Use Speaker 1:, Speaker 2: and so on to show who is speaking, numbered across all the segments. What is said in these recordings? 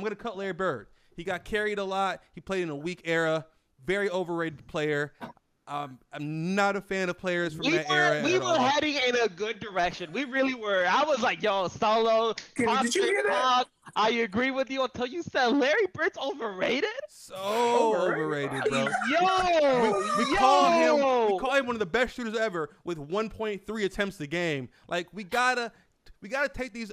Speaker 1: I'm gonna cut Larry Bird. He got carried a lot. He played in a weak era. Very overrated player. I'm not a fan of players from that era.
Speaker 2: We were heading in a good direction. We really were. I was like, yo, Solo,
Speaker 3: did you hear that?
Speaker 2: I agree with you until you said Larry Bird's overrated.
Speaker 1: So overrated, bro.
Speaker 2: We
Speaker 1: call him one of the best shooters ever with 1.3 attempts a game. Like we gotta take these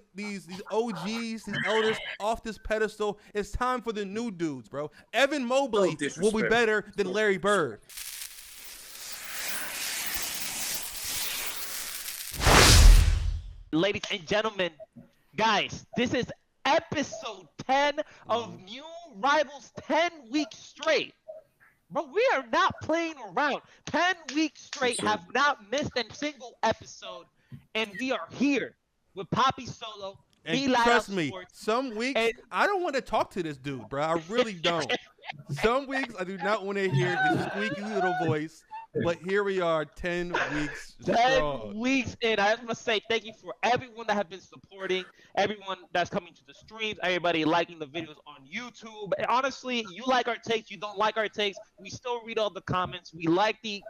Speaker 1: OGs, these elders off this pedestal. It's time for the new dudes, bro. Evan Mobley will be better than Larry Bird.
Speaker 2: Ladies and gentlemen, guys, this is episode 10 of New Rivals 10 weeks straight. Bro, we are not playing around. 10 weeks straight, have not missed a single episode, and we are here with Poppy Solo.
Speaker 1: And trust me, some weeks I don't want to talk to this dude, bro. I really don't. Some weeks I do not want to hear his squeaky little voice. But here we are, 10 weeks strong.
Speaker 2: 10 weeks in. I just want to say thank you for everyone that have been supporting, everyone that's coming to the streams, everybody liking the videos on YouTube. And honestly, you like our takes, you don't like our takes, we still read all the comments. We like the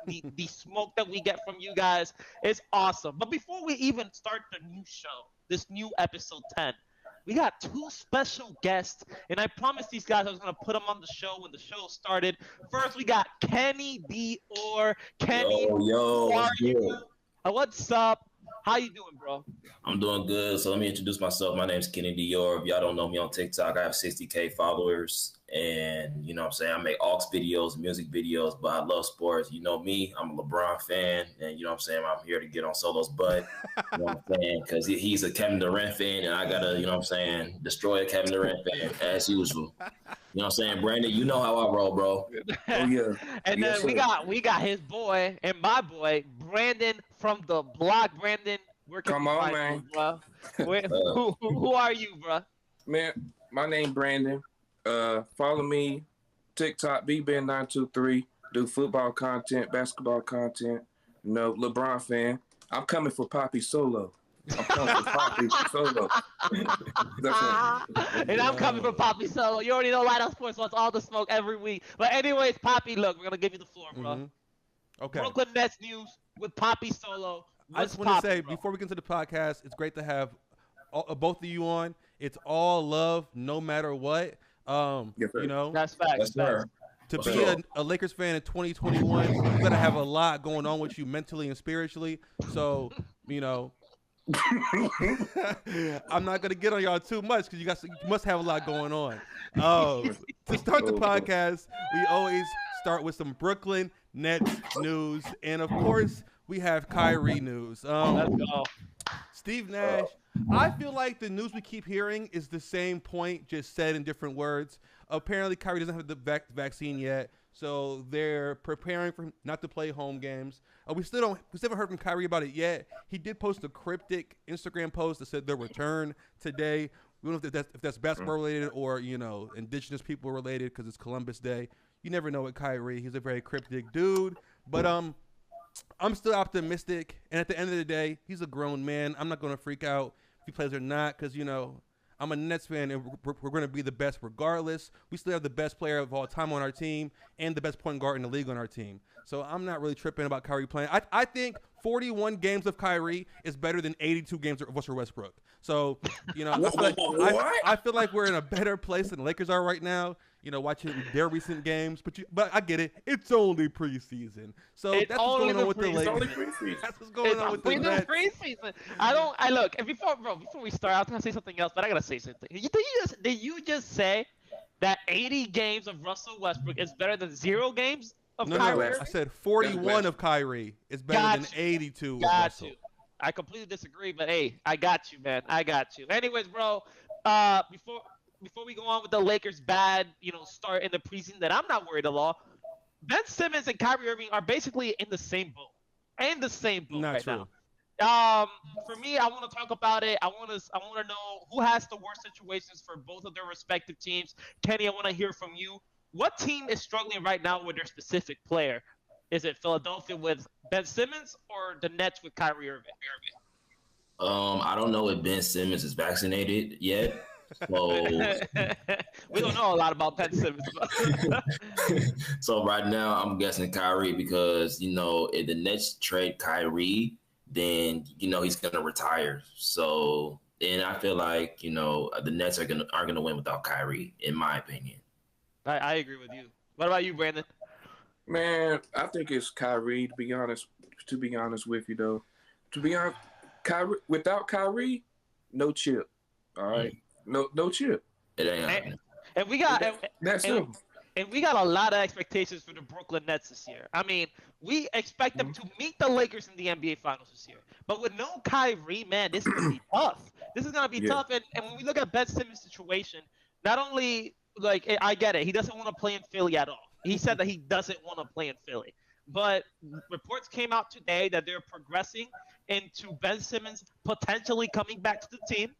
Speaker 2: smoke that we get from you guys. It's awesome. But before we even start the new show, this new episode 10, we got 2 special guests, and I promised these guys I was going to put them on the show when the show started. First, we got Kenny Dior. Kenny,
Speaker 3: yo,
Speaker 2: how are you? What's up? How you doing, bro?
Speaker 3: I'm doing good. So let me introduce myself. My name is Kenny Dior. If y'all don't know me on TikTok, I have 60K followers. And, you know what I'm saying, I make aux videos, music videos, but I love sports. You know me, I'm a LeBron fan. And, you know what I'm saying, I'm here to get on Solo's butt. You know what I'm saying? Because he's a Kevin Durant fan, and I got to, you know what I'm saying, destroy a Kevin Durant fan, as usual. You know what I'm saying, Brandon? You know how I roll, bro.
Speaker 2: Oh, yeah. And then we got his boy and my boy, Brandon from the block. Brandon, where can
Speaker 4: Come
Speaker 2: you
Speaker 4: on,
Speaker 2: find
Speaker 4: man.
Speaker 2: You, bro? Who are you, bro?
Speaker 4: Man, my name Brandon. Follow me, TikTok, BBen923. Do football content, basketball content. You know, LeBron fan. I'm coming for Poppy Solo. I'm coming for Poppy Solo.
Speaker 2: And I'm coming for Poppy Solo. You already know Lighthouse Sports wants all the smoke every week. But anyways, Poppy, look, we're gonna give you the floor, bro.
Speaker 1: Mm-hmm. Okay.
Speaker 2: Brooklyn Nets news with Poppy Solo.
Speaker 1: I just want to say, before we get into the podcast, it's great to have both of you on. It's all love, no matter what. You know,
Speaker 2: that's facts.
Speaker 1: To be a Lakers fan in 2021, you gotta have a lot going on with you mentally and spiritually. So, you know, I'm not gonna get on y'all too much because you must have a lot going on. To start the podcast, we always start with some Brooklyn Nets news, and of course, we have Kyrie news.
Speaker 2: Let's go.
Speaker 1: Steve Nash. I feel like the news we keep hearing is the same point, just said in different words. Apparently, Kyrie doesn't have the vaccine yet, so they're preparing for him not to play home games. We still haven't heard from Kyrie about it yet. He did post a cryptic Instagram post that said they'll return today. We don't know if that's basketball related or, you know, indigenous people related because it's Columbus Day. You never know with Kyrie. He's a very cryptic dude, but I'm still optimistic, and at the end of the day, he's a grown man. I'm not going to freak out if he plays or not because, you know, I'm a Nets fan, and we're going to be the best regardless. We still have the best player of all time on our team and the best point guard in the league on our team. So I'm not really tripping about Kyrie playing. I think 41 games of Kyrie is better than 82 games of Russell Westbrook. So, you know, I feel like we're in a better place than the Lakers are right now. You know, watching their recent games, but I get it. It's only preseason, so that's what's going on with the Lakers. That's what's going on with the Nets.
Speaker 2: Preseason. I look. And before we start, I was gonna say something else, but I gotta say something. Did you just say that 80 games of Russell Westbrook is better than 0 games of Kyrie?
Speaker 1: No, I said 41 of Kyrie is better than 82 of Russell.
Speaker 2: I completely disagree, but hey, I got you, man. I got you. Anyways, bro, before we go on with the Lakers' bad, start in the preseason that I'm not worried at all, Ben Simmons and Kyrie Irving are basically in the same boat.
Speaker 1: Not
Speaker 2: right
Speaker 1: true.
Speaker 2: now. For me, I want to talk about it. I want to know who has the worst situations for both of their respective teams. Kenny, I want to hear from you. What team is struggling right now with their specific player? Is it Philadelphia with Ben Simmons or the Nets with Kyrie Irving?
Speaker 3: I don't know if Ben Simmons is vaccinated yet. So
Speaker 2: We don't know a lot about Ben Simmons.
Speaker 3: so right now I'm guessing Kyrie because if the Nets trade Kyrie, then he's gonna retire. So and I feel like the Nets aren't gonna win without Kyrie, in my opinion.
Speaker 2: I agree with you. What about you, Brandon?
Speaker 4: Man, I think it's Kyrie. To be honest with you, though, Kyrie without Kyrie, no chip. All right, no chip.
Speaker 3: It ain't happening.
Speaker 2: And we got
Speaker 4: That's simple.
Speaker 2: And we got a lot of expectations for the Brooklyn Nets this year. I mean, we expect them to meet the Lakers in the NBA Finals this year. But with no Kyrie, man, this is going to be tough. This is going to be tough. And when we look at Ben Simmons' situation, not only, I get it. He doesn't want to play in Philly at all. He said that he doesn't want to play in Philly. But reports came out today that they're progressing into Ben Simmons potentially coming back to the team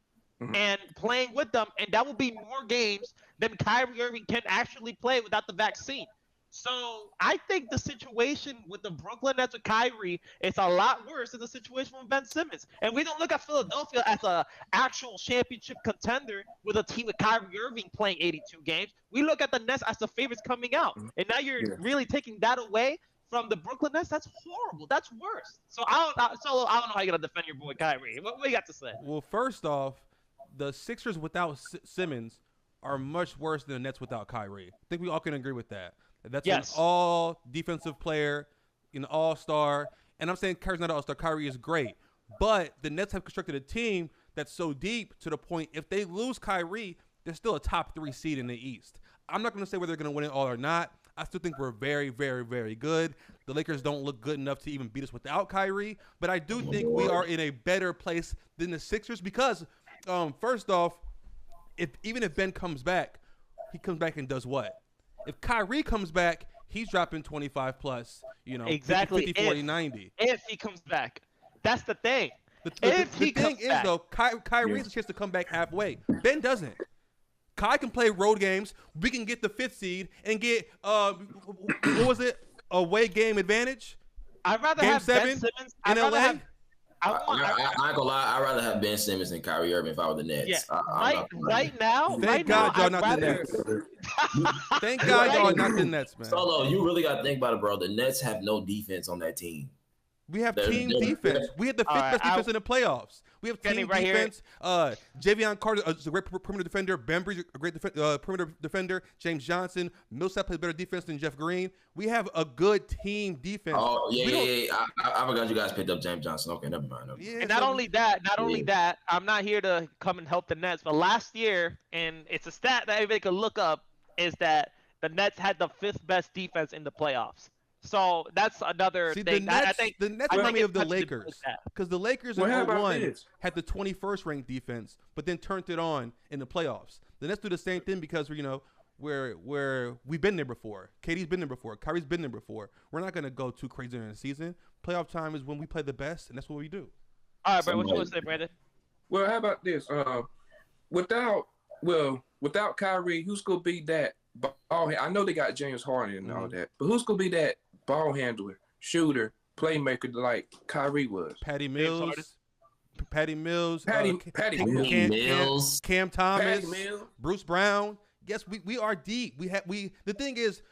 Speaker 2: and playing with them, and that will be more games than Kyrie Irving can actually play without the vaccine. So I think the situation with the Brooklyn Nets with Kyrie is a lot worse than the situation with Ben Simmons. And we don't look at Philadelphia as an actual championship contender with a team with Kyrie Irving playing 82 games. We look at the Nets as the favorites coming out. And now you're really taking that away from the Brooklyn Nets. That's horrible. That's worse. So I don't know how you're going to defend your boy Kyrie. What you got to say?
Speaker 1: Well, first off, the Sixers without Simmons are much worse than the Nets without Kyrie. I think we all can agree with that. That's an all-defensive player, an all-star. And I'm saying Kyrie's not an all-star. Kyrie is great. But the Nets have constructed a team that's so deep to the point if they lose Kyrie, they're still a top 3 seed in the East. I'm not going to say whether they're going to win it all or not. I still think we're very, very, very good. The Lakers don't look good enough to even beat us without Kyrie. But I do think we are in a better place than the Sixers because – first off, even if Ben comes back, he comes back and does what? If Kyrie comes back, he's dropping 25 plus,
Speaker 2: exactly
Speaker 1: 50, 40, 90.
Speaker 2: If he comes back. That's the thing.
Speaker 1: The thing is, though, Kyrie has a chance to come back halfway. Ben doesn't. Kai can play road games. We can get the 5th seed and get, what was it? Away game advantage?
Speaker 2: I'd rather
Speaker 1: Game
Speaker 2: have
Speaker 1: 7
Speaker 2: Ben Simmons
Speaker 1: in LA?
Speaker 3: I ain't gonna lie. I'd rather have Ben Simmons than Kyrie Irving if I were the Nets.
Speaker 2: Yeah. Right now.
Speaker 1: Thank God y'all not the Nets. Thank God y'all not the Nets, man.
Speaker 3: Solo, you really got to think about it, bro. The Nets have no defense on that team.
Speaker 1: We have team defense. We had the 5th best defense in the playoffs. We have team defense. Javion Carter is a great perimeter defender. Bembry's a great perimeter defender. James Johnson. Millsap plays better defense than Jeff Green. We have a good team defense.
Speaker 3: Oh, yeah. I forgot you guys picked up James Johnson. Okay, never mind.
Speaker 2: Yeah, and not only that, I'm not here to come and help the Nets, but last year, and it's a stat that everybody could look up, is that the Nets had the 5th best defense in the playoffs. So that's another thing.
Speaker 1: The Nets remind me of the Lakers because the Lakers in 01 had the 21st ranked defense, but then turned it on in the playoffs. The Nets do the same thing because where we've been there before. KD's been there before. Kyrie's been there before. We're not gonna go too crazy in the season. Playoff time is when we play the best, and that's what we do.
Speaker 2: All right, Brandon, what you want to say, Brandon?
Speaker 4: Well, how about this? Without Kyrie, who's gonna be that ball? I know they got James Harden and all that, but who's gonna be that ball handler, shooter, playmaker like Kyrie was?
Speaker 1: Patty Mills, Cam Thomas, Bruce Brown. Yes, we are deep. The thing is,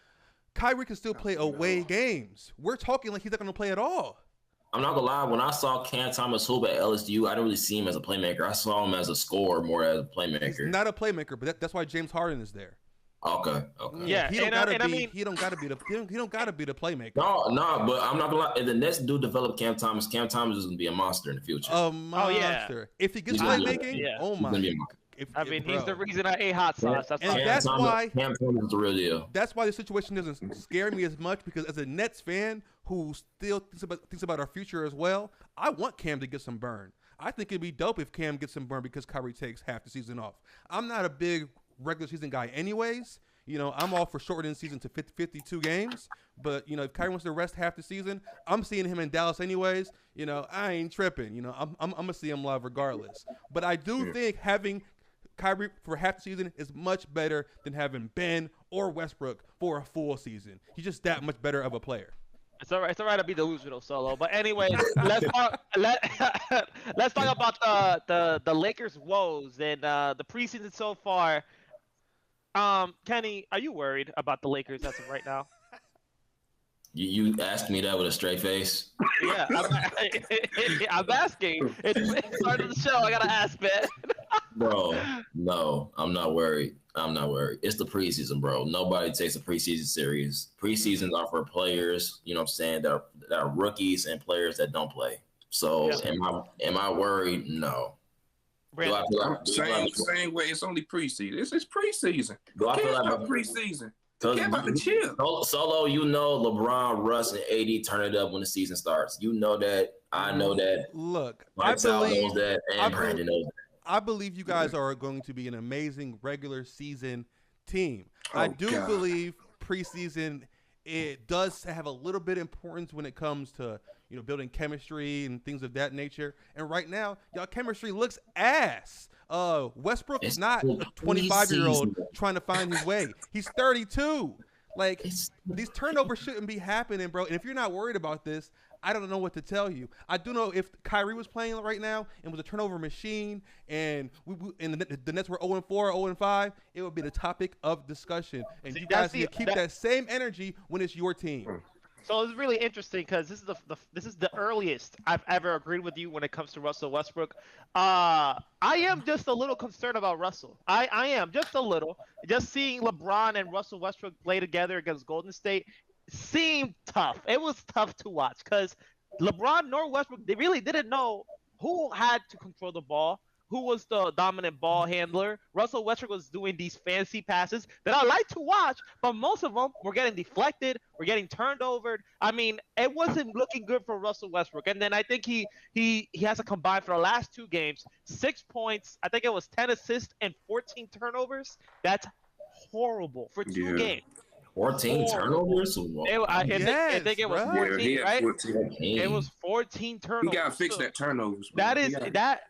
Speaker 1: Kyrie can still play away games. We're talking like he's not going to play at all.
Speaker 3: I'm not gonna lie. When I saw Cam Thomas hoop at LSU, I didn't really see him as a playmaker. I saw him as a scorer more as a playmaker.
Speaker 1: He's not a playmaker, but that's why James Harden is there.
Speaker 3: Okay.
Speaker 2: Yeah,
Speaker 1: he don't gotta be the playmaker.
Speaker 3: No, but I'm not gonna lie. If the Nets do develop Cam Thomas is gonna be a monster in the future.
Speaker 1: A monster. If he gets playmaking, oh my.
Speaker 2: He's the reason I ate hot sauce.
Speaker 1: That's why
Speaker 3: Cam Thomas is the real deal.
Speaker 1: That's why the situation doesn't scare me as much, because as a Nets fan who still thinks about our future as well, I want Cam to get some burn. I think it'd be dope if Cam gets some burn because Kyrie takes half the season off. I'm not a big regular season guy anyways. I'm all for shortening the season to 52 games. But, if Kyrie wants to rest half the season, I'm seeing him in Dallas anyways. I ain't tripping. I'm going to see him live regardless. But I do think having Kyrie for half the season is much better than having Ben or Westbrook for a full season. He's just that much better of a player.
Speaker 2: It's all right. It's all right to be delusional, Solo. But anyways, let's talk about the Lakers' woes and the preseason so far. Kenny, are you worried about the Lakers as of right now?
Speaker 3: You asked me that with a straight face.
Speaker 2: Yeah, I'm asking. It's part of the show. I gotta ask, man.
Speaker 3: Bro, no, I'm not worried. I'm not worried. It's the preseason, bro. Nobody takes the preseason serious. Preseasons are for players, you know what I'm saying, that are rookies and players that don't play. So am I worried? No.
Speaker 4: Same way. It's only preseason. It's preseason.
Speaker 3: Do I feel like
Speaker 4: preseason? Care about the chill.
Speaker 3: Solo, you know LeBron, Russ, and AD turn it up when the season starts. You know that. I know that.
Speaker 1: Look,
Speaker 3: Knows that, and Brandon knows that.
Speaker 1: I believe you guys are going to be an amazing regular season team. I do believe preseason, it does have a little bit of importance when it comes to, you know, building chemistry and things of that nature. And right now, y'all chemistry looks ass. Westbrook is not a 25-year-old trying to find his way. He's 32. Like, these turnovers shouldn't be happening, bro. And if you're not worried about this, I don't know what to tell you. I do know if Kyrie was playing right now and was a turnover machine and the Nets were 0-4, 0-5, it would be the topic of discussion. And you guys need to keep that same energy when it's your team.
Speaker 2: So it's really interesting because this is the earliest I've ever agreed with you when it comes to Russell Westbrook. I am just a little concerned about Russell. I am just a little. Just seeing LeBron and Russell Westbrook play together against Golden State seemed tough. It was tough to watch because LeBron nor Westbrook, they really didn't know who had to control the ball, who was the dominant ball handler. Russell Westbrook was doing these fancy passes that I like to watch, but most of them were getting deflected, were getting turned over. I mean, it wasn't looking good for Russell Westbrook. And then I think he has a combined for the last 2 games, 6 points. I think it was 10 assists and 14 turnovers. That's horrible for 2 games.
Speaker 3: 14 turnovers?
Speaker 2: I think it was 14, right?
Speaker 4: 14.
Speaker 2: It was 14 turnovers.
Speaker 4: He got to fix that turnovers. Bro.
Speaker 2: That is something that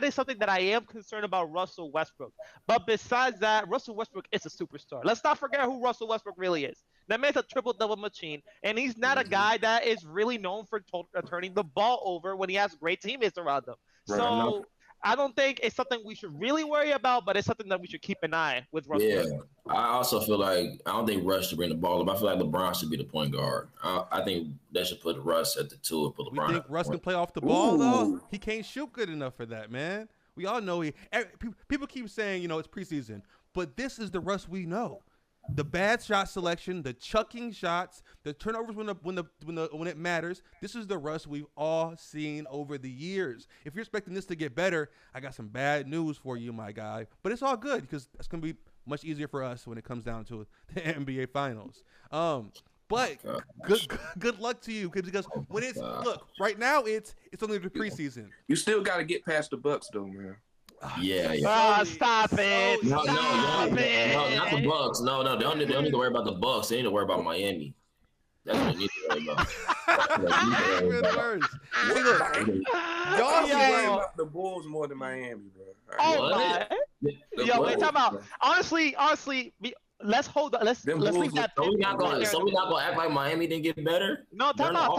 Speaker 2: is something that I am concerned about Russell Westbrook. But besides that, Russell Westbrook is a superstar. Let's not forget who Russell Westbrook really is. That man's a triple-double machine, and he's not a guy that is really known for turning the ball over when he has great teammates around him. So I don't think it's something we should really worry about, but it's something that we should keep an eye with Russell.
Speaker 3: Yeah, I also feel like I don't think Russ should bring the ball up. I feel like LeBron should be the point guard. I think they should put Russ at the 2 and put LeBron.
Speaker 1: You think Russ can play off the ball though? He can't shoot good enough for that, man. We all know people keep saying, you know, it's preseason, but this is the Russ we know. The bad shot selection, the chucking shots, the turnovers when it matters. This is the Russ we've all seen over the years. If you're expecting this to get better, I got some bad news for you, my guy. But it's all good because it's going to be much easier for us when it comes down to the NBA Finals. But good luck to you because when it's look right now it's only the preseason.
Speaker 4: You still got to get past the Bucks though, man.
Speaker 3: Yeah.
Speaker 2: Stop it.
Speaker 3: No, not the Bucks. No, they don't need to worry about the Bucks. They need to worry about Miami. That's what they need to worry about.
Speaker 4: Y'all worry about the Bulls more than Miami, bro.
Speaker 2: Oh my. Yo, wait, time out. Honestly, let's hold on. Let's leave that.
Speaker 3: So we're not gonna act like Miami didn't get better.
Speaker 2: No, time out.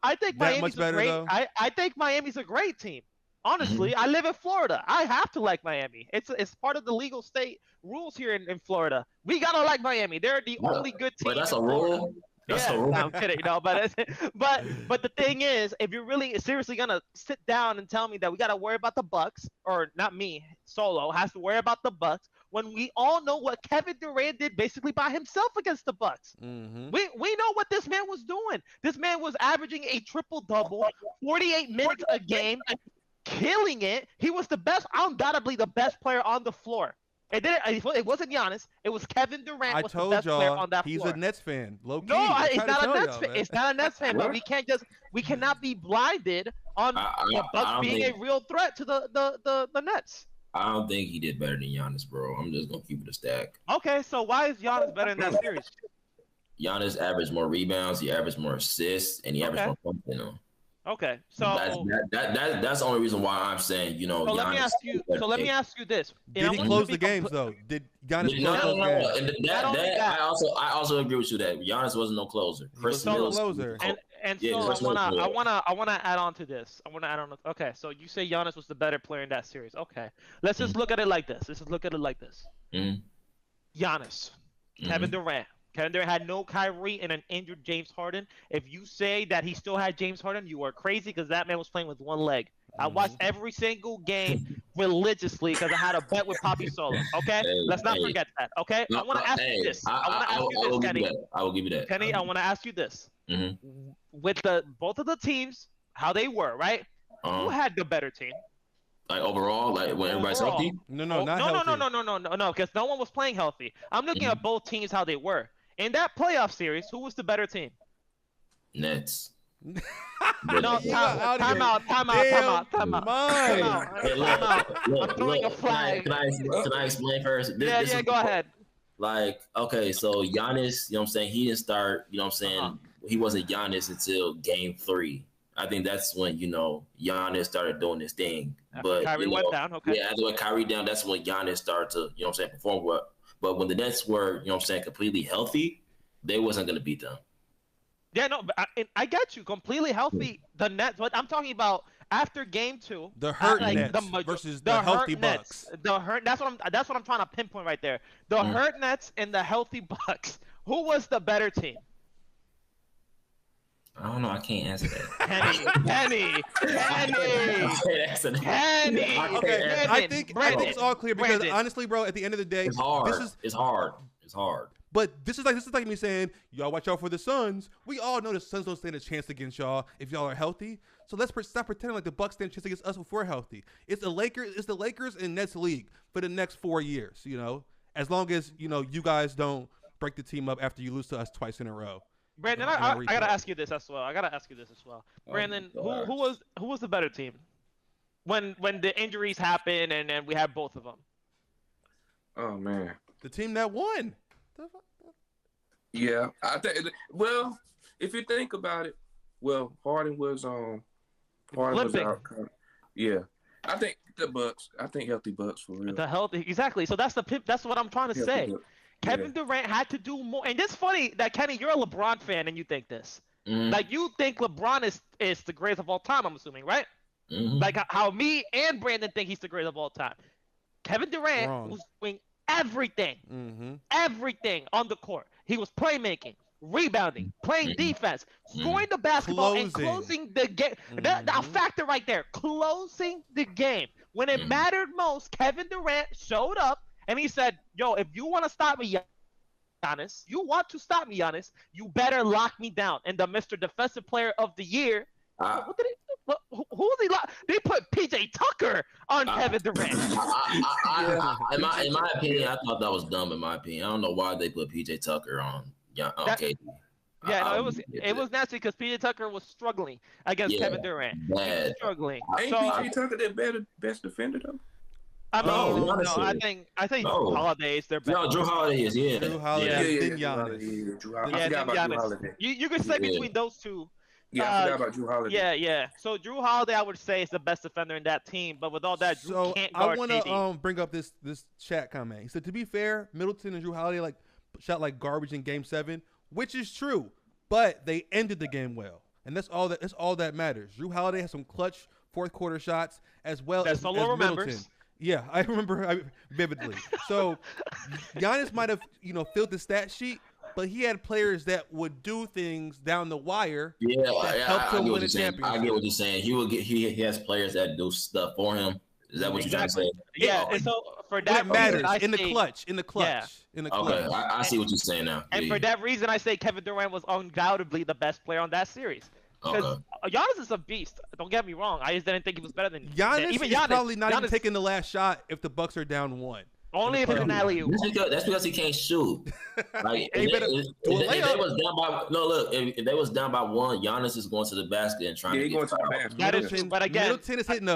Speaker 2: I think Miami's a great. I think Miami's a great team. Honestly, I live in Florida. I have to like Miami. It's part of the legal state rules here in Florida. We gotta like Miami. They're the only good team.
Speaker 3: But that's a rule.
Speaker 2: I'm kidding. No, but the thing is, if you're really seriously gonna sit down and tell me that we gotta worry about the Bucks, or not me, Solo has to worry about the Bucks, when we all know what Kevin Durant did basically by himself against the Bucks.
Speaker 1: Mm-hmm.
Speaker 2: We know what this man was doing. This man was averaging a triple-double, 48 minutes a game, killing it. He was undoubtedly the best player on the floor. It wasn't Giannis. It was Kevin Durant. Was the best player on that
Speaker 1: he's
Speaker 2: floor.
Speaker 1: A Nets fan. Low key.
Speaker 2: No, it's not a Nets fan. It's not a Nets fan. But we cannot be blinded on the Bucks being a real threat to the Nets.
Speaker 3: I don't think he did better than Giannis, bro. I'm just gonna keep it a stack.
Speaker 2: Okay, so why is Giannis better in that series?
Speaker 3: Giannis averaged more rebounds, he averaged more assists, and he averaged more points than him.
Speaker 2: Okay, so
Speaker 3: that's the only reason why I'm saying, you know.
Speaker 2: So let me
Speaker 3: Giannis
Speaker 2: ask you. So let me ask you this:
Speaker 1: Did he close the games though? Did Giannis
Speaker 3: No,
Speaker 1: close
Speaker 3: no,
Speaker 1: those
Speaker 3: no.
Speaker 1: games?
Speaker 3: And I also agree with you that Giannis wasn't no closer. Chris
Speaker 1: wasn't no
Speaker 3: Mills,
Speaker 1: closer.
Speaker 2: And
Speaker 3: Yeah,
Speaker 2: so
Speaker 3: there's no
Speaker 2: I
Speaker 3: clear.
Speaker 2: wanna add on to this. I wanna add on. Okay, so you say Giannis was the better player in that series. Okay, let's just look at it like this.
Speaker 3: Mhm.
Speaker 2: Giannis, Kevin Durant. Kevin Durant had no Kyrie and an injured James Harden. If you say that he still had James Harden, you are crazy because that man was playing with one leg. I watched every single game religiously because I had a bet with Papi Solo. Okay, let's not forget that. Okay, I want to ask you this. I want to ask you this, Kenny.
Speaker 3: I will give you that.
Speaker 2: Kenny, I want to ask you this.
Speaker 3: Mhm.
Speaker 2: With both of the teams, how they were, right? Who had the better team?
Speaker 3: Like overall, like when everybody's healthy.
Speaker 1: No,
Speaker 2: No,
Speaker 1: healthy.
Speaker 2: because no one was playing healthy. I'm looking at both teams how they were. In that playoff series, who was the better team?
Speaker 3: Nets.
Speaker 2: No, time out.
Speaker 3: Hey, look,
Speaker 2: I'm throwing a flag.
Speaker 3: Can I explain first?
Speaker 2: Yeah, go ahead.
Speaker 3: Like, okay, so Giannis, you know what I'm saying? He didn't start, you know what I'm saying? He wasn't Giannis until game 3. I think that's when, you know, Giannis started doing his thing. But
Speaker 2: Kyrie went down, okay.
Speaker 3: Yeah, after when Kyrie down, that's when Giannis started to, you know what I'm saying, perform well. But when the Nets were, you know what I'm saying, completely healthy, they wasn't going to beat them.
Speaker 2: Yeah, no, but I get you. Completely healthy, the Nets. But I'm talking about after game 2.
Speaker 1: The hurt Nets versus the healthy Bucks.
Speaker 2: The hurt. That's what I'm trying to pinpoint right there. The hurt Nets and the healthy Bucks. Who was the better team?
Speaker 3: I don't know. I can't answer that.
Speaker 2: Kenny.
Speaker 1: Okay, I think it's all clear because honestly, bro, at the end of the day,
Speaker 3: it's hard.
Speaker 1: But this is like me saying, y'all watch out for the Suns. We all know the Suns don't stand a chance against y'all if y'all are healthy. So let's stop pretending like the Bucks stand a chance against us if we're healthy. It's the Lakers and Nets league for the next 4 years. You know, as long as you guys don't break the team up after you lose to us twice in a row.
Speaker 2: Brandon, I gotta ask you this as well. Brandon, who was the better team when the injuries happened and then we had both of them?
Speaker 4: Oh man,
Speaker 1: the team that won.
Speaker 4: Yeah, I think. Well, if you think about it, Harden was on. Harden was out. Yeah, I think the Bucks. I think healthy Bucks for real.
Speaker 2: The healthy, exactly. So that's what I'm trying to say.
Speaker 4: Bucks.
Speaker 2: Kevin Durant had to do more, and it's funny that Kenny, you're a LeBron fan and you think this. Like you think LeBron is the greatest of all time. I'm assuming, right? Like how me and Brandon think he's the greatest of all time. Kevin Durant was doing everything on the court. He was playmaking, rebounding, playing defense, scoring the basketball, and closing the game. A factor right there, closing the game. When it mattered most, Kevin Durant showed up and he said, yo, if you want to stop me, Giannis, you better lock me down. And the Mr. Defensive Player of the Year, what did he who was he lock? They put PJ Tucker on Kevin Durant.
Speaker 3: In my opinion, I thought that was dumb. In my opinion, I don't know why they put PJ Tucker on. KD.
Speaker 2: Yeah, it was nasty because PJ Tucker was struggling against Kevin Durant. He was struggling.
Speaker 4: Ain't PJ Tucker the best defender though?
Speaker 2: I think Drew Holiday is their best.
Speaker 3: No, Drew Holiday is
Speaker 1: Drew Holiday, then Giannis.
Speaker 4: I forgot about Drew Holiday.
Speaker 2: You could say between those two.
Speaker 4: Yeah, I forgot about Drew Holiday.
Speaker 2: Yeah. So Drew Holiday, I would say, is the best defender in that team. But with all that, Drew can't guard KD.
Speaker 1: I want to bring up this chat comment. He said, to be fair, Middleton and Drew Holiday shot like garbage in Game 7, which is true. But they ended the game well, and that's all that matters. Drew Holiday has some clutch fourth quarter shots as well as Middleton. Yeah, I remember vividly. So Giannis might have filled the stat sheet, but he had players that would do things down the wire.
Speaker 3: Helped him win a championship. I get what you're saying. He has players that do stuff for him. Is that what you're trying to say?
Speaker 2: Yeah. And so for that
Speaker 1: matters in the clutch.
Speaker 3: Okay, I see what you're saying now.
Speaker 2: And for that reason, I say Kevin Durant was undoubtedly the best player on that series. Because Giannis is a beast. Don't get me wrong. I just didn't think he was better than
Speaker 1: Giannis. Even Giannis, probably not even taking the last shot if the Bucks are down 1.
Speaker 2: Only if it's an alley-oop.
Speaker 3: That's because he can't shoot. Like, if they was down by 1, Giannis is going to the basket and trying to get
Speaker 4: going to the basket.
Speaker 2: That is true. But again,
Speaker 1: Middleton is hitting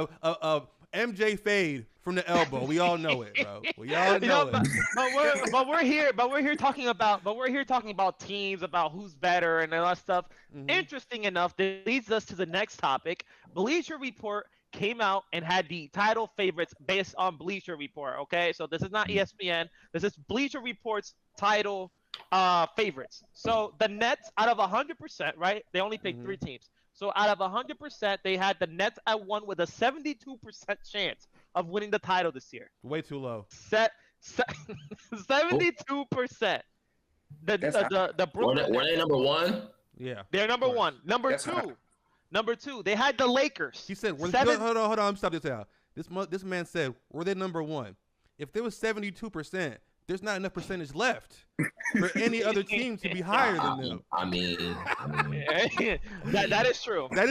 Speaker 1: MJ fade from the elbow. We all know it, bro. We all know it.
Speaker 2: But we're here talking about teams, about who's better and all that stuff.
Speaker 1: Mhm.
Speaker 2: Interesting enough, that leads us to the next topic. Bleacher Report came out and had the title favorites based on Bleacher Report. Okay, so this is not ESPN. This is Bleacher Report's title favorites. So the Nets, out of 100%, right? They only picked 3 teams. So out of 100%, they had the Nets at 1 with a 72% chance of winning the title this year.
Speaker 1: Way too low.
Speaker 2: 72%. The Brooklyn
Speaker 3: Were they number 1?
Speaker 1: Yeah.
Speaker 2: They're number 1.
Speaker 4: That's high.
Speaker 2: Number two, they had the Lakers.
Speaker 1: He said, hold on, stop this out. This man said, were they number 1? If there was 72%, there's not enough percentage left for any other team to be higher than them.
Speaker 3: I mean,
Speaker 2: that is true.
Speaker 1: That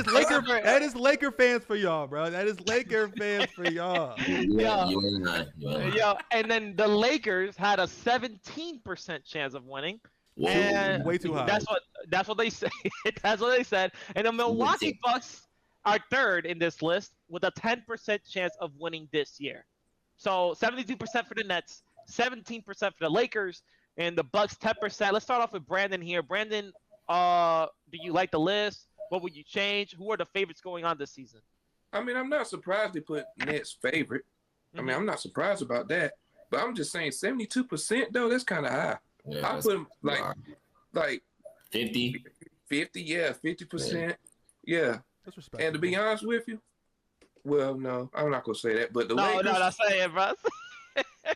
Speaker 1: is Laker fans for y'all, bro. That is Laker fans for y'all.
Speaker 2: Yeah.
Speaker 3: You ain't lying.
Speaker 2: Yeah, and then the Lakers had a 17% chance of winning.
Speaker 3: Whoa.
Speaker 2: And
Speaker 1: Way too high.
Speaker 2: That's what they say. That's what they said. And the Milwaukee Bucks are 3rd in this list with a 10% chance of winning this year. So 72% for the Nets, 17% for the Lakers, and the Bucks 10%. Let's start off with Brandon here. Brandon, do you like the list? What would you change? Who are the favorites going on this season?
Speaker 4: I mean, I'm not surprised they put Nets favorite. I mean, I'm not surprised about that. But I'm just saying 72%, though, that's kind of high.
Speaker 3: Yeah,
Speaker 4: I put them like
Speaker 3: 50.
Speaker 4: 50, yeah, 50%. Yeah.
Speaker 1: That's respectable.
Speaker 4: And to be honest with you, well, no, I'm not going to say that. But the Lakers.
Speaker 2: No, that's saying, bro.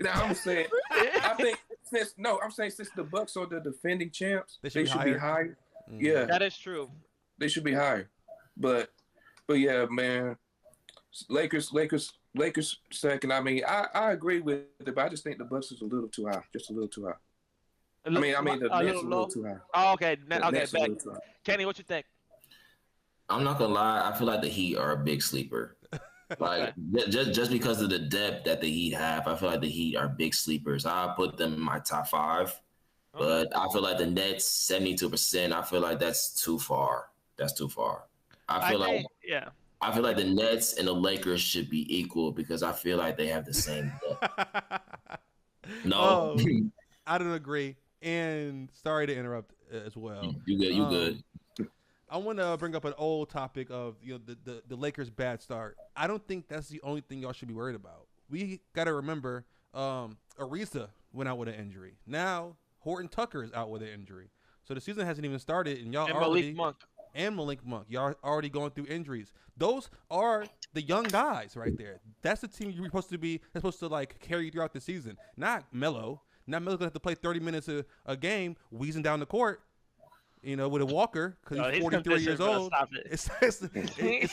Speaker 4: No, I'm saying, I think since the Bucks are the defending champs, they should be higher. Yeah,
Speaker 2: That is true.
Speaker 4: they should be higher. But yeah, man, Lakers second. I mean, I agree with it, but I just think the Bucks is a little too high, just a little too high. I mean, the Nets a little too high.
Speaker 2: Oh, okay. Okay,
Speaker 4: Nets a
Speaker 2: back.
Speaker 4: little too high.
Speaker 2: Kenny, what you think?
Speaker 3: I'm not gonna lie. I feel like the Heat are a big sleeper. Like just because of the depth that the Heat have, I feel like the Heat are big sleepers. I put them in my top 5, but I feel like the Nets 72%. I feel like that's too far. That's too far. I feel like the Nets and the Lakers should be equal because I feel like they have the same depth. No,
Speaker 1: I don't agree. And sorry to interrupt as well.
Speaker 3: You good? You good?
Speaker 1: I want to bring up an old topic of the Lakers' bad start. I don't think that's the only thing y'all should be worried about. We got to remember Ariza went out with an injury. Now Horton Tucker is out with an injury. So the season hasn't even started, and y'all
Speaker 2: Malik Monk.
Speaker 1: And Malik Monk. Y'all already going through injuries. Those are the young guys right there. That's the team you're supposed to like carry you throughout the season. Not Melo. Not Melo's gonna have to play 30 minutes a game, wheezing down the court, with a walker because he's 43 years old. It's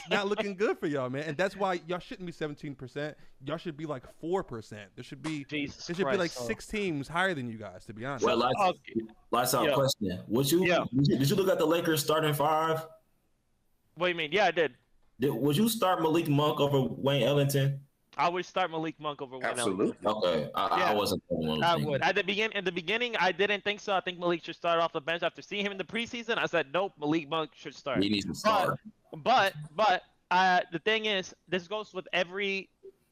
Speaker 1: not looking good for y'all, man. And that's why y'all shouldn't be 17%. Y'all should be like 4%. There should be like 6 teams higher than you guys, to be honest.
Speaker 3: Well, last question. Did you look at the Lakers starting 5?
Speaker 2: What do you mean? Yeah, I did.
Speaker 3: Would you start Malik Monk over Wayne Ellington?
Speaker 2: I would start Malik Monk over Wayne Ellington.
Speaker 4: Absolutely.
Speaker 3: Okay, I wasn't.
Speaker 2: I would. In the beginning, I didn't think so. I think Malik should start off the bench. After seeing him in the preseason, I said, nope, Malik Monk should start.
Speaker 3: He needs to start.
Speaker 2: But the thing is, this goes with every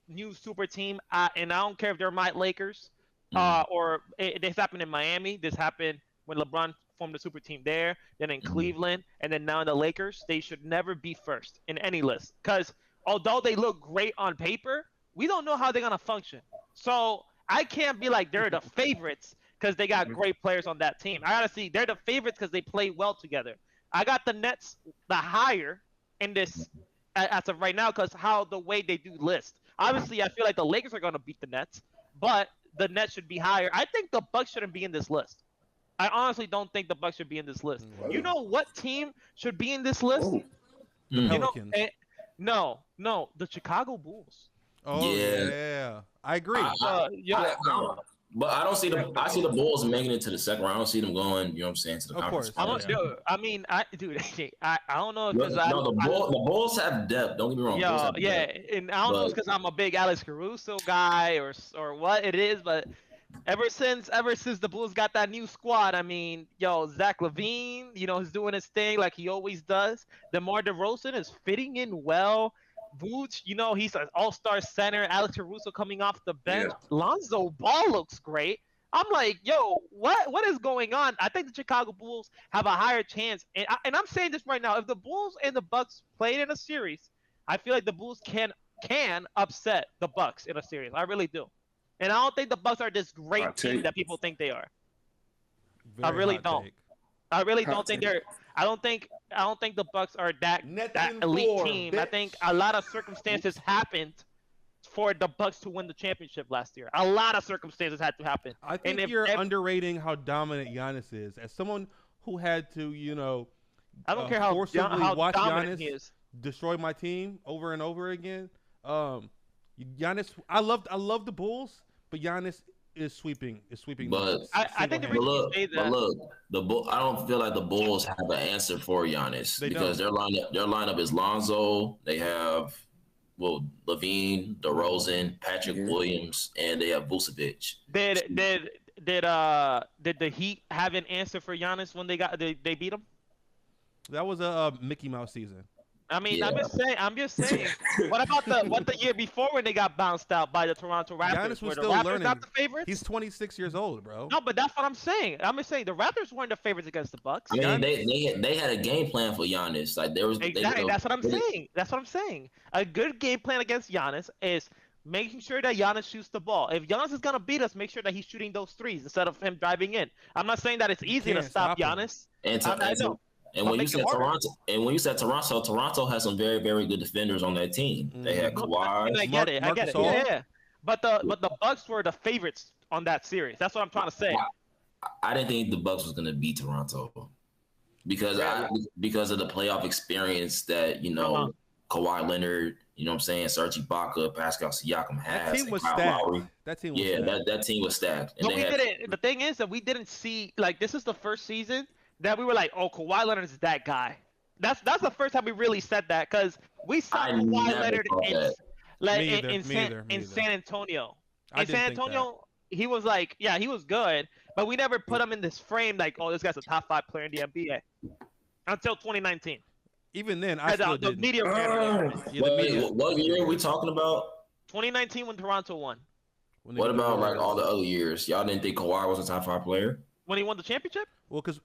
Speaker 2: new super team. And I don't care if they're my Lakers or this happened in Miami. This happened when LeBron formed the super team there, then in Cleveland, and then now in the Lakers. They should never be first in any list because although they look great on paper, we don't know how they're going to function. So I can't be like they're the favorites because they got great players on that team. I got to see they're the favorites because they play well together. I got the Nets the higher in this as of right now because the way they do list. Obviously, I feel like the Lakers are going to beat the Nets, but the Nets should be higher. I think the Bucks shouldn't be in this list. I honestly don't think the Bucks should be in this list. You know what team should be in this list?
Speaker 1: The Pelicans.
Speaker 2: No, the Chicago Bulls.
Speaker 1: Oh yeah, I agree.
Speaker 3: But I don't see them. I see the Bulls making it to the second round. I don't see them going. You know what I'm saying? To the conference.
Speaker 2: I don't know if because
Speaker 3: the Bulls have depth. Don't get me wrong.
Speaker 2: And I don't know if it's because I'm a big Alex Caruso guy or what it is, but ever since the Bulls got that new squad, I mean, Zach LaVine, he's doing his thing like he always does. DeMar DeRozan is fitting in well. Vooch, you know, he's an all-star center. Alex Caruso coming off the bench.
Speaker 4: Yeah.
Speaker 2: Lonzo Ball looks great. I'm like, yo, what is going on? I think the Chicago Bulls have a higher chance. And I'm saying this right now. If the Bulls and the Bucks played in a series, I feel like the Bulls can upset the Bucks in a series. I really do. And I don't think the Bucks are this great team that people think they are. I really don't. I really don't think they're. I don't think the Bucks are that elite team. Bitch. I think a lot of circumstances happened for the Bucks to win the championship last year. A lot of circumstances had to happen.
Speaker 1: I think you're underrating how dominant Giannis is. As someone who had to, you know,
Speaker 2: I don't care how
Speaker 1: watch
Speaker 2: dominant he is.
Speaker 1: Destroy my team over and over again. Giannis, I love the Bulls, but Giannis is sweeping.
Speaker 3: But
Speaker 2: I think the reason you say that.
Speaker 3: But look, I don't feel like the Bulls have an answer for Giannis because their lineup is Lonzo. They have Levine, DeRozan, Patrick Williams, and they have Vucevic.
Speaker 2: Did the Heat have an answer for Giannis when they beat him?
Speaker 1: That was a Mickey Mouse season.
Speaker 2: I mean, yeah. I'm just saying. What about the year before when they got bounced out by the Toronto Raptors?
Speaker 1: Giannis was still
Speaker 2: Raptors
Speaker 1: learning.
Speaker 2: Not the favorites?
Speaker 1: He's 26 years old, bro.
Speaker 2: No, but that's what I'm saying. I'm just saying the Raptors weren't the favorites against the Bucks.
Speaker 3: I mean, they had a game plan for Giannis. Like there was
Speaker 2: exactly. That's what I'm saying. That's what I'm saying. A good game plan against Giannis is making sure that Giannis shoots the ball. If Giannis is gonna beat us, make sure that he's shooting those threes instead of him driving in. I'm not saying that it's easy to stop Giannis.
Speaker 3: And when you said Toronto, Toronto has some very, very good defenders on that team. They had Kawhi.
Speaker 2: I get it. Yeah. But the Bucks were the favorites on that series. That's what I'm trying to say.
Speaker 3: I didn't think the Bucks was going to beat Toronto because of the playoff experience that, you know, Kawhi Leonard, you know what I'm saying, Serge Ibaka, Pascal Siakam has.
Speaker 1: That team was stacked. That
Speaker 3: team was stacked. And
Speaker 2: the thing is that we didn't see, like, this is the first season that we were like, oh, Kawhi Leonard is that guy. That's the first time we really said that because we saw Kawhi Leonard in San Antonio. In San Antonio, he was like, yeah, he was good, but we never put him in this frame like, oh, this guy's a top 5 player in the NBA until 2019.
Speaker 1: Even then, I still didn't.
Speaker 3: What year are we talking about?
Speaker 2: 2019 when Toronto won.
Speaker 3: What about like all the other years? Y'all didn't think Kawhi was a top 5 player?
Speaker 2: When he won the championship?
Speaker 1: Well, because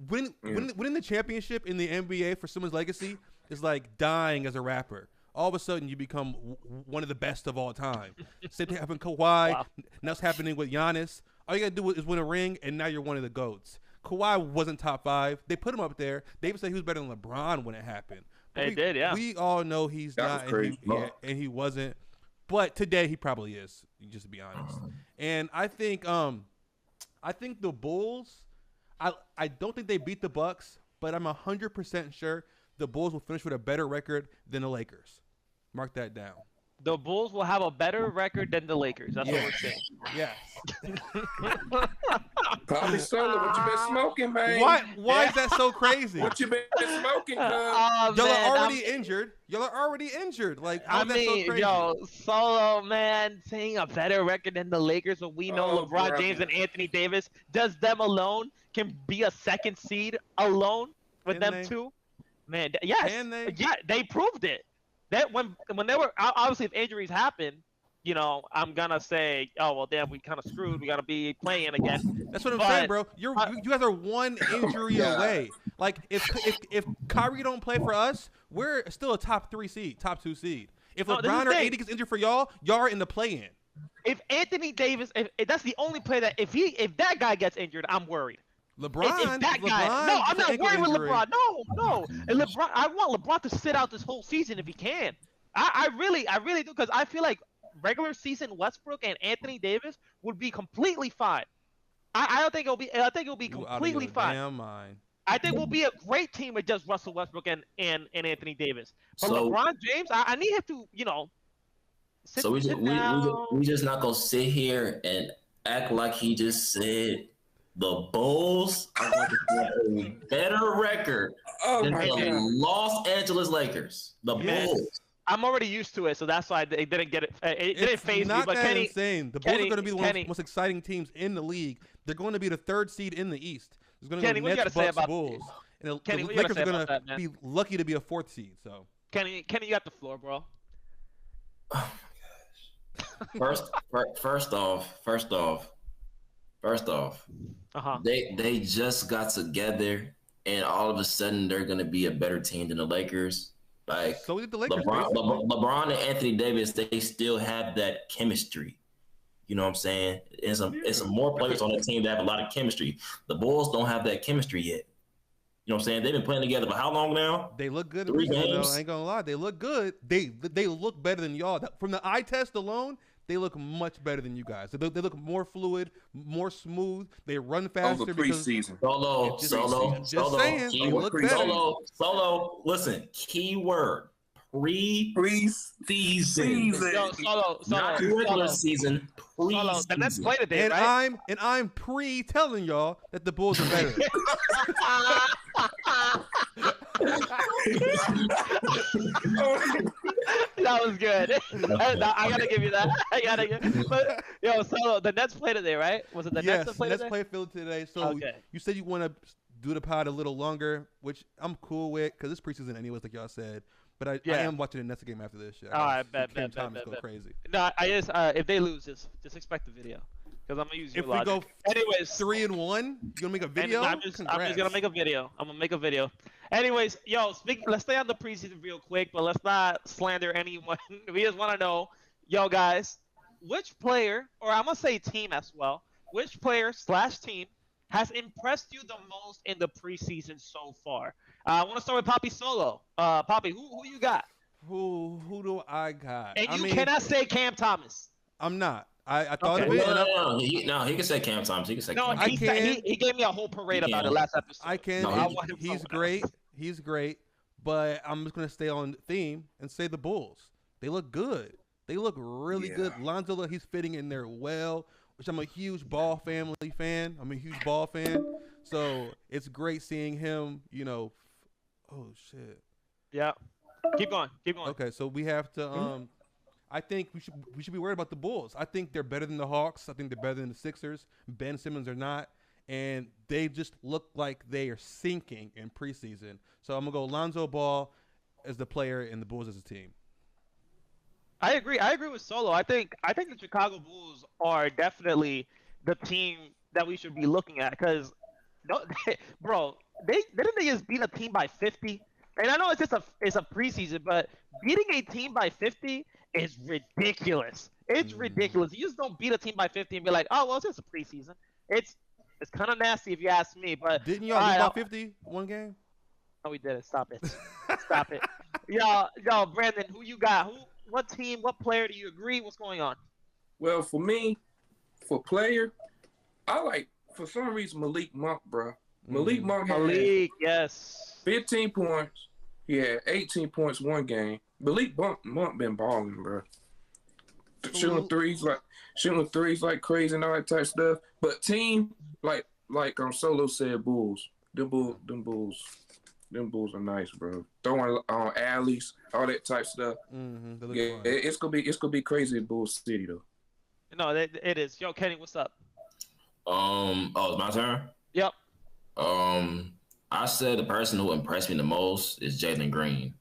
Speaker 1: winning the championship in the NBA for someone's legacy is like dying as a rapper. All of a sudden, you become one of the best of all time. Same thing happened with Kawhi. Wow. Now it's happening with Giannis. All you got to do is win a ring, and now you're one of the GOATs. Kawhi wasn't top 5. They put him up there. They even said he was better than LeBron when it happened.
Speaker 2: They did, yeah.
Speaker 1: We all know he's not, and he wasn't. But today, he probably is, just to be honest. And I think the Bulls, I don't think they beat the Bucks, but I'm 100% sure the Bulls will finish with a better record than the Lakers. Mark that down.
Speaker 2: The Bulls will have a better record than the Lakers. That's what we're saying.
Speaker 1: Yes.
Speaker 4: Probably Solo, what you been smoking, man?
Speaker 1: Why is that so crazy?
Speaker 4: What you been smoking,
Speaker 1: Y'all are already injured. Like, how is that so crazy?
Speaker 2: Yo, Solo, man, saying a better record than the Lakers when we know LeBron James and Anthony Davis, just them alone can be a second seed alone with them two? Man, yes. Yeah, they proved it. That when they were obviously if injuries happen, you know, I'm gonna say, oh well, damn, we kind of screwed. We gotta be playing again.
Speaker 1: That's what I'm saying, bro. You guys are one injury away. Like if Kyrie don't play for us, we're still a top 2 seed. If LeBron or AD gets injured for y'all are in the play-in.
Speaker 2: If Anthony Davis, if that's the only player that if that guy gets injured, I'm worried.
Speaker 1: LeBron,
Speaker 2: no, I'm not worried with LeBron. No. And LeBron, I want LeBron to sit out this whole season if he can. I really do because I feel like regular season Westbrook and Anthony Davis would be completely fine. I don't think it'll be. I think it'll be completely fine.
Speaker 1: Damn mind.
Speaker 2: I think we'll be a great team with just Russell Westbrook and Anthony Davis. But LeBron James, I need him to, you know.
Speaker 3: We just not gonna sit here and act like he just said. The Bulls are going to have a better record than the Los Angeles Lakers. The Bulls.
Speaker 2: I'm already used to it, so that's why they didn't get it. It didn't phase me. But Kenny,
Speaker 1: insane. The Bulls are going to be one of the most exciting teams in the league. They're going to be the 3rd seed in the East. There's going to be Nets, Bucks, Bulls. And the Lakers are going to be lucky to be a 4th seed. So
Speaker 2: Kenny, you got the floor, bro.
Speaker 3: Oh my gosh. First off,
Speaker 2: Uh-huh.
Speaker 3: they just got together, and all of a sudden they're gonna be a better team than the Lakers. Like
Speaker 1: So did the Lakers.
Speaker 3: LeBron and Anthony Davis, they still have that chemistry. You know what I'm saying? It's some more players on the team that have a lot of chemistry. The Bulls don't have that chemistry yet. You know what I'm saying? They've been playing together for how long now?
Speaker 1: They look good.
Speaker 3: 3 games.
Speaker 1: I ain't gonna lie. They look good. They look better than y'all. From the eye test alone, they look much better than you guys. They look more fluid, more smooth. They run faster.
Speaker 4: Over preseason.
Speaker 3: Solo.
Speaker 1: Just saying, they look better.
Speaker 3: Solo. Listen, keyword. Preseason.
Speaker 2: Yo, Solo.
Speaker 3: Not regular season.
Speaker 2: Solo. The Nets play today,
Speaker 1: And
Speaker 2: right?
Speaker 1: I'm telling y'all that the Bulls are better.
Speaker 2: That was good. I gotta give you that. But yo, Solo, the Nets play today, right? Was it the Nets that play
Speaker 1: Nets
Speaker 2: today?
Speaker 1: play Philly today. So
Speaker 2: Okay.
Speaker 1: you said you want to do the pod a little longer, which I'm cool with because it's preseason anyways, like y'all said. But I am watching the Nets game after this shit.
Speaker 2: All right, bet.
Speaker 1: Go crazy.
Speaker 2: No, I just if they lose, just expect the video because I'm gonna use your
Speaker 1: If we go
Speaker 2: logic. Anyways,
Speaker 1: 3-1, you gonna make a video?
Speaker 2: I'm just gonna make a video. I'm gonna make a video. Anyways, yo, let's stay on the preseason real quick, but let's not slander anyone. We just want to know, yo, guys, which player, or I'm gonna say team as well, which player / team has impressed you the most in the preseason so far? I want to start with Poppy Solo. Poppy, who you got?
Speaker 1: Who do I got?
Speaker 2: And you cannot say Cam Thomas.
Speaker 1: I'm not. I thought
Speaker 2: Okay.
Speaker 1: of it.
Speaker 3: No, he can say Cam Thomas. He can say Cam Thomas.
Speaker 2: He gave me a whole parade about it last episode.
Speaker 1: I can.
Speaker 3: No,
Speaker 1: He's great. He's great. But I'm just gonna stay on theme and say the Bulls. They look good. They look really good. Lonzo, he's fitting in there well. Which I'm a huge ball family fan. I'm a huge ball fan. So it's great seeing him. You know. Oh shit.
Speaker 2: Yeah. Keep going.
Speaker 1: Okay, so we have to. I think we should be worried about the Bulls. I think they're better than the Hawks. I think they're better than the Sixers. Ben Simmons are not, and they just look like they are sinking in preseason. So I'm gonna go Lonzo Ball as the player and the Bulls as a team.
Speaker 2: I agree with Solo. I think the Chicago Bulls are definitely the team that we should be looking at because, bro, didn't they just beat a team by 50? And I know it's a preseason, but beating a team by 50 is ridiculous. It's ridiculous. You just don't beat a team by 50 and be like, oh well, it's just a preseason. It's kind of nasty if you ask me. But
Speaker 1: didn't y'all lose by 50 one game?
Speaker 2: No, we didn't. Stop it. Stop it. Yo, Brandon, who you got? What team? What player do you agree? What's going on?
Speaker 4: Well, for me, for player, I like for some reason Malik Monk, bro. Malik Monk had
Speaker 2: yes.
Speaker 4: 15 points. He had 18 points one game. Malik Monk been balling, bro. Shooting threes like crazy and all that type of stuff. But team, like Solo said, Bulls. Them Bulls are nice, bro. Throwing on alleys, all that type of stuff. Yeah, it's gonna be crazy in Bulls City though.
Speaker 2: No, it is. Yo, Kenny, what's up?
Speaker 3: It's my turn.
Speaker 2: Yep.
Speaker 3: I said the person who impressed me the most is Jalen Green.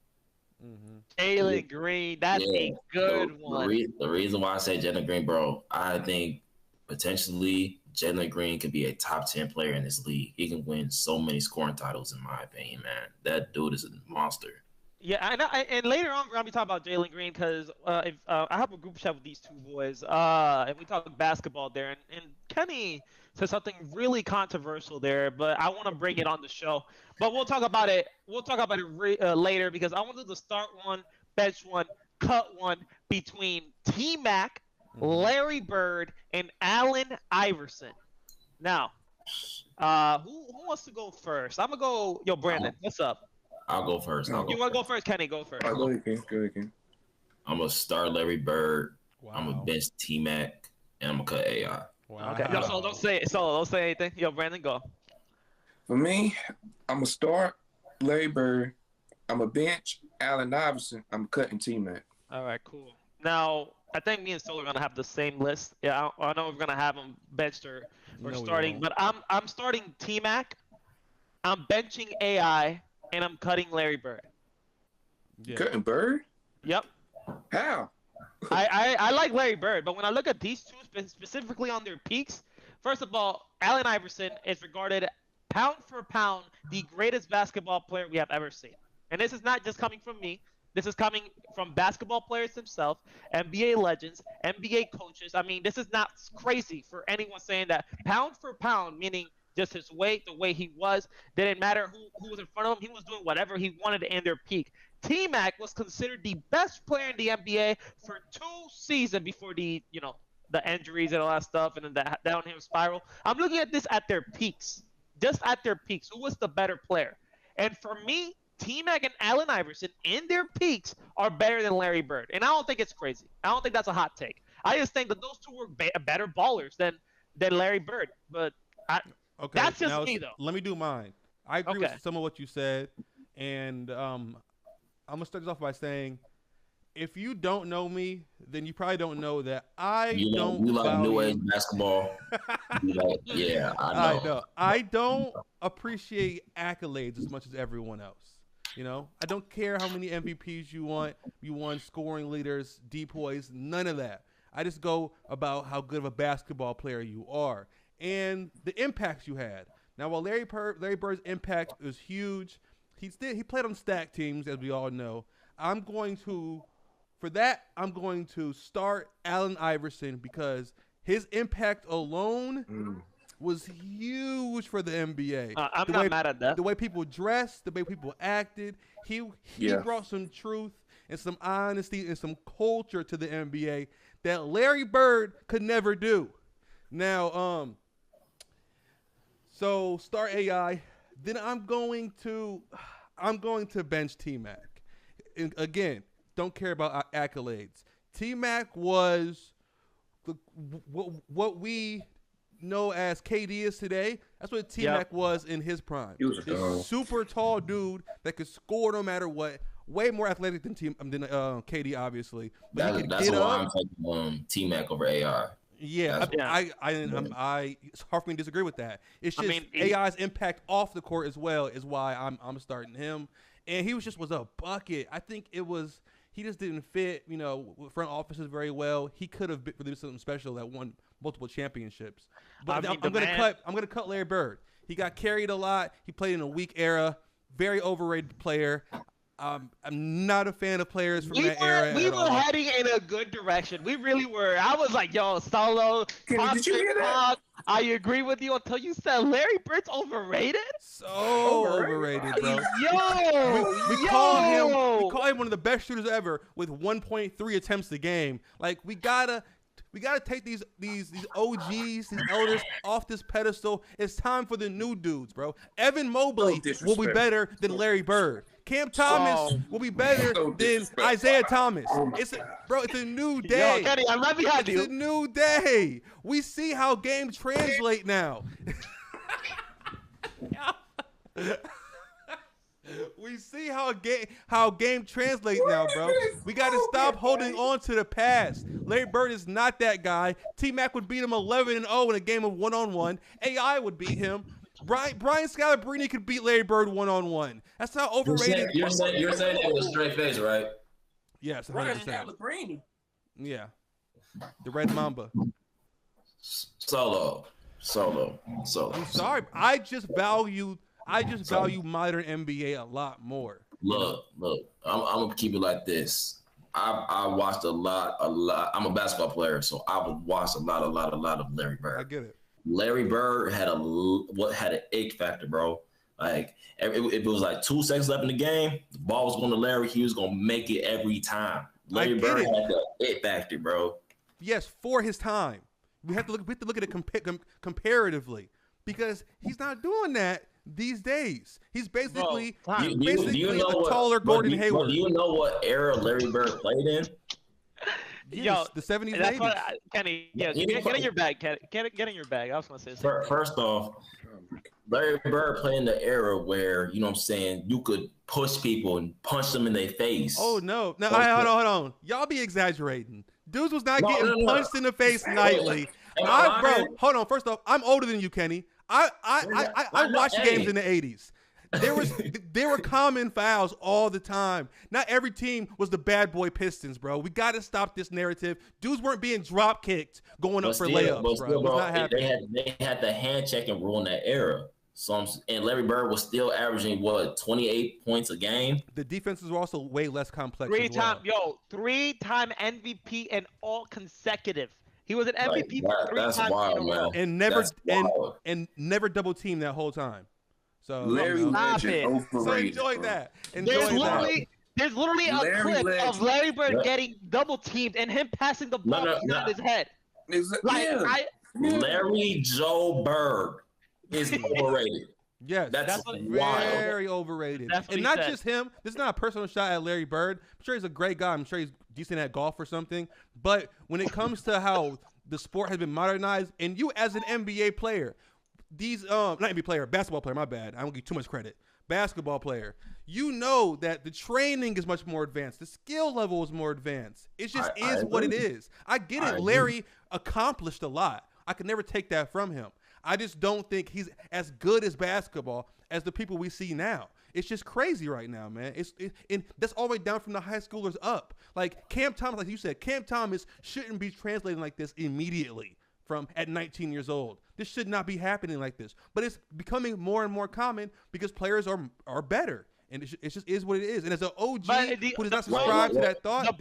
Speaker 2: Jalen Green, that's a good one.
Speaker 3: The reason why I say Jalen Green, bro, I think potentially Jalen Green could be a top 10 player in this league. He can win so many scoring titles, in my opinion, man. That dude is a monster.
Speaker 2: Yeah, and later on we're gonna be talking about Jalen Green because I have a group chat with these two boys, and we talk basketball there, and Kenny said something really controversial there, but I want to bring it on the show. But we'll talk about it. Later because I want to do the start one, bench one, cut one between T-Mac, Larry Bird, and Allen Iverson. Now, who wants to go first? I'm gonna go. Yo, Brandon, what's up?
Speaker 3: I'll go first.
Speaker 2: You want to go first? Kenny, go first.
Speaker 4: Go ahead.
Speaker 3: I'm going to start Larry Bird.
Speaker 1: Wow.
Speaker 3: I'm going to bench T-Mac. And I'm going to cut AI.
Speaker 1: Wow.
Speaker 2: Okay. Yo, so don't say anything. Yo, Brandon, go.
Speaker 4: For me, I'm going to start Larry Bird. I'm going to bench Allen Iverson. I'm cutting T-Mac.
Speaker 2: All right, cool. Now, I think me and Sol are going to have the same list. Yeah, I know we're going to have them benched or starting. But I'm starting T-Mac. I'm benching AI. And I'm cutting Larry Bird.
Speaker 1: Yeah.
Speaker 4: Cutting Bird?
Speaker 2: Yep.
Speaker 4: How?
Speaker 2: I like Larry Bird, but when I look at these two specifically on their peaks, first of all, Allen Iverson is regarded pound for pound the greatest basketball player we have ever seen. And this is not just coming from me. This is coming from basketball players themselves, NBA legends, NBA coaches. I mean, this is not crazy for anyone saying that pound for pound, meaning just his weight, the way he was, didn't matter who was in front of him. He was doing whatever he wanted in their peak. T-Mac was considered the best player in the NBA for 2 seasons before the injuries and all that stuff and then the downhill spiral. I'm looking at this at their peaks, just at their peaks. Who was the better player? And for me, T-Mac and Allen Iverson in their peaks are better than Larry Bird. And I don't think it's crazy. I don't think that's a hot take. I just think that those two were better ballers than Larry Bird. But that's just me, though.
Speaker 1: Let me do mine. I agree with some of what you said. And I'm going to start this off by saying, if you don't know me, then you probably don't know that
Speaker 3: you like new age basketball. Yeah, I know.
Speaker 1: I don't appreciate accolades as much as everyone else. I don't care how many MVPs you want. You won scoring leaders, depoys, none of that. I just go about how good of a basketball player you are and the impacts you had. Now, while Larry Bird's impact was huge, he played on stacked teams, as we all know. I'm going to start Allen Iverson because his impact alone was huge for the NBA.
Speaker 2: I'm not mad at that.
Speaker 1: The way people dressed, the way people acted, he brought some truth and some honesty and some culture to the NBA that Larry Bird could never do. Now, so start AI. Then I'm going to bench T-Mac. And again, don't care about accolades. T-Mac was what we know as KD is today. That's what T-Mac was in his prime.
Speaker 4: He was a
Speaker 1: super tall dude that could score no matter what. Way more athletic than KD, obviously. But
Speaker 3: that's why I'm taking T-Mac over AI.
Speaker 1: Yeah, it's hard for me to disagree with that. It's just AI's impact off the court as well is why I'm starting him. And he was a bucket. I think he just didn't fit, front offices very well. He could have been something special that won multiple championships. But I'm gonna cut Larry Bird. He got carried a lot. He played in a weak era. Very overrated player. I'm not a fan of players from that era.
Speaker 2: We were heading in a good direction. We really were. I was like, yo, Solo.
Speaker 4: Did you hear that?
Speaker 2: I agree with you until you said Larry Bird's overrated.
Speaker 1: So overrated, bro.
Speaker 2: We
Speaker 1: call him one of the best shooters ever with 1.3 attempts a game. Like we gotta take these OGs, these elders off this pedestal. It's time for the new dudes, bro. Evan Mobley will be better than Larry Bird. Cam Thomas will be better than Isaiah Thomas. It's a new day.
Speaker 2: Yo, Kenny, I'm right behind you.
Speaker 1: It's a new day. We see how games translate now. We see how game translate now, bro. We got to stop holding on to the past. Larry Bird is not that guy. T-Mac would beat him 11-0 in a game of one-on-one. AI would beat him. Brian Scalabrine could beat Larry Bird one-on-one. That's how overrated.
Speaker 3: You're saying that with a straight face, right?
Speaker 1: Yes, 100%.
Speaker 4: Brian Scalabrine.
Speaker 1: Yeah, the Red Mamba.
Speaker 3: Solo.
Speaker 1: I'm sorry, I just value modern NBA a lot more.
Speaker 3: Look. I'm gonna keep it like this. I watched a lot. I'm a basketball player, so I would watch a lot of Larry Bird.
Speaker 1: I get it.
Speaker 3: Larry Bird had an X factor, bro. Like if it was like 2 seconds left in the game, the ball was going to Larry. He was gonna make it every time. Larry Bird had the X factor, bro.
Speaker 1: Yes, for his time. We have to look at it comparatively because he's not doing that these days. He's basically a taller Gordon Hayward.
Speaker 3: Do you know what era Larry Bird played in?
Speaker 1: Yes, the 70s and 80s.
Speaker 2: Kenny, get in your bag, Kenny. Get in your bag. I was going to say something.
Speaker 3: First off, Larry Bird played in the era where, you know what I'm saying, you could push people and punch them in their face.
Speaker 1: Oh, no. No, hold on. Y'all be exaggerating. Dudes was not getting punched in the face nightly. Bro, hold on. First off, I'm older than you, Kenny. I watched games in the 80s. There were common fouls all the time. Not every team was the bad boy Pistons, bro. We got to stop this narrative. Dudes weren't being drop kicked going up for layups, bro.
Speaker 3: Still,
Speaker 1: It was not happening.
Speaker 3: They had the hand checking rule in that era. So and Larry Bird was still averaging 28 points a game.
Speaker 1: The defenses were also way less complex.
Speaker 2: Three-time MVP and all consecutive. He was an MVP for 3 times
Speaker 3: wild,
Speaker 2: in a row.
Speaker 1: And never double teamed that whole time. So
Speaker 4: Larry Legend overrated.
Speaker 1: So enjoy that.
Speaker 2: There's literally a clip of Larry Bird getting double teamed and him passing the ball behind his head.
Speaker 3: Larry Joe Bird is overrated.
Speaker 1: Yes,
Speaker 3: that's
Speaker 1: very overrated. And not just him. This is not a personal shot at Larry Bird. I'm sure he's a great guy. I'm sure he's decent at golf or something. But when it comes to how the sport has been modernized, and you as an NBA player, not NBA player, basketball player, my bad. I don't give you too much credit. Basketball player. You know that the training is much more advanced. The skill level is more advanced. It just is what it is. I get it. Larry accomplished a lot. I could never take that from him. I just don't think he's as good as basketball as the people we see now. It's just crazy right now, man. And that's all the way down from the high schoolers up. Like Cam Thomas, like you said, Cam Thomas shouldn't be translating like this immediately from at 19 years old. This should not be happening like this. But it's becoming more and more common because players are better. And it just is what it is. And as an OG who does not subscribe to that thought,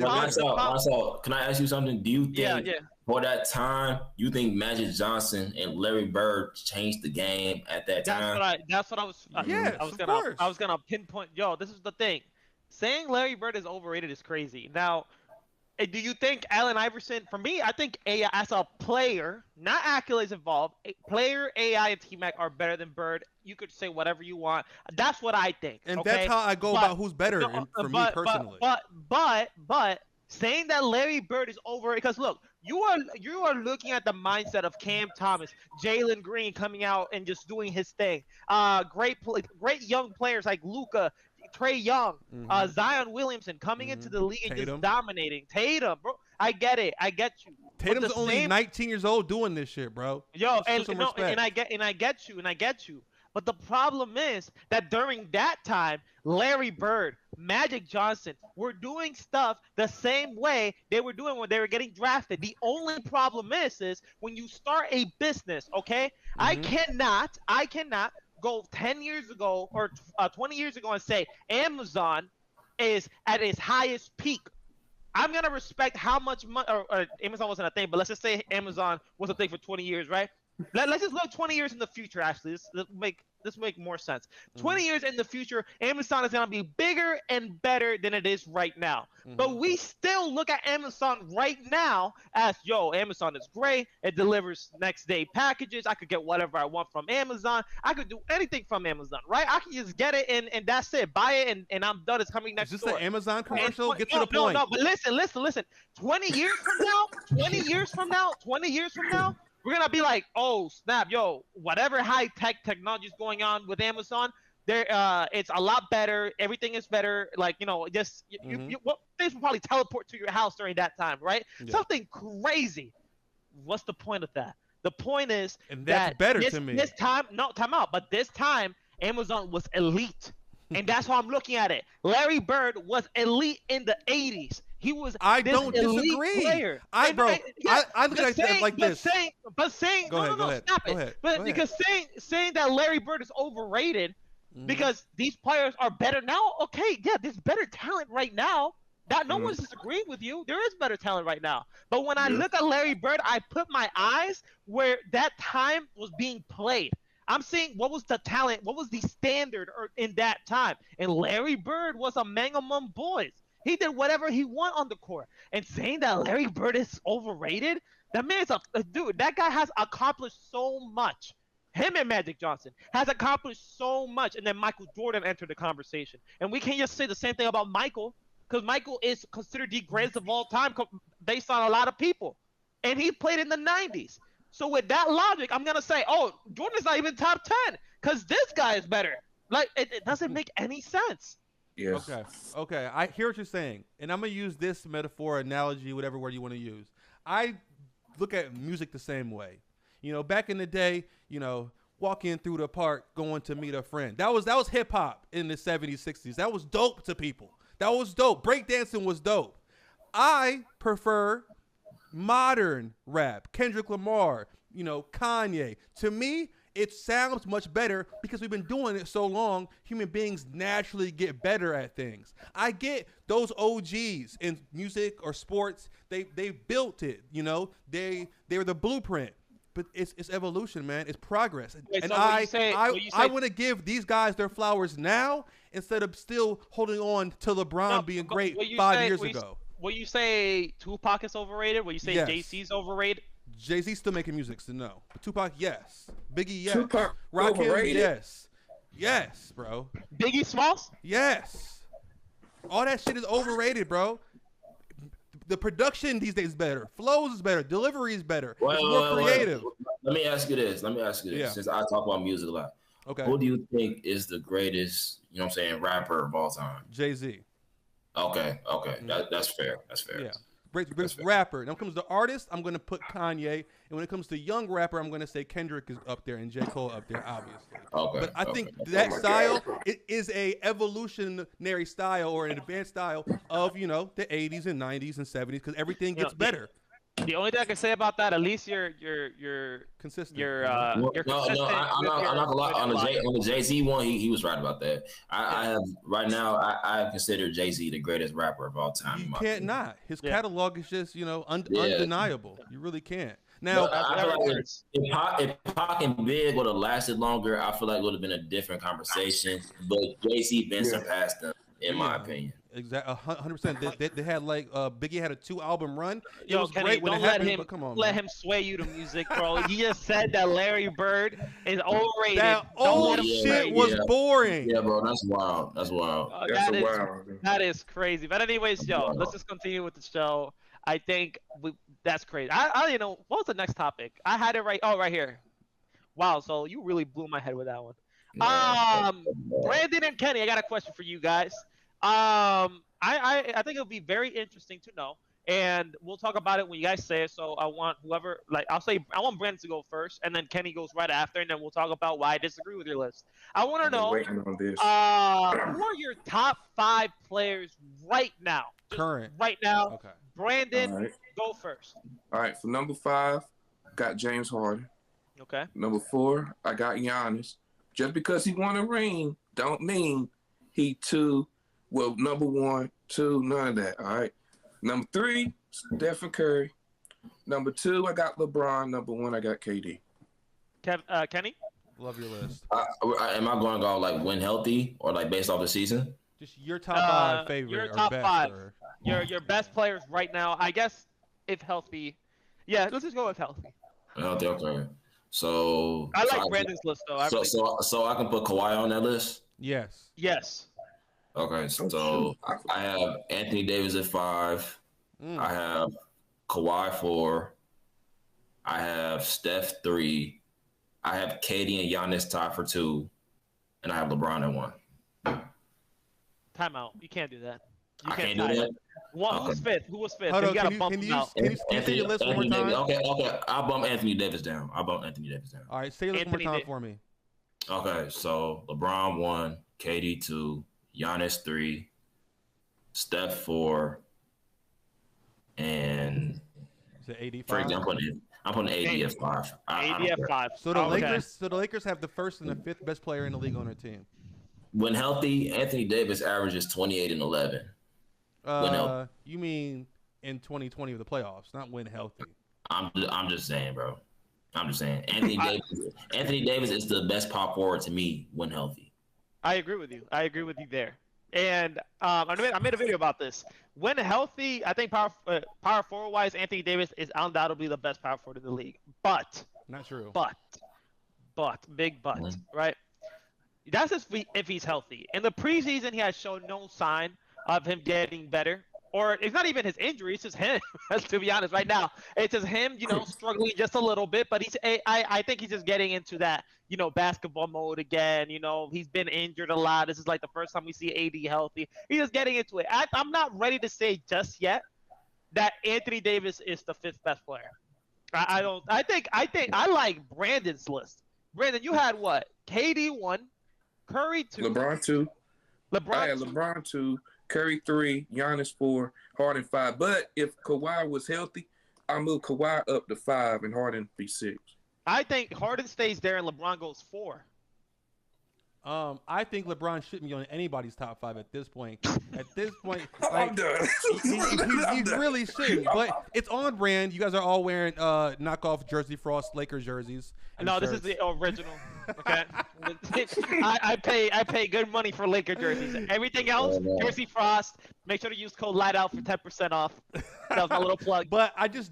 Speaker 3: can I ask you something? Do you think for that time, you think Magic Johnson and Larry Bird changed the game at that time?
Speaker 2: That's what I was. I was gonna pinpoint. Yo, this is the thing. Saying Larry Bird is overrated is crazy. Now, do you think Allen Iverson? For me, I think AI as a player, not accolades involved. Player, AI, and T-Mac are better than Bird. You could say whatever you want. That's what I think.
Speaker 1: And that's how I go about who's better for me personally.
Speaker 2: But saying that Larry Bird is overrated, because look, you are looking at the mindset of Cam Thomas, Jalen Green coming out and just doing his thing. Great young players like Luka, Trae Young, Zion Williamson coming into the league and just dominating. Tatum, bro. I get it. I get you.
Speaker 1: Tatum's only 19 years old doing this shit, bro.
Speaker 2: Yo, and I get you. But the problem is that during that time, Larry Bird, Magic Johnson were doing stuff the same way they were doing when they were getting drafted. The only problem is when you start a business, okay? I cannot go 10 years ago or 20 years ago and say Amazon is at its highest peak. I'm going to respect how much money, or Amazon wasn't a thing, but let's just say Amazon was a thing for 20 years, right? Let's just look 20 years in the future, actually. This make more sense. 20 years in the future, Amazon is going to be bigger and better than it is right now. But we still look at Amazon right now as, yo, Amazon is great. It delivers next day packages. I could get whatever I want from Amazon. I could do anything from Amazon, right? I can just get it and that's it. Buy it and I'm done. It's coming next door.
Speaker 1: Is this an Amazon commercial? Get to the point.
Speaker 2: No, but listen. 20 years from now, we're going to be like, oh, snap, yo, whatever high-tech technology is going on with Amazon, it's a lot better. Everything is better. Like, things will probably teleport to your house during that time, right? Yeah. Something crazy. What's the point of that? The point is
Speaker 1: that's better to me.
Speaker 2: Time out. But this time, Amazon was elite. And that's how I'm looking at it. Larry Bird was elite in the 80s. He was.
Speaker 1: I don't disagree.
Speaker 2: Player.
Speaker 1: I look at it like this.
Speaker 2: Go ahead. Stop it. Because saying that Larry Bird is overrated because these players are better now. Okay, yeah, there's better talent right now. That no one's disagreeing with you. There is better talent right now. But when I look at Larry Bird, I put my eyes where that time was being played. I'm saying what was the talent, what was the standard in that time, and Larry Bird was among boys. He did whatever he wanted on the court. And saying that Larry Bird is overrated, that man's a dude. That guy has accomplished so much. Him and Magic Johnson has accomplished so much. And then Michael Jordan entered the conversation. And we can't just say the same thing about Michael, because Michael is considered the greatest of all time based on a lot of people. And he played in the 90s. So with that logic, I'm going to say, oh, Jordan's not even top 10 because this guy is better. Like, it doesn't make any sense.
Speaker 4: Yes.
Speaker 1: Okay. I hear what you're saying, and I'm gonna use this metaphor, analogy, whatever word you want to use. I look at music the same way. Back in the day, walking through the park going to meet a friend. That was hip hop in the 70s, 60s. That was dope to people. That was dope. Breakdancing was dope. I prefer modern rap. Kendrick Lamar, Kanye. To me, it sounds much better because we've been doing it so long. Human beings naturally get better at things. I get those OGs in music or sports. They built it. They were the blueprint. But it's evolution, man. It's progress.
Speaker 2: Wait,
Speaker 1: and
Speaker 2: so
Speaker 1: I want to give these guys their flowers now instead of still holding on to LeBron being great 5 years ago.
Speaker 2: Will you say Tupac is overrated? Will you say
Speaker 1: Yes.
Speaker 2: Jay-Z's overrated?
Speaker 1: Jay-Z's still making music, so no. But Tupac, yes. Biggie, yes.
Speaker 4: Tupac
Speaker 1: Rakim,
Speaker 4: overrated?
Speaker 1: yes. Yes, bro.
Speaker 2: Biggie Smalls?
Speaker 1: Yes. All that shit is overrated, bro. The production these days is better. Flows is better. Delivery is better. It's more creative.
Speaker 3: Let me ask you this.
Speaker 1: Yeah.
Speaker 3: Since I talk about music a lot.
Speaker 1: Okay.
Speaker 3: Who do you think is the greatest, rapper of all time?
Speaker 1: Jay-Z.
Speaker 3: Okay. That's fair.
Speaker 1: Yeah. Greatest rapper. Now, when it comes to artist, I'm going to put Kanye. And when it comes to young rapper, I'm going to say Kendrick is up there and J. Cole up there, obviously.
Speaker 3: Okay.
Speaker 1: But I think that style it is a evolutionary style or an advanced style of, the 80s and 90s and 70s because everything gets better.
Speaker 2: The only thing I can say about that, at least you're
Speaker 1: Consistent.
Speaker 3: I'm not gonna lie. On the Jay-Z one, he was right about that. I have right now. I consider Jay-Z the greatest rapper of all time.
Speaker 1: You can't not. His catalog is just undeniable. You really can't. Now,
Speaker 3: I feel like if Pac and Big would have lasted longer, I feel like it would have been a different conversation. But Jay-Z been surpassed them, in my opinion.
Speaker 1: Exactly, 100%. They had Biggie had a 2-album run. It was
Speaker 2: Kenny,
Speaker 1: great when it happened, but come on,
Speaker 2: let him sway you to music, bro. He just said that Larry Bird is overrated.
Speaker 1: That old shit was boring.
Speaker 3: Yeah, bro, that's wild. That's wild.
Speaker 2: That is crazy. But anyways, let's just continue with the show. I think that's crazy. I what was the next topic? I had it right. Oh, right here. Wow. So you really blew my head with that one. Brandon and Kenny, I got a question for you guys. I think it'll be very interesting to know, and we'll talk about it when you guys say it. So I want I want Brandon to go first, and then Kenny goes right after, and then we'll talk about why I disagree with your list. I want to know who are your top 5 players right now?
Speaker 1: Current.
Speaker 2: Right now.
Speaker 1: Okay.
Speaker 2: Brandon, go first.
Speaker 4: All right, for number 5, got James Harden.
Speaker 2: Okay.
Speaker 4: Number 4, I got Giannis. Just because he won a ring, don't mean he number 1, 2, none of that. All right. Number 3, Stephen Curry. Number 2, I got LeBron. Number 1, I got KD.
Speaker 2: Kenny?
Speaker 1: Love your list.
Speaker 3: Am I going to go when healthy or based off the season?
Speaker 1: Just your top 5 favorite.
Speaker 2: Your
Speaker 1: or
Speaker 2: top
Speaker 1: best
Speaker 2: 5.
Speaker 1: Or...
Speaker 2: Your best players right now. I guess if healthy. Yeah, let's just go with healthy.
Speaker 3: Healthy, okay. So
Speaker 2: I like Brandon's list though.
Speaker 3: So I can put Kawhi on that list?
Speaker 1: Yes.
Speaker 2: Yes.
Speaker 3: Okay, so I have Anthony Davis at 5. I have Kawhi 4. I have Steph 3. I have KD and Giannis tied for 2. And I have LeBron at 1.
Speaker 2: Timeout. You can't do that.
Speaker 3: I can't do that?
Speaker 2: One, Who was fifth? Who was fifth?
Speaker 1: Hold on,
Speaker 2: you gotta bump him out.
Speaker 1: Can you say your list one more time?
Speaker 3: Okay. I'll bump Anthony Davis down. All
Speaker 1: right, say your list one more time for me.
Speaker 3: Okay, so LeBron 1, KD 2, Giannis 3, Steph 4, and
Speaker 1: is it 85?
Speaker 3: For example, I'm putting AD at 5.
Speaker 2: AD at 5.
Speaker 1: So the Lakers have the 1st and the 5th best player in the league on their team.
Speaker 3: When healthy, Anthony Davis averages 28 and 11.
Speaker 1: You mean in 2020 with the playoffs, not when healthy.
Speaker 3: I'm just saying, bro. I'm just saying. Anthony Davis is the best power forward to me when healthy.
Speaker 2: I agree with you. There. And I made a video about this. When healthy, I think power forward wise, Anthony Davis is undoubtedly the best power forward in the league. But
Speaker 1: not true.
Speaker 2: But big but, right? That's if he's healthy. In the preseason, he has shown no sign of him getting better. Or it's not even his injury, it's just him, to be honest, right now. It's just him, struggling just a little bit. But I think he's just getting into that, basketball mode again. He's been injured a lot. This is the first time we see AD healthy. He's just getting into it. I'm not ready to say just yet that Anthony Davis is the 5th best player. I like Brandon's list. Brandon, you had what? KD 1, Curry 2,
Speaker 4: LeBron 2. I had
Speaker 2: 2.
Speaker 4: LeBron 2, Curry 3, Giannis 4, Harden 5. But if Kawhi was healthy, I move Kawhi up to 5 and Harden be 6.
Speaker 2: I think Harden stays there and LeBron goes 4.
Speaker 1: I think LeBron shouldn't be on anybody's top 5 at this point. At this point,
Speaker 4: I'm
Speaker 1: like,
Speaker 4: done.
Speaker 1: he really shouldn't. But it's on brand. You guys are all wearing knockoff Jersey Frost Lakers jerseys.
Speaker 2: No, this is the original. Okay, I pay good money for Laker jerseys. Everything else, Jersey Frost. Make sure to use code LIGHTOUT for 10% off. That was my little plug.
Speaker 1: But I just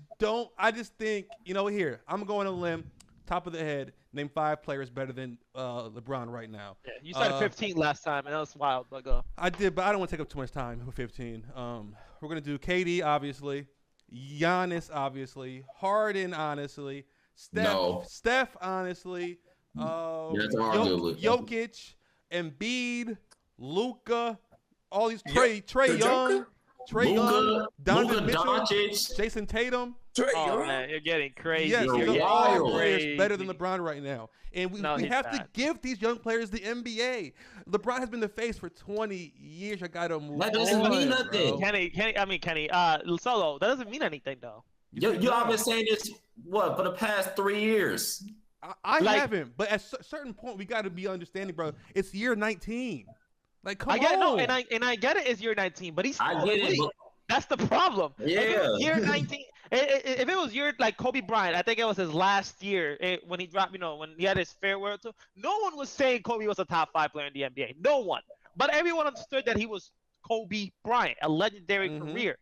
Speaker 1: think, here, I'm going on a limb, top of the head, name 5 players better than LeBron right now.
Speaker 2: Yeah, you started 15 last time, and that was wild. But go.
Speaker 1: I did, but I don't want to take up too much time with 15. We're going to do KD, obviously. Giannis, obviously. Harden, honestly. Steph, honestly. Jokic, Embiid, Luka, all these Trey Young, Donovan Mitchell,
Speaker 3: Doncic.
Speaker 1: Jason Tatum.
Speaker 2: Oh man, you're getting crazy.
Speaker 1: Yes,
Speaker 2: You're
Speaker 1: these are
Speaker 2: getting
Speaker 1: all players
Speaker 2: crazy.
Speaker 1: better than LeBron right now. And we have to give these young players the NBA. LeBron has been the face for 20 years. I got to move
Speaker 3: That doesn't mean nothing.
Speaker 2: Kenny, Solo, that doesn't mean anything though.
Speaker 3: You all been saying this, for the past 3 years?
Speaker 1: I haven't, but at a certain point, we got to be understanding, bro. It's year 19. Like, come on.
Speaker 2: I get it, no, and I get it. It's year 19, but he's still
Speaker 3: I get it. But
Speaker 2: that's the problem.
Speaker 3: Yeah.
Speaker 2: If it was year 19, if it was year like Kobe Bryant, I think it was his last year when he dropped, when he had his farewell tour. No one was saying Kobe was a top 5 player in the NBA. No one. But everyone understood that he was Kobe Bryant, a legendary career.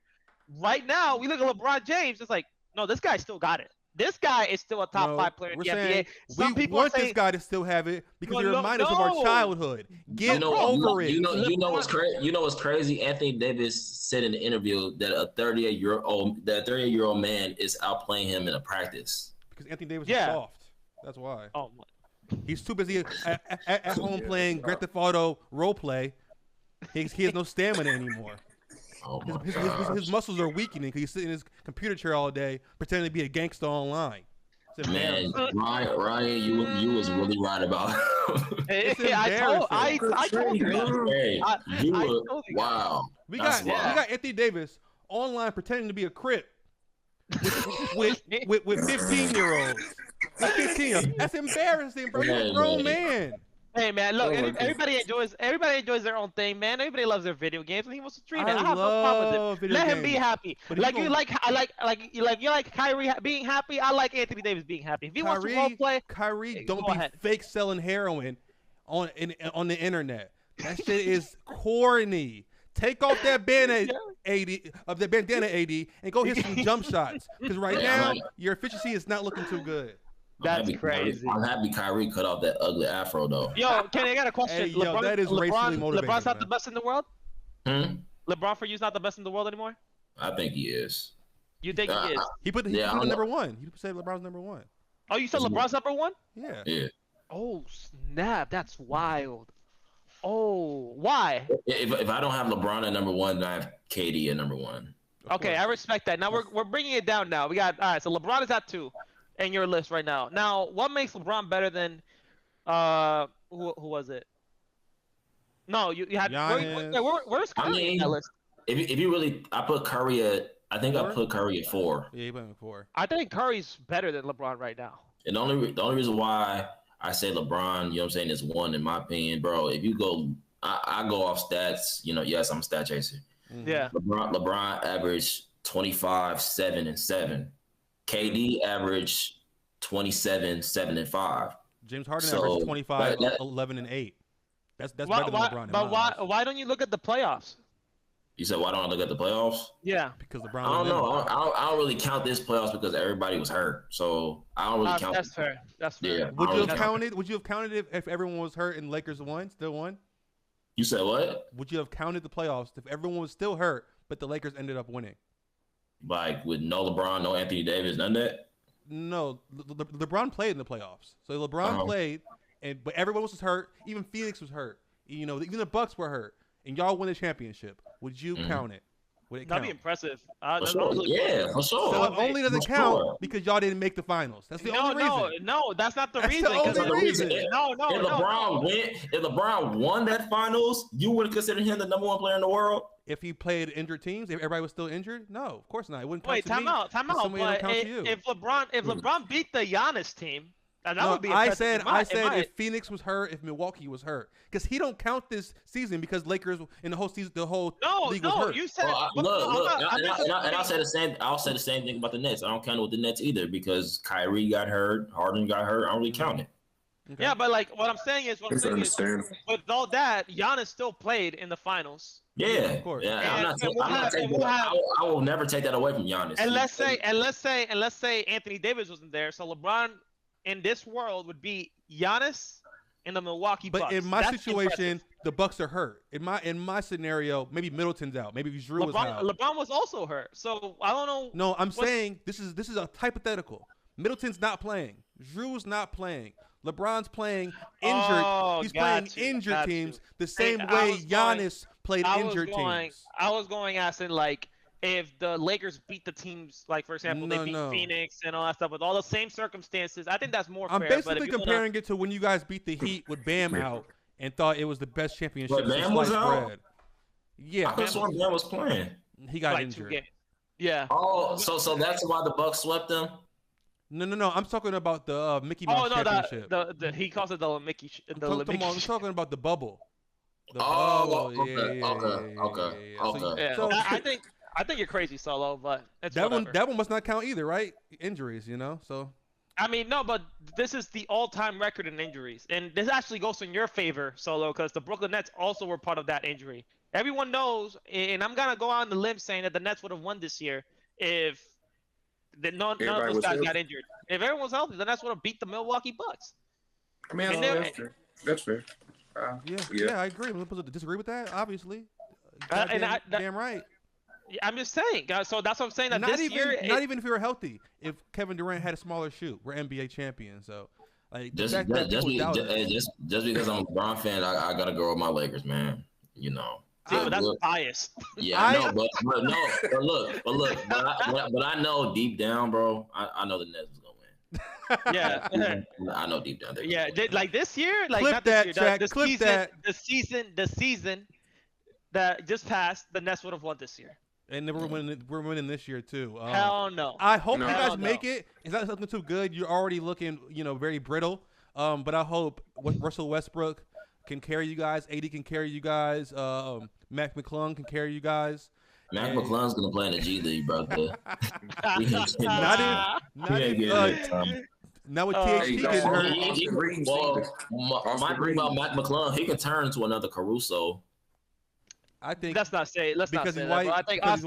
Speaker 2: Right now, we look at LeBron James. It's like, no, this guy still got it. This guy is still a top 5 player in the NBA. Some people
Speaker 1: want
Speaker 2: saying,
Speaker 1: this guy to still have it because they remind us of our childhood. Get over it.
Speaker 3: You know what's crazy? You know what's crazy? Anthony Davis said in the interview that a 38-year-old man is outplaying him in a practice.
Speaker 1: Because Anthony Davis is soft. That's why.
Speaker 2: Oh my.
Speaker 1: He's too busy at home playing Grand Theft Auto role play. He has no stamina anymore.
Speaker 3: Oh
Speaker 1: his muscles are weakening because he's sitting in his computer chair all day pretending to be a gangster online.
Speaker 3: Man, Ryan, you was really right about
Speaker 2: it. I told you.
Speaker 3: Wow.
Speaker 1: We got Anthony Davis online pretending to be a Crip with 15-year-olds. 15. That's embarrassing, bro. You're a grown man.
Speaker 2: Hey man, look, everybody enjoys their own thing, man. Everybody loves their video games, and he wants to stream it. I have no problem with it. Let him be happy. Like you like Kyrie being happy. I like Anthony Davis being happy. If he wants to role play,
Speaker 1: Kyrie, don't be fake selling heroin on the internet. That shit is corny. Take off that bandana, AD, and go hit some jump shots. Because right now, your efficiency is not looking too good.
Speaker 2: That's crazy.
Speaker 3: I'm happy Kyrie cut off that ugly afro though.
Speaker 2: Yo, Kenny, I got a question.
Speaker 1: Hey, that is racially motivated.
Speaker 2: LeBron's not the best in the world? LeBron for you is not the best in the world anymore?
Speaker 3: I think he is.
Speaker 2: You think he is?
Speaker 1: He put him number 1. He said LeBron's number 1.
Speaker 2: Oh, you said LeBron's number 1?
Speaker 1: Yeah.
Speaker 2: Oh snap! That's wild. Oh, why?
Speaker 3: If I don't have LeBron at number 1, then I have KD at number 1.
Speaker 2: Okay, I respect that. Now we're bringing it down. Now we got so LeBron is at 2. In your list right now. Now, what makes LeBron better than who was it? No, you had where's Curry in that list?
Speaker 3: If you really, I put Curry at. I think 4? I put Curry at 4.
Speaker 1: Yeah, he put him at 4.
Speaker 2: I think Curry's better than LeBron right now.
Speaker 3: And the only reason why I say LeBron, you know what I'm saying, is 1 in my opinion, bro. If you go, I go off stats. Yes, I'm a stat chaser.
Speaker 2: Yeah.
Speaker 3: LeBron averaged 25, 7, and 7. KD averaged 27, 7, and 5.
Speaker 1: James Harden averaged 25, 11, and 8. That's better than LeBron.
Speaker 2: But why don't you look at the playoffs?
Speaker 3: You said why don't I look at the playoffs?
Speaker 2: Yeah,
Speaker 1: because LeBron.
Speaker 3: I don't know. I don't really count this playoffs because everybody was hurt, so I don't really count.
Speaker 2: That's fair. That's fair.
Speaker 3: Yeah,
Speaker 1: Would you have counted if everyone was hurt and Lakers still won?
Speaker 3: You said what?
Speaker 1: Would you have counted the playoffs if everyone was still hurt but the Lakers ended up winning?
Speaker 3: Like with no LeBron, no Anthony Davis, none of that?
Speaker 1: No, LeBron played in the playoffs. So LeBron played, but everyone else was hurt. Even Phoenix was hurt. Even the Bucks were hurt, and y'all won the championship. Would you count it? Would it
Speaker 2: That'd
Speaker 1: count?
Speaker 2: be impressive.
Speaker 3: For sure. Yeah, for sure.
Speaker 1: So it only doesn't
Speaker 3: For
Speaker 1: count
Speaker 3: sure.
Speaker 1: because y'all didn't make the finals. That's the only reason.
Speaker 2: No, that's not the
Speaker 1: That's
Speaker 2: reason.
Speaker 1: the only
Speaker 2: 'cause
Speaker 3: That's not the reason.
Speaker 1: reason.
Speaker 2: No.
Speaker 3: If LeBron won that finals, you wouldn't consider him the number one player in the world?
Speaker 1: If he played injured teams, if everybody was still injured, no, of course not. It wouldn't count
Speaker 2: Wait,
Speaker 1: to
Speaker 2: time
Speaker 1: me.
Speaker 2: out.
Speaker 1: But somebody it'll count to you.
Speaker 2: If LeBron beat the Giannis team, that
Speaker 1: No,
Speaker 2: would be
Speaker 1: I
Speaker 2: impressive.
Speaker 1: said if Phoenix was hurt, if Milwaukee was hurt, because he don't count this season because Lakers in the whole season, the whole league was hurt.
Speaker 2: You said
Speaker 3: Look, and I'll say the same. I'll say the same thing about the Nets. I don't count it with the Nets either because Kyrie got hurt, Harden got hurt. I don't really count it.
Speaker 1: Okay.
Speaker 2: Yeah, but like what I'm saying is, with all that, Giannis still played in the finals.
Speaker 3: Yeah,
Speaker 1: of course.
Speaker 3: Yeah, I will never take that away from Giannis.
Speaker 2: And let's say Anthony Davis wasn't there, so LeBron in this world would be Giannis in the Milwaukee Bucks.
Speaker 1: But in my
Speaker 2: That's
Speaker 1: situation,
Speaker 2: impressive.
Speaker 1: the Bucks are hurt. In my scenario, maybe Middleton's out. Maybe Drew was out.
Speaker 2: LeBron was also hurt, so I don't know.
Speaker 1: No, I'm saying this is a hypothetical. Middleton's not playing. Drew's not playing. LeBron's playing injured. He's playing injured teams the same way Giannis played injured teams.
Speaker 2: I was going asking like if the Lakers beat the teams, like for example, they beat Phoenix and all that stuff with all the same circumstances. I think that's more fair.
Speaker 1: I'm basically comparing it to when you guys beat the Heat with Bam out and thought it was the best championship since sliced bread. Yeah,
Speaker 3: I could have sworn Bam was playing.
Speaker 1: He got injured.
Speaker 2: Yeah.
Speaker 3: Oh, so that's why the Bucks swept them.
Speaker 1: No. I'm talking about the Mickey Mouse championship.
Speaker 2: He calls it the Mickey.
Speaker 1: I'm talking about the bubble.
Speaker 3: Okay.
Speaker 1: So,
Speaker 2: I think you're crazy, Solo, but it's
Speaker 1: that
Speaker 2: whatever.
Speaker 1: one. That one must not count either, right? Injuries, So.
Speaker 2: I mean, no, but this is the all-time record in injuries, and this actually goes in your favor, Solo, because the Brooklyn Nets also were part of that injury. Everyone knows, and I'm gonna go out on the limb saying that the Nets would have won this year if none of those guys got injured. If everyone was healthy, the Nets would have beat the Milwaukee Bucks.
Speaker 4: I mean, that's fair.
Speaker 1: Yeah, I agree. I'm supposed to disagree with that, obviously. Damn right.
Speaker 2: I'm just saying, guys. So that's what I'm saying. That
Speaker 1: Not even if you were healthy. If Kevin Durant had a smaller shoe, we're NBA champions. So, like, just
Speaker 3: because I'm a LeBron fan, I gotta go with my Lakers, man.
Speaker 2: But that's biased.
Speaker 3: Yeah, I know, but I know deep down, bro. I know the Nets is gonna win.
Speaker 2: Yeah,
Speaker 3: I know deep down.
Speaker 2: Yeah, like this year, like
Speaker 1: clip
Speaker 2: not
Speaker 1: that,
Speaker 2: this year,
Speaker 1: Jack.
Speaker 2: the season that just passed, the Nets would have won this year.
Speaker 1: And then we're winning this year too.
Speaker 2: Hell no.
Speaker 1: I hope you guys make it. It's not something too good. You're already looking, very brittle. But I hope Russell Westbrook can carry you guys. AD can carry you guys. Mac McClung can carry you guys.
Speaker 3: Mac McClung's gonna play in the G League, bro.
Speaker 1: Now with THT getting hurt.
Speaker 3: My thing about Mac McClung, he can turn into another Caruso.
Speaker 2: I think let's not say that.
Speaker 1: White,
Speaker 2: I think I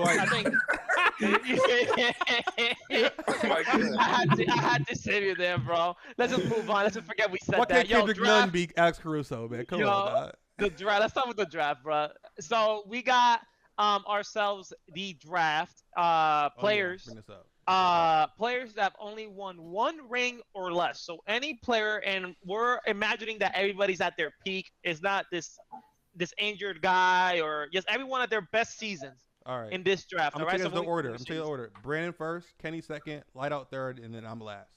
Speaker 2: had to save you there, bro. Let's just move on. Let's just forget we said that.
Speaker 1: Why can't Kendrick Nunn be Alex Caruso, man? Come on,
Speaker 2: the draft. Let's start with the draft, bro. So we got ourselves the draft players.
Speaker 1: Bring this up.
Speaker 2: Players that have only won one ring or less. So any player, and we're imagining that everybody's at their peak. It's not this injured guy or just everyone at their best seasons.
Speaker 1: All right.
Speaker 2: In this draft.
Speaker 1: I'm going to tell you the order. I'm tell you the order. Brandon first, Kenny second, Lightout third, and then I'm last.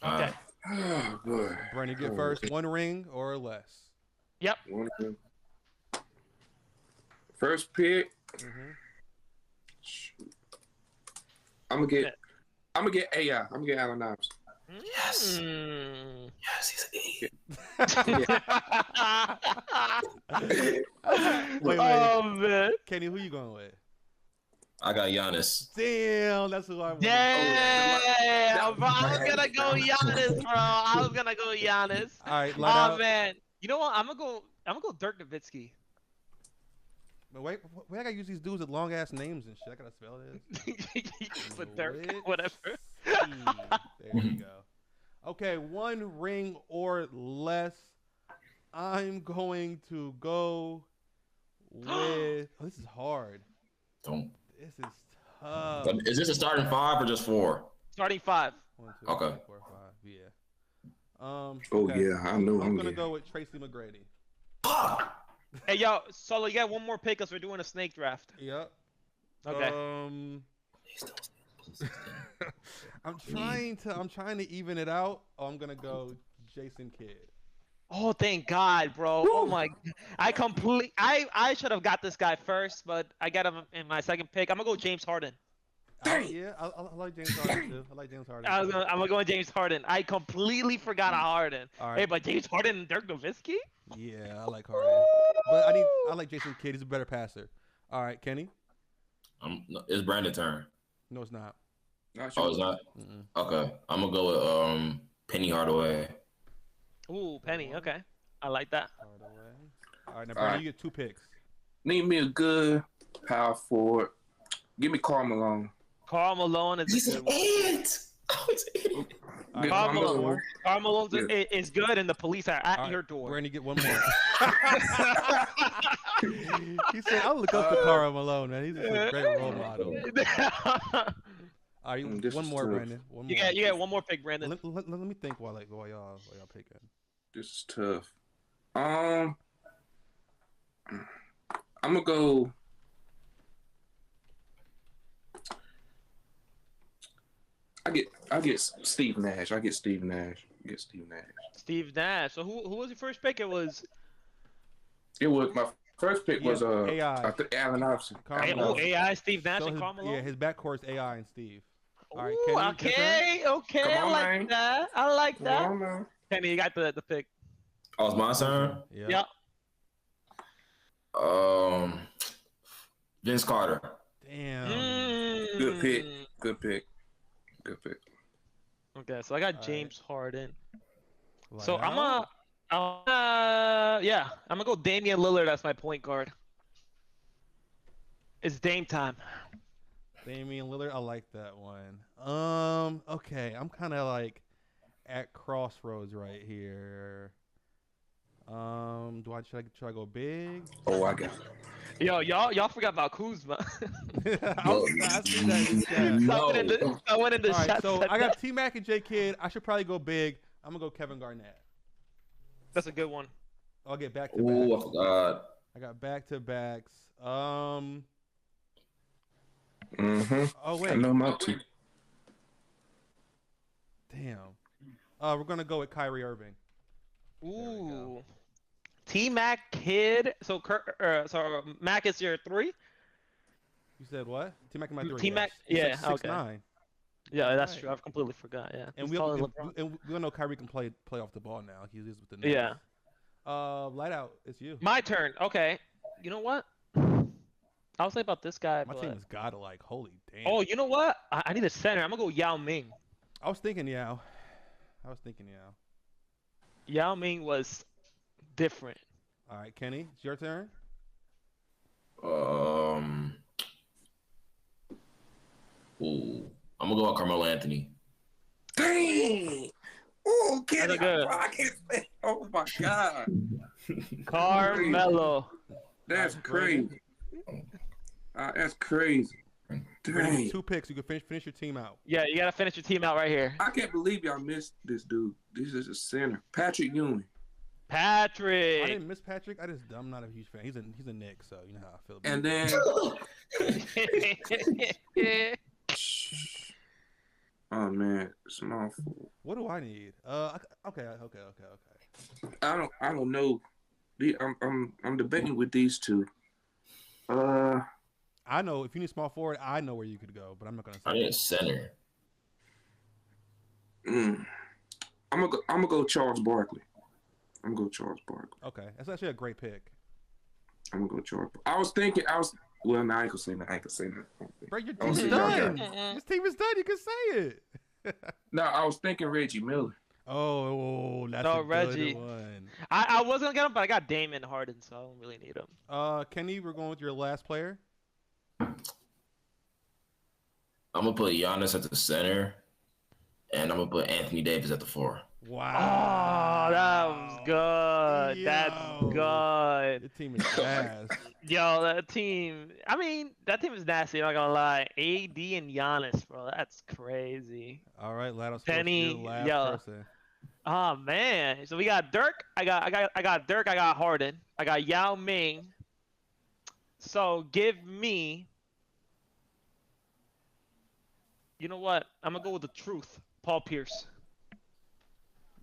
Speaker 2: Okay.
Speaker 4: Oh, boy.
Speaker 1: Brandon, get first. One ring or less.
Speaker 2: Yep.
Speaker 4: First pick. I'm gonna get AI. I'm gonna get Allen Iverson.
Speaker 3: Yes. Yes, he's an
Speaker 1: idiot. Wait.
Speaker 2: Oh man.
Speaker 1: Kenny, who you going with?
Speaker 3: I got Giannis.
Speaker 1: Damn, that's who I want.
Speaker 2: Yeah, bro. I was gonna go Giannis,
Speaker 1: All right,
Speaker 2: oh man. You know what? I'm gonna go Dirk Nowitzki.
Speaker 1: But wait, I gotta use these dudes with long ass names and shit. I gotta spell this.
Speaker 2: With Dirk, whatever.
Speaker 1: There you go. Okay, one ring or less. I'm going to go with. Oh, this is hard. This is tough.
Speaker 3: Is this a starting five or just four?
Speaker 2: Starting five.
Speaker 1: 1, 2,
Speaker 3: okay.
Speaker 1: 3, 4, 5. Yeah.
Speaker 4: Okay. Yeah, I know.
Speaker 1: I'm gonna go with Tracy McGrady.
Speaker 3: Fuck.
Speaker 2: Hey, yo, Solo, you got one more pick because we're doing a snake draft.
Speaker 1: Yep.
Speaker 2: Okay.
Speaker 1: I'm trying to even it out. Oh, I'm gonna go Jason Kidd.
Speaker 2: Oh, thank God, bro. Oh my, I should have got this guy first, but I got him in my second pick. I'm gonna go James Harden.
Speaker 1: I like James Harden too. I like James Harden.
Speaker 2: I'm gonna go with James Harden. I completely forgot Harden.
Speaker 1: All right.
Speaker 2: Hey, but James Harden and Dirk Nowitzki?
Speaker 1: Yeah, I like Harden. But I like Jason Kidd. He's a better passer. All right, Kenny.
Speaker 3: It's Brandon's turn.
Speaker 1: No, it's not.
Speaker 3: Oh, it's not. Okay, I'm gonna go with Penny Hardaway.
Speaker 2: Ooh, Penny. Okay, I like that.
Speaker 1: Hardaway. All right, now Brandon, you get 2 picks.
Speaker 4: Need me a good power forward. Give me Karl Malone.
Speaker 2: Karl Malone is a good one. Karl Malone is good, and the police are at your door.
Speaker 1: Brandon, get one more. He said, "I'll look up to Karl Malone, man. He's a great role model." All right, one more, Brandon. One more.
Speaker 2: You get one more pick, Brandon.
Speaker 1: Let me think while y'all picking.
Speaker 4: This is tough. I'm gonna go. I get Steve Nash. Steve Nash.
Speaker 2: Steve Nash. So who was your first pick? It was
Speaker 4: my first pick was
Speaker 1: AI.
Speaker 4: I think Allen Iverson.
Speaker 2: AI, Steve Nash, and Karl Malone.
Speaker 1: Yeah, his backcourt's AI and Steve. All right,
Speaker 2: Kenny, okay,
Speaker 4: Come on,
Speaker 2: I like that.
Speaker 4: Come on, man.
Speaker 2: Kenny, you got the pick.
Speaker 3: Oh, it's my turn?
Speaker 2: Yeah.
Speaker 3: Vince Carter.
Speaker 1: Damn.
Speaker 4: Good pick.
Speaker 2: Okay, so I got James Harden.
Speaker 1: Light
Speaker 2: So
Speaker 1: out.
Speaker 2: I'm gonna go Damian Lillard as my point guard. It's Dame time.
Speaker 1: Damian Lillard, I like that one. Okay, I'm kind of like at crossroads right here. Should I go big?
Speaker 4: Oh, I got it.
Speaker 2: Yo, y'all forgot about Kuzma.
Speaker 1: I see that in the chat.
Speaker 2: I went in the
Speaker 1: All right,
Speaker 2: chat.
Speaker 1: so I got T-Mac and J Kidd. I should probably go big. I'm gonna go Kevin Garnett.
Speaker 2: That's a good one.
Speaker 1: I'll get back to back.
Speaker 3: Oh, I forgot.
Speaker 1: I got back to backs.
Speaker 4: Mm-hmm.
Speaker 1: Oh wait.
Speaker 4: I know my two.
Speaker 1: Damn. We're gonna go with Kyrie Irving.
Speaker 2: Ooh. T-Mac, Kid. So Mac is your 3?
Speaker 1: You said what? T-Mac in my 3.
Speaker 2: T-Mac,
Speaker 1: He's
Speaker 2: yeah,
Speaker 1: like 6'9".
Speaker 2: okay. Yeah, that's true. I've completely forgot. Yeah.
Speaker 1: And we all know Kyrie can play off the ball now. He's with the Knicks.
Speaker 2: Yeah.
Speaker 1: Light out. It's you.
Speaker 2: My turn. Okay. You know what? I'll say about this guy.
Speaker 1: My team has got to like. Holy damn.
Speaker 2: Oh, you know what? I need a center. I'm gonna go Yao Ming.
Speaker 1: I was thinking Yao.
Speaker 2: Yao Ming was different.
Speaker 1: All right, Kenny, it's your turn.
Speaker 3: I'm gonna go with Carmelo Anthony.
Speaker 4: Dang! Oh, Kenny,
Speaker 2: good.
Speaker 4: I can't say. Oh my God.
Speaker 2: Carmelo.
Speaker 4: That's crazy. That's crazy. Dang.
Speaker 1: 2 picks. You can finish your team out.
Speaker 2: Yeah, you gotta finish your team out right here.
Speaker 4: I can't believe y'all missed this dude. This is a center. Patrick Ewing.
Speaker 2: Patrick.
Speaker 1: I didn't miss Patrick. I'm not a huge fan. He's a Knick, so you know how I feel about
Speaker 4: And then oh man, small fool.
Speaker 1: What do I need? Okay.
Speaker 4: I don't know. I'm debating with these two.
Speaker 1: I know if you need small forward, I know where you could go, but I'm not gonna say.
Speaker 3: I need a center.
Speaker 4: I'm gonna go Charles Barkley.
Speaker 1: Okay, that's actually a great pick.
Speaker 4: I'm gonna go Charles. Well, no, I ain't gonna say that.
Speaker 1: Bro, your team is done. This team is done. You can say it.
Speaker 4: No, I was thinking Reggie Miller.
Speaker 1: Oh, that's a
Speaker 2: Reggie.
Speaker 1: good one.
Speaker 2: I was gonna get him, but I got Damon Harden, so I don't really need him.
Speaker 1: Kenny, we're going with your last player.
Speaker 3: I'm gonna put Giannis at the center, and I'm gonna put Anthony Davis at the 4.
Speaker 1: Wow.
Speaker 2: Oh, that was good.
Speaker 1: Yo.
Speaker 2: That's good.
Speaker 1: Your team is ass.
Speaker 2: Yo, that team is nasty, I'm not gonna lie. AD and Giannis, bro. That's crazy.
Speaker 1: All right, Lados.
Speaker 2: Penny,
Speaker 1: your last
Speaker 2: yo.
Speaker 1: person.
Speaker 2: Oh man. So we got Dirk. I got Dirk, I got Harden. I got Yao Ming. So give me You know what? I'm gonna go with the truth. Paul Pierce.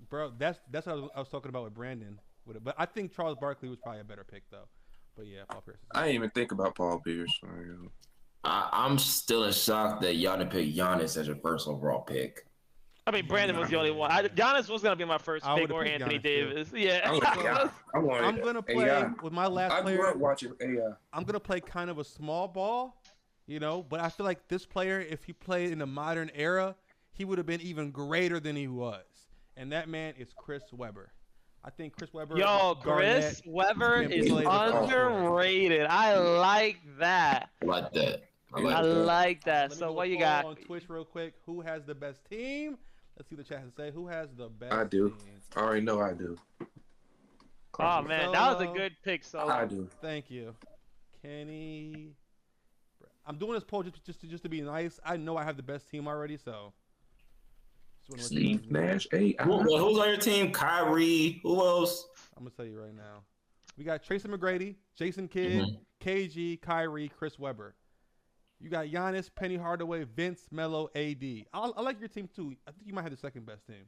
Speaker 1: Bro, that's what I was talking about with Brandon. But I think Charles Barkley was probably a better pick though. But yeah, Paul Pierce.
Speaker 4: I didn't even think about Paul Pierce.
Speaker 3: I'm still in shock that y'all didn't pick Giannis as your first overall pick.
Speaker 2: I mean, Brandon was the only one. Giannis was gonna be my first pick, or Anthony Davis. Yeah.
Speaker 1: I'm gonna play with my last player.
Speaker 4: I grew up watching AI.
Speaker 1: I'm gonna play kind of a small ball, you know. But I feel like this player, if he played in the modern era, he would have been even greater than he was. And that man is Chris Webber. I think Chris Webber.
Speaker 2: Yo, Chris Webber is underrated. I like that.
Speaker 3: I like that.
Speaker 2: I like that. So what you got
Speaker 1: on Twitch real quick? Who has the best team? Let's see what the chat has to say. Who has the best?
Speaker 4: I do.
Speaker 1: Team?
Speaker 4: I already know I do.
Speaker 2: Oh man, that was a good pick. So
Speaker 4: I do.
Speaker 1: Thank you, Kenny. I'm doing this poll just to be nice. I know I have the best team already, so.
Speaker 4: Steve Nash, who's
Speaker 3: on your team? Kyrie. Who else?
Speaker 1: I'm gonna tell you right now. We got Tracy McGrady, Jason Kidd, KG, Kyrie, Chris Webber. You got Giannis, Penny Hardaway, Vince, Melo, AD. I like your team too. I think you might have the second best team.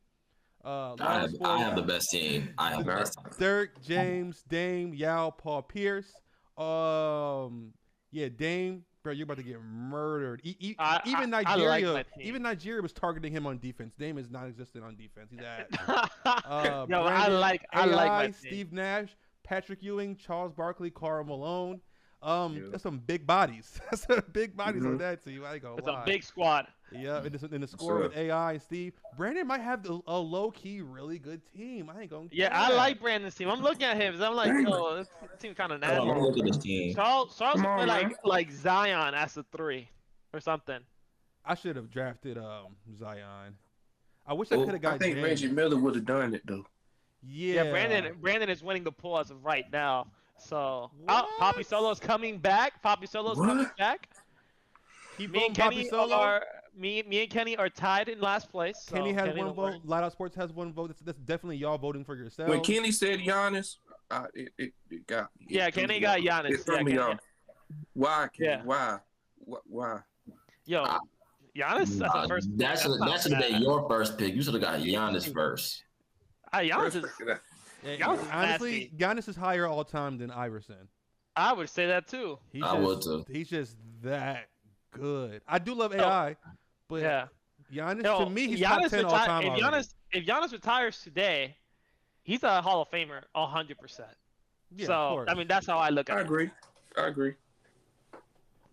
Speaker 3: I have the best team. I have the best team.
Speaker 1: Dirk, James, Dame, Yao, Paul Pierce. Yeah, Dame. Bro, you're about to get murdered. Even Nigeria, even Nigeria was targeting him on defense. Dame is non-existent on defense. He's at.
Speaker 2: Yo,
Speaker 1: Brandon,
Speaker 2: I like my team.
Speaker 1: Steve Nash, Patrick Ewing, Charles Barkley, Karl Malone. That's some big bodies. That's some big bodies on that team. I ain't gonna lie.
Speaker 2: It's a big squad.
Speaker 1: Yeah, in the score with AI and Steve. Brandon might have a low-key really good team. I ain't gonna.
Speaker 2: Yeah, I like Brandon's team. I'm looking at him. I'm like, yo, this team kind of nasty.
Speaker 3: Look at this team.
Speaker 2: Charles play like Zion as a 3 or something.
Speaker 1: I should have drafted Zion. I wish I could have got.
Speaker 4: I think
Speaker 1: James.
Speaker 4: Reggie Miller would have done it though.
Speaker 1: Yeah,
Speaker 2: Brandon is winning the poll as of right now. So Poppy Solo's coming back. Poppy Solo's coming back. Me and Kenny are tied in last place. So
Speaker 1: Kenny has one vote. Lightout Sports has one vote. That's definitely y'all voting for yourself.
Speaker 4: When Kenny said Giannis, it got.
Speaker 2: Yeah, Kenny got Giannis.
Speaker 4: It threw me off. Why, Kenny?
Speaker 2: Yeah.
Speaker 4: Why?
Speaker 2: Yo, Giannis. That's the first.
Speaker 3: That should have been your first pick. You should have got Giannis first.
Speaker 2: Giannis is.
Speaker 1: Honestly, Giannis is higher all time than Iverson.
Speaker 2: I would say that too.
Speaker 3: I would too.
Speaker 1: He's just that good. I do love AI, but Giannis to me he's top 10 all time.
Speaker 2: If Giannis retires today, he's a Hall of Famer 100%.
Speaker 1: Yeah,
Speaker 2: so I mean that's how I look at it.
Speaker 4: I agree.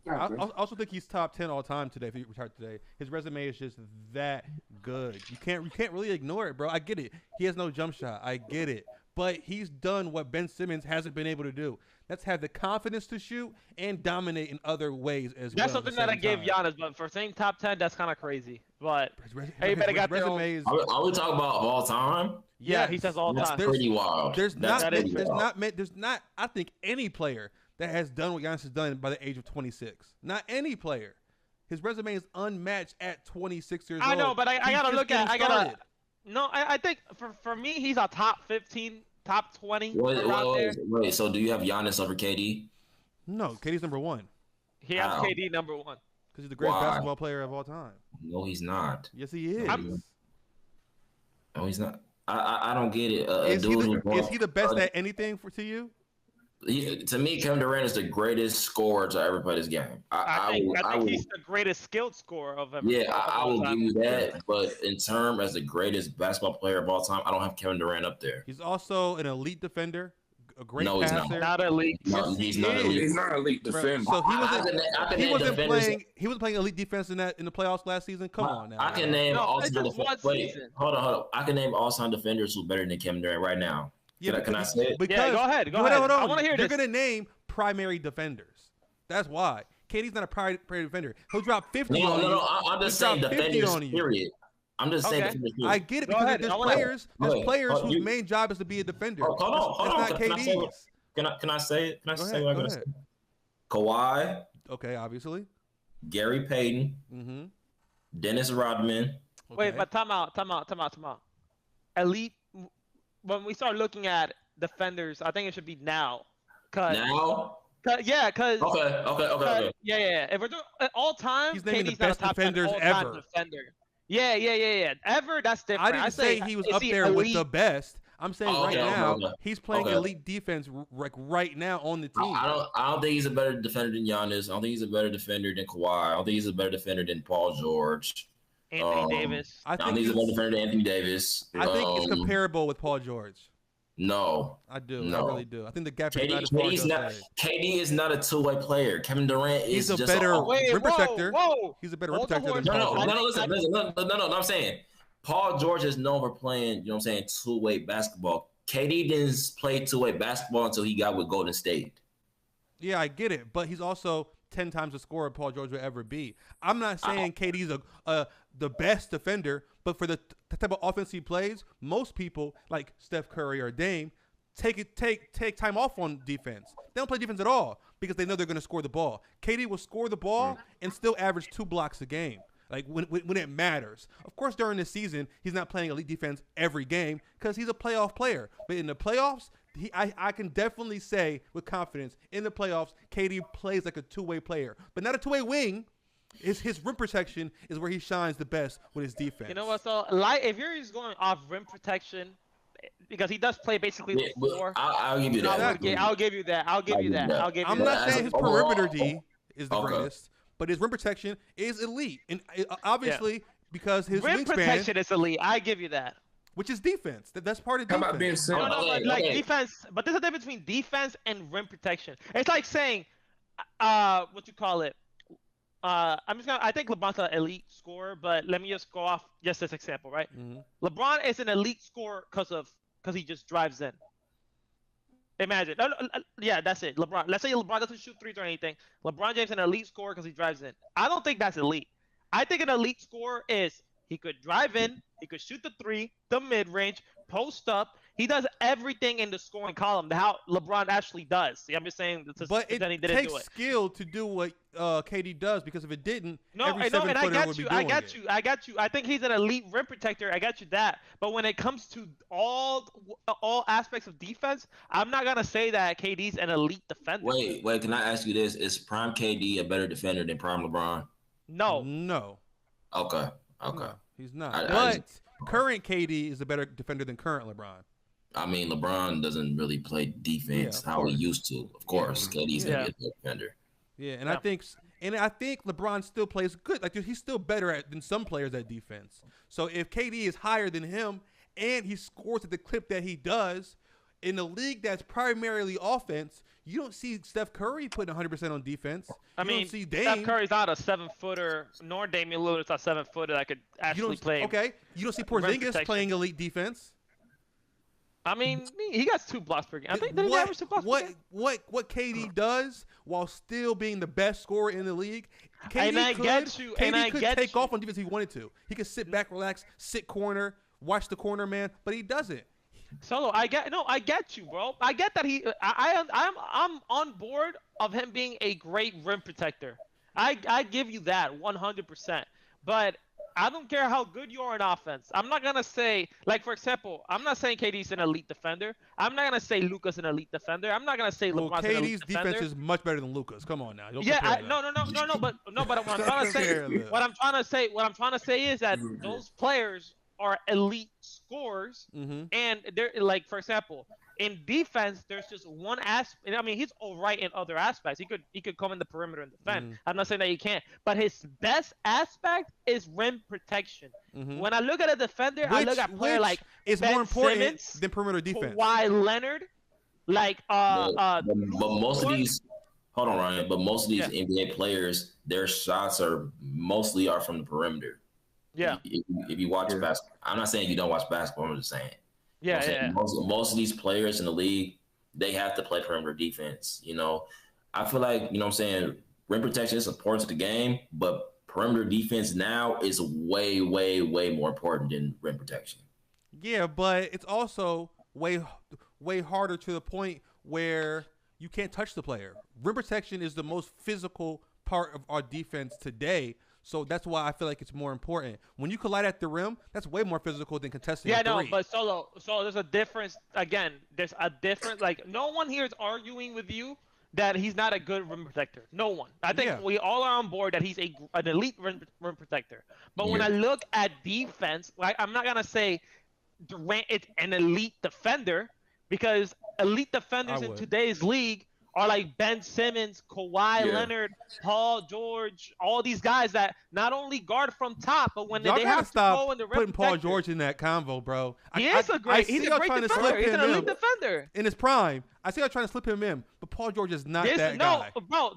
Speaker 1: I also think he's top 10 all time today if he retired today. His resume is just that good. You can't really ignore it, bro. I get it. He has no jump shot. I get it. But he's done what Ben Simmons hasn't been able to do. That's have the confidence to shoot and dominate in other ways as well.
Speaker 2: That's something that I gave Giannis, but for saying top 10, that's kind of crazy. But everybody got their own.
Speaker 3: Are we talking about all time?
Speaker 2: Yeah, he says all time.
Speaker 3: That's pretty wild.
Speaker 1: There's not, I think, any player that has done what Giannis has done by the age of 26. Not any player. His resume is unmatched at 26 years old.
Speaker 2: I know, but I gotta look at. I think for me, he's a top 15, top 20.
Speaker 3: Wait. So do you have Giannis over KD?
Speaker 1: No, KD's number 1.
Speaker 2: He has KD number 1
Speaker 1: because he's the greatest basketball player of all time.
Speaker 3: No, he's not.
Speaker 1: Yes, he is.
Speaker 3: No, he's not. I don't get it.
Speaker 1: Is he the best at anything to you?
Speaker 3: To me, Kevin Durant is the greatest scorer to ever play this game.
Speaker 2: I think he's the greatest skilled scorer of ever.
Speaker 3: Yeah, I will give you that. But in terms as the greatest basketball player of all time, I don't have Kevin Durant up there.
Speaker 1: He's also an elite defender, a great passer.
Speaker 3: No, he's
Speaker 2: not elite.
Speaker 3: He's not elite.
Speaker 4: He's not elite defender.
Speaker 1: So he wasn't playing elite defense in the playoffs last season. Come on now.
Speaker 3: I can name all-time defenders. Wait, hold on. I can name all-time defenders who's better than Kevin Durant right now.
Speaker 1: Yeah,
Speaker 3: can I say it?
Speaker 1: Because,
Speaker 2: go ahead.
Speaker 1: Hold on.
Speaker 2: I want to hear this.
Speaker 1: You're going to name primary defenders. That's why. KD's not a primary defender. He'll drop 50 on you.
Speaker 3: No. I'm just saying defenders, period. I'm just saying defenders, period.
Speaker 1: I get it because there's players whose main job is to be a defender.
Speaker 3: Hold on.
Speaker 1: That's not KD's.
Speaker 3: Can I say it? Can I say what I'm going to say?
Speaker 1: Kawhi. Okay, obviously.
Speaker 3: Gary Payton.
Speaker 1: Mm-hmm.
Speaker 3: Dennis Rodman.
Speaker 2: Okay. Wait, but time out. Elite. When we start looking at defenders, I think it should be now.
Speaker 3: Now?
Speaker 2: Cause
Speaker 3: Okay.
Speaker 2: yeah. If we're doing all time,
Speaker 1: He's naming the
Speaker 2: KD's not a
Speaker 1: best
Speaker 2: top 10
Speaker 1: defenders
Speaker 2: all-time
Speaker 1: ever.
Speaker 2: defender. Yeah. Ever, that's different.
Speaker 1: I didn't say he was
Speaker 2: is
Speaker 1: up
Speaker 2: he
Speaker 1: there with
Speaker 2: elite?
Speaker 1: the best. I'm saying now he's playing
Speaker 3: Okay.
Speaker 1: elite defense right now on the team.
Speaker 3: I don't think he's a better defender than Giannis. I don't think he's a better defender than Kawhi. I don't think he's a better defender than Paul George.
Speaker 2: Anthony Davis.
Speaker 3: I think he's a better defender than Anthony Davis.
Speaker 1: I think it's comparable with Paul George.
Speaker 3: No.
Speaker 1: I do.
Speaker 3: No.
Speaker 1: I really do. I think the gap is
Speaker 3: KD,
Speaker 1: not as far as
Speaker 3: KD is not a two-way player. Kevin Durant is
Speaker 1: a
Speaker 3: just
Speaker 1: better rim protector.
Speaker 2: Whoa.
Speaker 1: He's a better rim protector than
Speaker 3: No,
Speaker 1: Paul George.
Speaker 3: listen. No, I'm saying Paul George is known for playing, you know what I'm saying, two-way basketball. KD didn't play two-way basketball until he got with Golden State.
Speaker 1: Yeah, I get it, but he's also 10 times the scorer Paul George would ever be. I'm not saying KD's the best defender, but for the type of offense he plays, most people like Steph Curry or Dame take time off on defense. They don't play defense at all because they know they're going to score the ball. KD will score the ball and still average 2 blocks a game. Like when it matters. Of course, during the season, he's not playing elite defense every game because he's a playoff player. But in the playoffs, I can definitely say with confidence, in the playoffs, KD plays like a two-way player. But not a two-way wing. His rim protection is where he shines the best with his defense.
Speaker 2: You know what? So, if you're just going off rim protection, because he does play basically the floor.
Speaker 3: I'll give you that.
Speaker 2: I'll give you that.
Speaker 1: I'm not saying his perimeter D is the greatest. But his rim protection is elite, and obviously because his
Speaker 2: rim
Speaker 1: wingspan
Speaker 2: protection is elite. I give you that.
Speaker 1: Which is defense. That's part of defense.
Speaker 4: How about Ben Simmons?
Speaker 2: No, but like defense. But there's a difference between defense and rim protection. It's like saying, what you call it. I think LeBron's an elite scorer, but let me just go off just this example, right? Mm-hmm. LeBron is an elite scorer because he just drives in. Imagine. Yeah, that's it. LeBron. Let's say LeBron doesn't shoot threes or anything. LeBron James is an elite scorer because he drives in. I don't think that's elite. I think an elite scorer is he could drive in, he could shoot the three, the mid-range, post up. He does everything in the scoring column, how LeBron actually does. See, I'm just saying
Speaker 1: but it takes skill to do what KD does, because if it didn't, every seven-footer would be doing it.
Speaker 2: I got you. I think he's an elite rim protector. I got you that. But when it comes to all aspects of defense, I'm not going to say that KD's an elite defender.
Speaker 3: Wait, can I ask you this? Is prime KD a better defender than prime LeBron?
Speaker 1: No.
Speaker 3: Okay.
Speaker 1: No, he's not. But current KD is a better defender than current LeBron.
Speaker 3: I mean, LeBron doesn't really play defense how he used to. Of course, KD's gonna be a better defender.
Speaker 1: Yeah, and I think LeBron still plays good. Like, he's still better than some players at defense. So if KD is higher than him and he scores at the clip that he does in a league that's primarily offense, you don't see Steph Curry putting 100% on defense.
Speaker 2: I mean, Steph Curry's not a 7-footer, nor Damian Lillard's a 7-footer that could actually play.
Speaker 1: Okay, you don't see Porzingis playing elite defense.
Speaker 2: I mean, he got 2 blocks per game. I think he averaged 2 blocks per game.
Speaker 1: What KD does while still being the best scorer in the league, KD could take off on defense if he wanted to. He could sit back, relax, sit corner, watch the corner man, but he doesn't.
Speaker 2: Solo, I get you, bro. I get that I'm on board of him being a great rim protector. I give you that 100%. But I don't care how good you are in offense. I'm not gonna say, like, for example, I'm not saying KD's an elite defender. I'm not gonna say Luka's an elite defender. I'm not gonna say LeBron's an elite defender.
Speaker 1: KD's defense is much better than Luka's. Come on now.
Speaker 2: No. But what I'm trying to say, what I'm trying to say is that those players are elite scorers, and they're like, for example, in defense, there's just one aspect. I mean, he's all right in other aspects. He could come in the perimeter and defend. I'm not saying that he can't, but his best aspect is rim protection. When I look at a defender, I look at a player like Ben
Speaker 1: more important
Speaker 2: Simmons,
Speaker 1: than perimeter defense.
Speaker 2: Kawhi Leonard, like
Speaker 3: but most of these. Hold on, Ryan. But most of these NBA players, their shots are mostly from the perimeter.
Speaker 2: Yeah.
Speaker 3: If you watch basketball, I'm not saying you don't watch basketball. I'm just saying.
Speaker 2: Yeah.
Speaker 3: Most of these players in the league, they have to play perimeter defense. You know, I feel like, you know what I'm saying, rim protection is important to the game, but perimeter defense now is way, way, way more important than rim protection.
Speaker 1: Yeah, but it's also way harder to the point where you can't touch the player. Rim protection is the most physical part of our defense today. So that's why I feel like it's more important. When you collide at the rim, that's way more physical than contesting a three.
Speaker 2: Yeah, no, but Solo, there's a difference. Again, there's a difference. Like, no one here is arguing with you that he's not a good rim protector. No one. I think we all are on board that he's an elite rim protector. But when I look at defense, like I'm not gonna say Durant is an elite defender, because elite defenders in today's league are like Ben Simmons, Kawhi Leonard, Paul George, all these guys that not only guard from top, but when they have to go in the rim
Speaker 1: putting Paul George in that convo, bro.
Speaker 2: He's a great defender. He's an elite defender.
Speaker 1: In his prime, I see y'all trying to slip him in, but Paul George is not that guy.
Speaker 2: No, bro,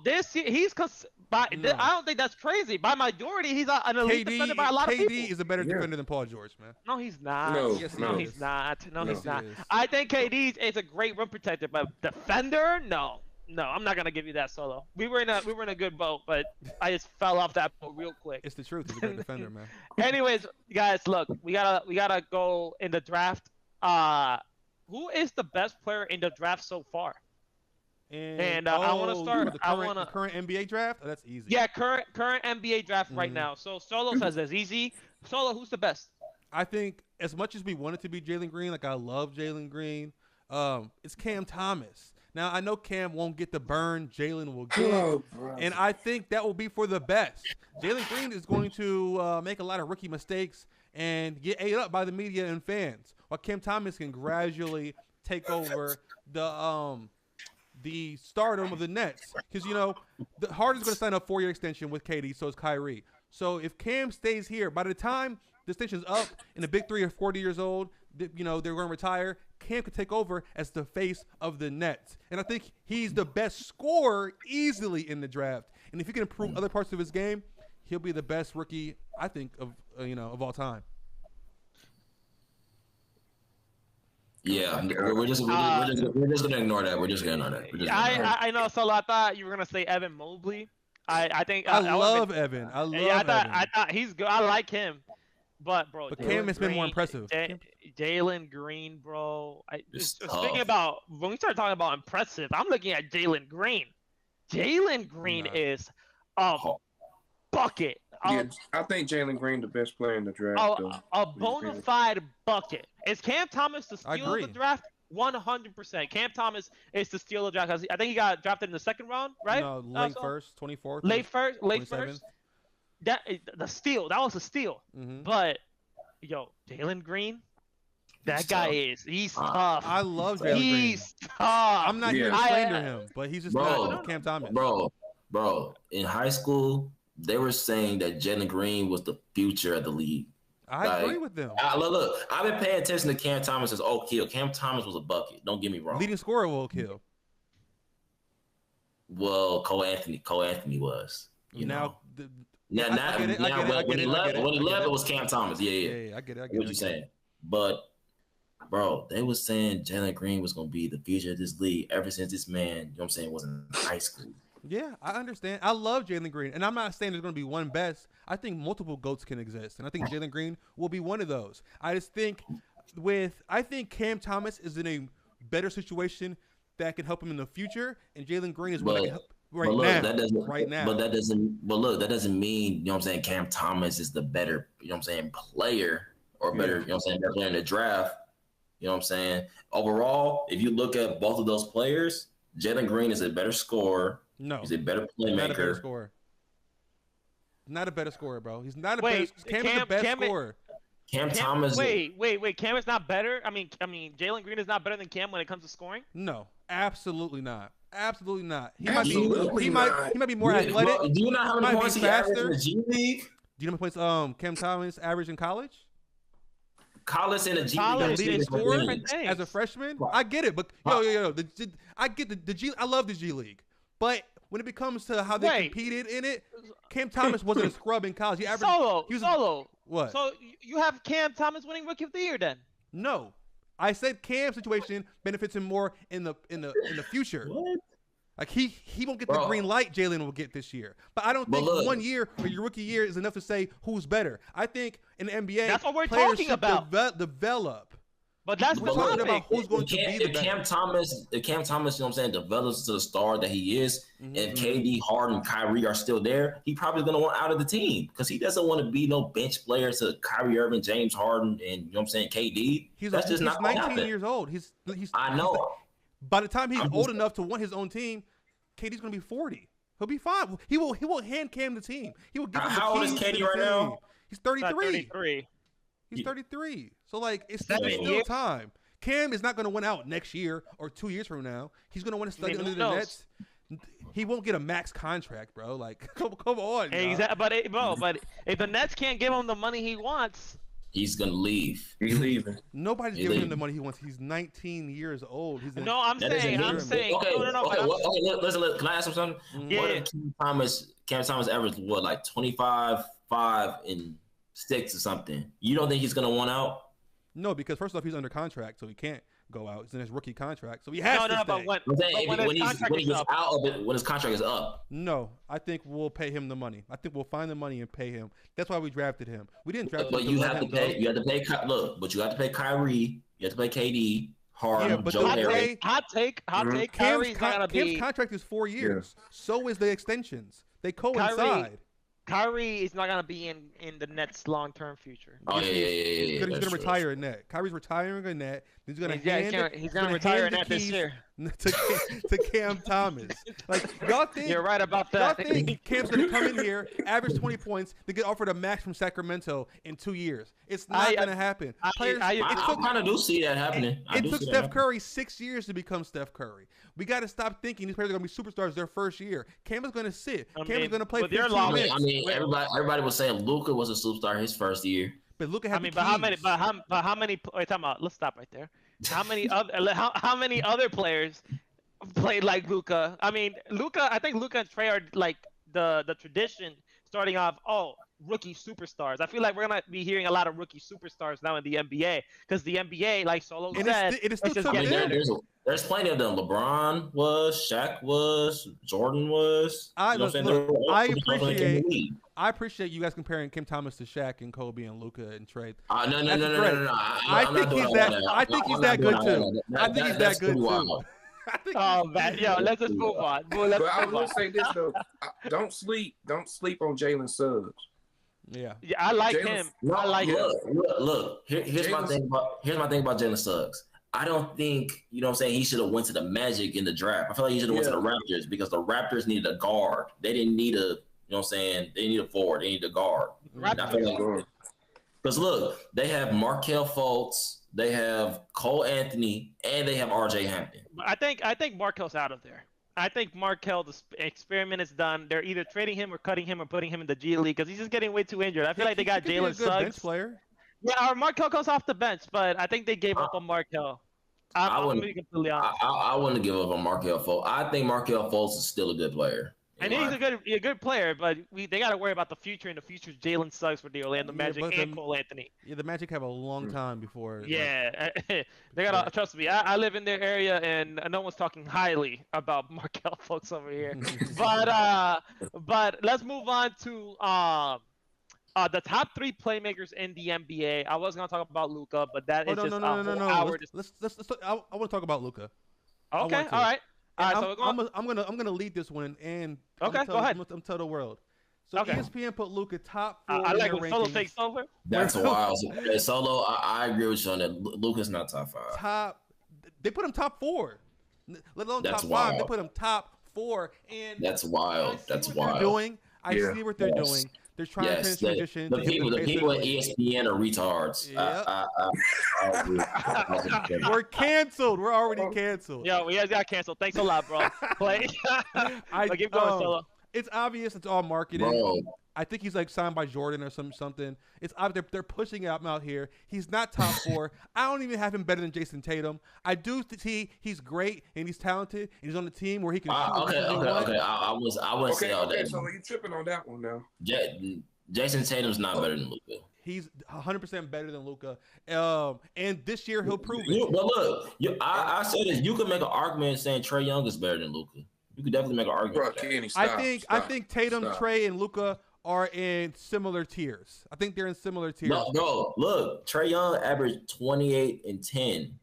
Speaker 2: I don't think that's crazy. By majority, he's an elite defender by a lot of people.
Speaker 1: KD is a better defender than Paul George, man.
Speaker 2: No, he's not.
Speaker 1: Yes,
Speaker 2: no, he's not. No, he's not. I think KD is a great rim protector, but defender, no. No, I'm not gonna give you that, Solo. We were in a good boat, but I just fell off that boat real quick.
Speaker 1: It's the truth. He's a great defender, man.
Speaker 2: Anyways, guys, look, we gotta go in the draft. Who is the best player in the draft so far? And I want to start.
Speaker 1: The current NBA draft. Oh, that's easy.
Speaker 2: Yeah, current NBA draft right now. So Solo says it's easy. Solo, who's the best?
Speaker 1: I think as much as we want it to be Jalen Green, like I love Jalen Green, it's Cam Thomas. Now, I know Cam won't get the burn Jalen will get, and I think that will be for the best. Jalen Green is going to make a lot of rookie mistakes and get ate up by the media and fans, while Cam Thomas can gradually take over the stardom of the Nets. Because, you know, the Harden's going to sign a 4-year extension with KD, so is Kyrie. So if Cam stays here, by the time the extension's up and the big three are 40 years old, you know, they're going to retire, Cam could take over as the face of the Nets. And I think he's the best scorer easily in the draft. And if he can improve other parts of his game, he'll be the best rookie, I think, of of all time.
Speaker 3: Yeah, we're just gonna ignore that. We're just gonna ignore that.
Speaker 2: I know. So I thought you were gonna say Evan Mobley. I think
Speaker 1: I love Evan. I love Evan.
Speaker 2: I thought he's good. I like him. But bro,
Speaker 1: Cam has been more impressive.
Speaker 2: Jalen Green, bro. Speaking about when we start talking about impressive, I'm looking at Jalen Green. Jalen Green is a bucket.
Speaker 4: I think Jalen Green the best player in the draft.
Speaker 2: A bona fide bucket. Is Cam Thomas the steal of the draft? 100%. Cam Thomas is the steal of the draft. I think he got drafted in the second round, right?
Speaker 1: No, late first, 24th.
Speaker 2: Late first. That was a steal. But yo, Jalen Green, that guy he's tough.
Speaker 1: I love Jalen Green.
Speaker 2: He's tough.
Speaker 1: I'm not here to slander him, but he's just not Cam Thomas.
Speaker 3: Bro, in high school, they were saying that Jalen Green was the future of the league.
Speaker 1: I agree with them.
Speaker 3: Look, I've been paying attention to Cam Thomas as Oak Hill. Cam Thomas was a bucket. Don't get me wrong.
Speaker 1: Leading scorer of Oak Hill.
Speaker 3: Well, Cole Anthony was. When he left, it was Cam Thomas. Yeah.
Speaker 1: I get it.
Speaker 3: What you saying? But, bro, they was saying Jalen Green was going to be the future of this league ever since this man, you know what I'm saying, was in high school.
Speaker 1: Yeah, I understand. I love Jalen Green. And I'm not saying there's going to be one best. I think multiple GOATs can exist. And I think Jalen Green will be one of those. I just think Cam Thomas is in a better situation that can help him in the future. And Jalen Green is what can help right now.
Speaker 3: But that doesn't mean, you know what I'm saying, Cam Thomas is the better, you know what I'm saying, player or better, you know what I'm saying, better player in the draft. You know what I'm saying? Overall, if you look at both of those players, Jalen Green is a better scorer.
Speaker 1: No.
Speaker 3: He's a better playmaker.
Speaker 1: Not a better scorer. Not a better scorer, bro. He's not a better scorer. Cam is the best scorer.
Speaker 3: Cam Thomas.
Speaker 2: Wait. Cam is not better? I mean, Jalen Green is not better than Cam when it comes to scoring?
Speaker 1: No, absolutely not. Absolutely not. He might be more athletic.
Speaker 3: Bro, do you know how many points he averaged in the G League?
Speaker 1: Do you know how many points Cam Thomas averaged in college?
Speaker 3: College in the G League.
Speaker 1: As a freshman? I get it, but yo. I get the G. I love the G League, but when it becomes to how they competed in it, Cam Thomas wasn't a scrub in college. He averaged
Speaker 2: Solo.
Speaker 1: What?
Speaker 2: So you have Cam Thomas winning Rookie of the Year then?
Speaker 1: No, I said Cam's situation benefits him more in the future.
Speaker 3: What?
Speaker 1: Like he won't get the green light Jalen will get this year. But I don't think 1 year or your rookie year is enough to say who's better. I think in the NBA,
Speaker 2: that's what we're
Speaker 1: players
Speaker 2: talking
Speaker 1: should
Speaker 2: about.
Speaker 1: Develop.
Speaker 2: But that's
Speaker 1: we're talking about who's going to be the
Speaker 3: Cam Thomas, you know what I'm saying, develops to the star that he is, and KD, Harden, Kyrie are still there, he probably going to want out of the team because he doesn't want to be no bench player to Kyrie Irving, James Harden, and you know what I'm saying, KD.
Speaker 1: He's 19 years old. He's
Speaker 3: I know.
Speaker 1: By the time he's old enough to want his own team, KD's going to be 40. He'll be fine. He will hand Cam the team. He will give him the
Speaker 3: How old is
Speaker 1: keys
Speaker 3: KD
Speaker 1: to the
Speaker 3: right
Speaker 1: team.
Speaker 3: now?
Speaker 1: He's 33.
Speaker 2: 33.
Speaker 1: He's 33. So, like, it's
Speaker 2: 7
Speaker 1: still
Speaker 2: years.
Speaker 1: time. Cam is not going to win out next year or 2 years from now. He's going to want to study
Speaker 2: I mean,
Speaker 1: under
Speaker 2: who
Speaker 1: the
Speaker 2: knows?
Speaker 1: Nets. He won't get a max contract, bro. Like, come on.
Speaker 2: Exactly. But if the Nets can't give him the money he wants,
Speaker 3: He's gonna leave.
Speaker 4: He's leaving.
Speaker 1: Nobody's
Speaker 3: He
Speaker 1: giving him
Speaker 3: leave.
Speaker 1: the money he wants. He's 19 years old. He's
Speaker 2: no, I'm
Speaker 3: That doesn't
Speaker 2: saying,
Speaker 3: mean- Okay,
Speaker 2: no.
Speaker 3: okay, listen, can I ask him something?
Speaker 2: Yeah.
Speaker 3: What if Cam Thomas averaged what, like 25, 5, and 6 or something? You don't think he's gonna want out?
Speaker 1: No, because first off, he's under contract, so he can't go out. He's in his rookie contract, so he has to stay.
Speaker 2: But when
Speaker 3: I'm saying
Speaker 2: when
Speaker 3: when
Speaker 2: his contract
Speaker 3: he
Speaker 2: is
Speaker 3: gets
Speaker 2: up,
Speaker 3: out of it, when his contract is up.
Speaker 1: No, I think we'll pay him the money. I think we'll find the money and pay him. That's why we drafted him. We didn't draft
Speaker 3: But
Speaker 1: him.
Speaker 3: you have to pay. You have to pay. But you have to pay Kyrie. You have to pay KD. Harden.
Speaker 1: Yeah, but
Speaker 3: Joe
Speaker 1: the
Speaker 3: Harris.
Speaker 1: way-
Speaker 2: hot take.
Speaker 1: Cam's,
Speaker 2: Kyrie's not gonna
Speaker 1: Cam's
Speaker 2: be.
Speaker 1: contract is 4 years. So is the extensions. They coincide.
Speaker 2: Kyrie is not gonna be in the Nets' long-term future.
Speaker 3: Oh yeah.
Speaker 1: He's
Speaker 3: That's
Speaker 1: gonna
Speaker 3: true.
Speaker 1: retire in net. Kyrie's retiring in net. He's gonna
Speaker 2: He's gonna retire in
Speaker 1: the
Speaker 2: that this
Speaker 1: keys
Speaker 2: year.
Speaker 1: to Cam Thomas. Like y'all think
Speaker 2: You're right about
Speaker 1: y'all
Speaker 2: that.
Speaker 1: think Cam's gonna come in here, average 20 points, to get offered a max from Sacramento in 2 years? It's not gonna happen. Players,
Speaker 2: I
Speaker 3: I kind of do see that happening.
Speaker 1: it took Steph Curry 6 years to become Steph Curry. We got to stop thinking these players are going to be superstars their first year. Cam is going to sit. Cam is going to play
Speaker 2: with your
Speaker 1: 15
Speaker 2: logic-
Speaker 1: minutes.
Speaker 3: I mean, everybody was saying Luka was a superstar his first year.
Speaker 1: But look at how
Speaker 2: But how many? But how many? Wait, time out. Let's stop right there. How many other? How many other players played like Luka? I mean, Luka. I think Luka and Trey are like the tradition starting off. Oh, rookie superstars. I feel like we're gonna be hearing a lot of rookie superstars now in the NBA because the NBA, like Solo
Speaker 1: And
Speaker 2: said,
Speaker 1: it is still
Speaker 2: it's just
Speaker 1: tough
Speaker 2: getting
Speaker 1: to
Speaker 2: better.
Speaker 3: There's plenty of them. LeBron was, Shaq was, Jordan was.
Speaker 1: I
Speaker 3: You know what I'm saying?
Speaker 1: look,
Speaker 3: They were all
Speaker 1: I
Speaker 3: superstars when they came in the league.
Speaker 1: appreciate you guys comparing Kim Thomas to Shaq and Kobe and Luka and Trey.
Speaker 3: No.
Speaker 1: That's great. I think he's that. I think he's that good too. I think he's that good too.
Speaker 2: Oh man, yo, let's just move on.
Speaker 4: But I will say this though: don't sleep on Jalen Suggs.
Speaker 1: Yeah.
Speaker 2: Yeah, I like
Speaker 4: Jalen-
Speaker 2: him.
Speaker 3: No,
Speaker 2: I like him.
Speaker 3: look. Here's my thing about Jalen Suggs. I don't think, you know what I'm saying, he should have went to the Magic in the draft. I feel like he should have went to the Raptors because the Raptors needed a guard. They didn't need a, you know what I'm saying, they need a forward. They need a guard. Because look, they have Markelle Fultz, they have Cole Anthony, and they have RJ Hampton.
Speaker 2: I think Markel's out of there. I think Markelle, the experiment is done. They're either trading him or cutting him or putting him in the G League because he's just getting way too injured. I feel like they got Jalen Suggs.
Speaker 1: Bench player.
Speaker 2: Yeah, our Markelle comes off the bench, but I think they gave up on Markelle. I'm gonna be completely honest.
Speaker 3: I wouldn't give up on Markelle Fultz. I think Markelle Fultz is still a good player.
Speaker 2: And he's a good player, but they got to worry about the future, and the future's Jalen Suggs for the Orlando Magic and Cole Anthony.
Speaker 1: Yeah, the Magic have a long time before.
Speaker 2: Yeah, they got to trust me. I live in their area, and no one's talking highly about Markelle Fultz over here. But let's move on to the top 3 playmakers in the NBA. I was gonna talk about Luka, but that is just a whole hour.
Speaker 1: Let's I want to talk about Luka.
Speaker 2: Okay, all right.
Speaker 1: So I'm gonna lead this one and
Speaker 2: okay, go ahead.
Speaker 1: I'm gonna tell the world. So
Speaker 2: Okay.
Speaker 1: ESPN put Luka top 4
Speaker 2: I
Speaker 1: in
Speaker 2: like
Speaker 1: their
Speaker 2: when Solo
Speaker 1: rankings.
Speaker 2: takes over.
Speaker 3: That's wild. Solo, I agree with you on that. Luka's not top 5.
Speaker 1: They put him top 4, let alone
Speaker 3: That's
Speaker 1: top 5.
Speaker 3: wild.
Speaker 1: They put him top 4, and
Speaker 3: That's wild. That's wild.
Speaker 1: I see what they're doing. They're trying to
Speaker 3: Yes,
Speaker 1: transition.
Speaker 3: the people at ESPN are retards.
Speaker 1: Yep.
Speaker 3: I agree.
Speaker 1: We're canceled. We're already canceled.
Speaker 2: Yo, we guys got canceled. Thanks a lot, bro. Play. Keep going, Solo.
Speaker 1: It's obvious. It's all marketing.
Speaker 3: Bro.
Speaker 1: I think he's like signed by Jordan or something. It's obvious they're pushing him out here. He's not top 4. I don't even have him better than Jason Tatum. I do see he's great and he's talented and he's on the team where he can shoot.
Speaker 3: Okay. I wouldn't say all that.
Speaker 4: So you tripping on that one now?
Speaker 3: Jason Tatum's not better than Luka.
Speaker 1: He's 100% better than Luka. And this year he'll prove it.
Speaker 3: But look, I said this. You could make an argument saying Trae Young is better than Luka. You could definitely make an argument.
Speaker 4: Bro, Kenny,
Speaker 1: I think Tatum, Trae, and Luka are in similar tiers. I think they're in similar tiers.
Speaker 3: No, bro, look, Trae Young averaged 28 and 10.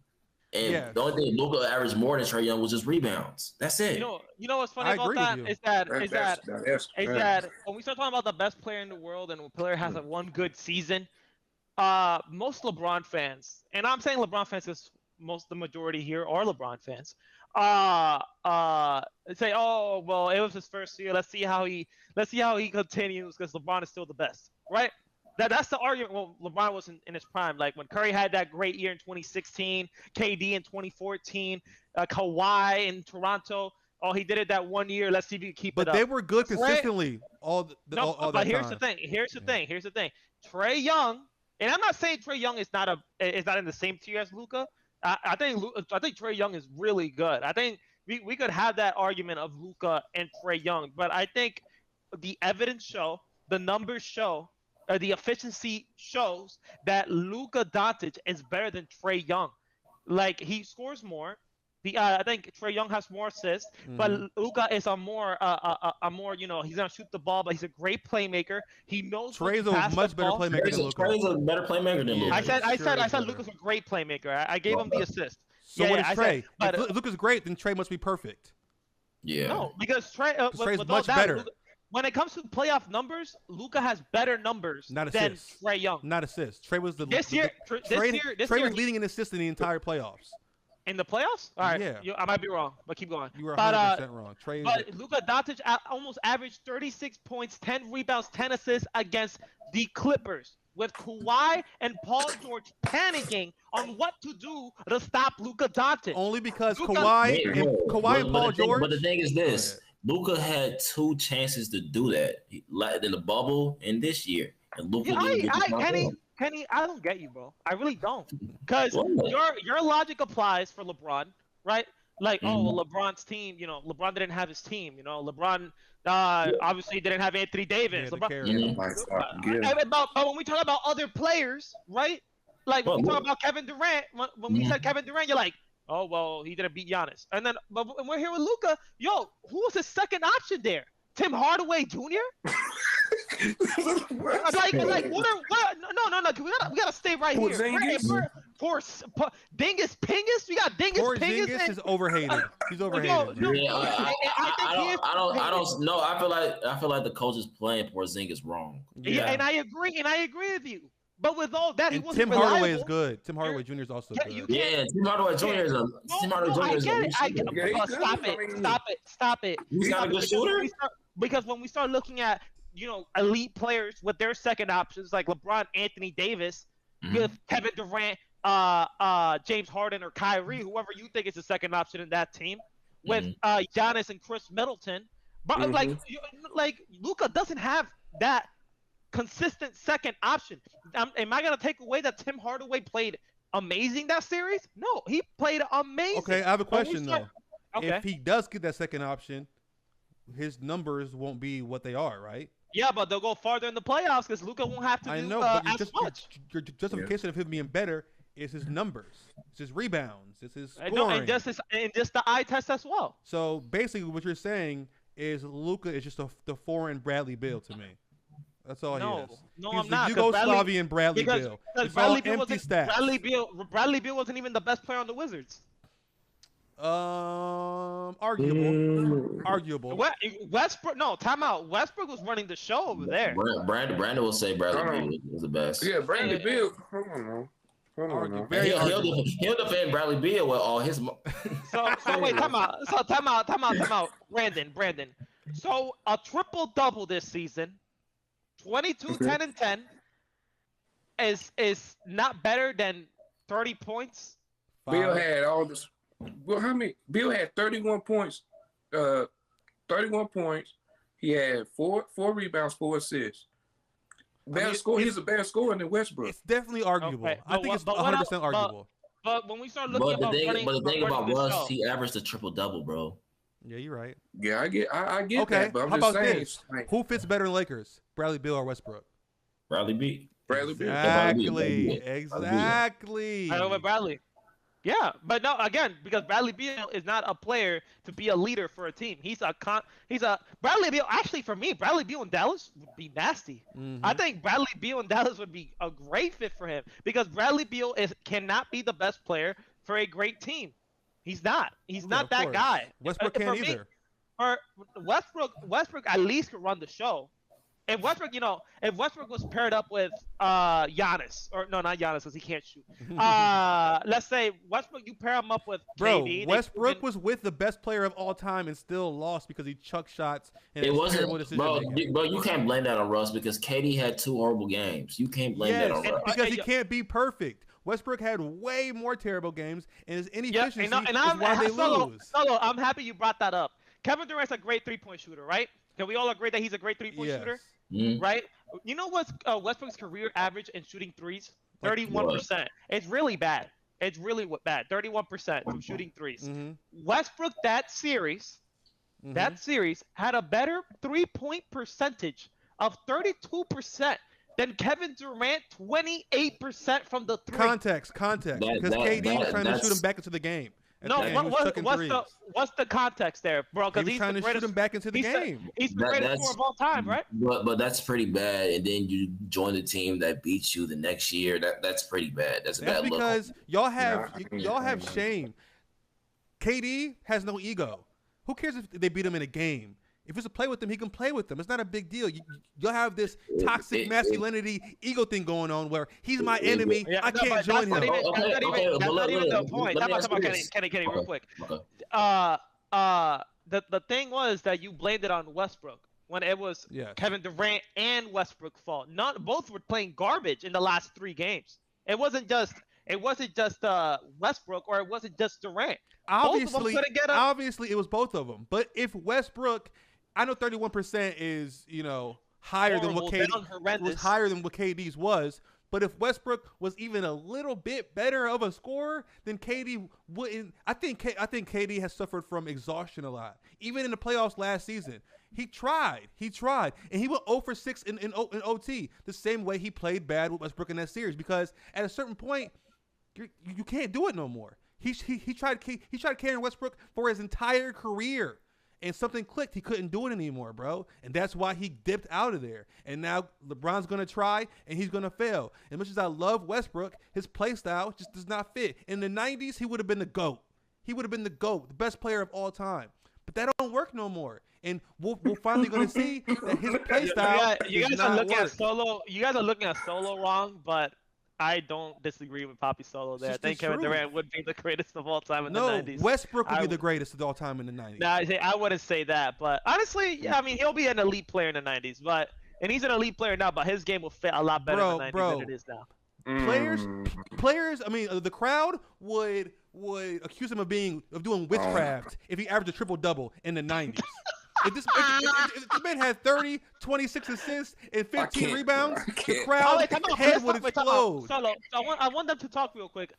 Speaker 3: And the only thing Luka averaged more than Trae Young was just rebounds. That's it.
Speaker 2: You know what's funny about that is that when we start talking about the best player in the world and a player has one good season, most LeBron fans, and I'm saying LeBron fans because the majority here are LeBron fans. Say, oh well, it was his first year. Let's see how he continues because LeBron is still the best, right? That's the argument. Well, LeBron wasn't in his prime. Like when Curry had that great year in 2016, KD in 2014, Kawhi in Toronto. Oh, he did it that 1 year. Let's see if he can keep it up.
Speaker 1: But they were good consistently all
Speaker 2: but
Speaker 1: that
Speaker 2: here's
Speaker 1: time.
Speaker 2: the thing. Here's the thing. Trae Young, and I'm not saying Trae Young is not in the same tier as Luka. I think Trae Young is really good. I think we could have that argument of Luka and Trae Young, but I think the evidence show, the numbers show, the efficiency shows that Luka Doncic is better than Trae Young. Like he scores more. I think Trae Young has more assists, but Luka is a more he's gonna shoot the ball, but he's a great playmaker. He knows
Speaker 1: Trey's a much better playmaker than Luka.
Speaker 3: Trey's a better playmaker than Luka.
Speaker 2: I said Luka's a great playmaker. I gave him the assist.
Speaker 1: So what is Trey?
Speaker 2: But
Speaker 1: if Luka's great, then Trey must be perfect.
Speaker 3: Yeah.
Speaker 2: No, because
Speaker 1: Trey's much better.
Speaker 2: When it comes to playoff numbers, Luka has better numbers than Trae Young.
Speaker 1: Not assists. Trey was
Speaker 2: This year
Speaker 1: Trey was leading in assists in the entire playoffs.
Speaker 2: In the playoffs? All right.
Speaker 1: Yeah.
Speaker 2: I might be wrong, but keep going.
Speaker 1: You were 100% wrong.
Speaker 2: But Luka Doncic almost averaged 36 points, 10 rebounds, 10 assists against the Clippers, with Kawhi and Paul George panicking on what to do to stop Luka Doncic.
Speaker 1: Only because Kawhi and Paul George.
Speaker 3: But the thing is this. Luka had 2 chances to do that in the bubble and this year. And Luka
Speaker 2: Kenny, I don't get you, bro. I really don't. Because your logic applies for LeBron, right? Like, oh, well, LeBron's team, LeBron didn't have his team. LeBron obviously didn't have Anthony Davis.
Speaker 1: Yeah,
Speaker 2: but when we talk about other players, right? Like, when we talk about Kevin Durant, when we said Kevin Durant, you're like, oh, well, he didn't beat Giannis. And then but when we're here with Luka, who was his second option there? Tim Hardaway Jr.? like what? No. We gotta stay right here. For Dingus Pingus, we got Dingus Pingus.
Speaker 1: Dingus is overhated. He's overhated.
Speaker 3: I don't know. I feel like the coach is playing Porzingis wrong.
Speaker 2: Yeah, and I agree with you. But with all that, he wasn't
Speaker 1: Tim Hardaway
Speaker 2: reliable.
Speaker 1: is good. Tim Hardaway Jr. is also good.
Speaker 3: Yeah, Tim Hardaway Jr. is a.
Speaker 2: I get it. Stop it.
Speaker 3: He's not a good shooter.
Speaker 2: Because when we start looking at elite players with their second options like LeBron, Anthony Davis, with Kevin Durant, James Harden, or Kyrie, whoever you think is the second option in that team, with Giannis and Chris Middleton, but like Luka doesn't have that consistent second option. Am I gonna take away that Tim Hardaway played amazing that series? No, he played amazing.
Speaker 1: Okay, I have a question though.
Speaker 2: Okay.
Speaker 1: If he does get that second option, his numbers won't be what they are, right?
Speaker 2: Yeah, but they'll go farther in the playoffs because Luka won't have to do as much.
Speaker 1: Your justification of him being better is his numbers. It's his rebounds. It's his scoring.
Speaker 2: No, and just the eye test as well.
Speaker 1: So basically what you're saying is Luka is just the foreign Bradley Beal to me. That's all he is.
Speaker 2: No,
Speaker 1: He's
Speaker 2: I'm not.
Speaker 1: Yugoslavian Bradley Beal. It's
Speaker 2: Bradley
Speaker 1: all empty stats.
Speaker 2: Bradley Beal wasn't even the best player on the Wizards.
Speaker 1: Arguable.
Speaker 2: Westbrook. No, timeout. Westbrook was running the show over there.
Speaker 3: Brandon will say Bradley Beal was the best.
Speaker 4: Yeah, Bradley Beal. Hold on.
Speaker 3: He'll defend Bradley Beal with all his.
Speaker 2: So wait, time out. Brandon. So a triple double this season, 22, 10, and 10, is not better than 30 points.
Speaker 4: Bill had all this. Well, how many? Bill had 31 points. 31 points. He had four rebounds, 4 assists. He's a better scorer than Westbrook.
Speaker 1: It's definitely arguable. Okay. I think it's 100% arguable.
Speaker 2: But when we start looking at
Speaker 3: the thing about Russ, he averaged a triple double, bro.
Speaker 1: Yeah, you're right.
Speaker 4: Yeah, I get that. But I'm
Speaker 1: how
Speaker 4: just
Speaker 1: about
Speaker 4: saying,
Speaker 1: this? Who fits better in Lakers? Bradley Beal or Westbrook?
Speaker 3: Bradley Beal.
Speaker 1: Exactly.
Speaker 2: I know with Bradley. Yeah, but no, again, because Bradley Beal is not a player to be a leader for a team. He's a Bradley Beal. Actually, for me, Bradley Beal in Dallas would be nasty. I think Bradley Beal in Dallas would be a great fit for him because Bradley Beal cannot be the best player for a great team. He's not. He's not that guy.
Speaker 1: Westbrook can't either.
Speaker 2: Or Westbrook at least could run the show. if Westbrook, if Westbrook was paired up with Giannis, or no, not Giannis because he can't shoot. Let's say Westbrook, you pair him up with KD.
Speaker 1: Westbrook was with the best player of all time and still lost because he chucked shots. And
Speaker 3: it wasn't, bro. You can't blame that on Russ because KD had 2 horrible games. You can't blame that on Russ
Speaker 1: because he can't be perfect. Westbrook had way more terrible games, and his inefficiency is why they lose.
Speaker 2: Solo, I'm happy you brought that up. Kevin Durant's a great 3-point shooter, right? Can we all agree that he's a great 3-point shooter? Right? You know what's Westbrook's career average in shooting threes? 31%. It's really bad. It's really bad. 31% from shooting threes. Westbrook that series had a better 3-point percentage of 32% than Kevin Durant, 28% from the three.
Speaker 1: Context. Because KD was trying to shoot him back into the game.
Speaker 2: No, what's the context there, bro? Because
Speaker 1: he's trying to shoot him back into the game.
Speaker 2: He's the greatest scorer of all time, right?
Speaker 3: But that's pretty bad. And then you join the team that beats you the next year. That's pretty bad. That's a bad look.
Speaker 1: Because y'all have shame. KD has no ego. Who cares if they beat him in a game? If it's a play with them, he can play with them. It's not a big deal. You'll have this toxic masculinity ego thing going on where he's my enemy. I can't join him.
Speaker 2: That's not even the point. I'm talking about Kenny, real quick. The thing was that you blamed it on Westbrook when it was Kevin Durant and Westbrook's fault. Both were playing garbage in the last 3 games. It wasn't just Westbrook or it wasn't just Durant.
Speaker 1: Obviously, it was both of them. But if Westbrook, I know 31% is higher than what KD's was. But if Westbrook was even a little bit better of a scorer, then KD wouldn't. I think KD has suffered from exhaustion a lot. Even in the playoffs last season, he tried, and he went 0 for 6 in OT. The same way he played bad with Westbrook in that series, because at a certain point, you can't do it no more. He tried carrying Westbrook for his entire career, and something clicked. He couldn't do it anymore, bro, and that's why he dipped out of there. And now LeBron's gonna try, and he's gonna fail. As much as I love Westbrook, his play style just does not fit. In the '90s, he would have been the GOAT. He would have been the GOAT, the best player of all time. But that don't work no more. And we're finally gonna see that his play style does not work.
Speaker 2: You guys are looking at Solo wrong, but I don't disagree with Poppy Solo there. I think Kevin Durant would be the greatest of all time in the 90s.
Speaker 1: No, Westbrook would be the greatest of all time in the 90s.
Speaker 2: Nah, I wouldn't say that. But honestly, I mean, he'll be an elite player in the 90s. And he's an elite player now, but his game will fit a lot better in the 90s than it is now.
Speaker 1: Players, I mean, the crowd would accuse him of doing witchcraft if he averaged a triple-double in the 90s. If this man had 30, 26 assists, and 15 rebounds, the crowd head would explode.
Speaker 2: So I want them to talk real quick.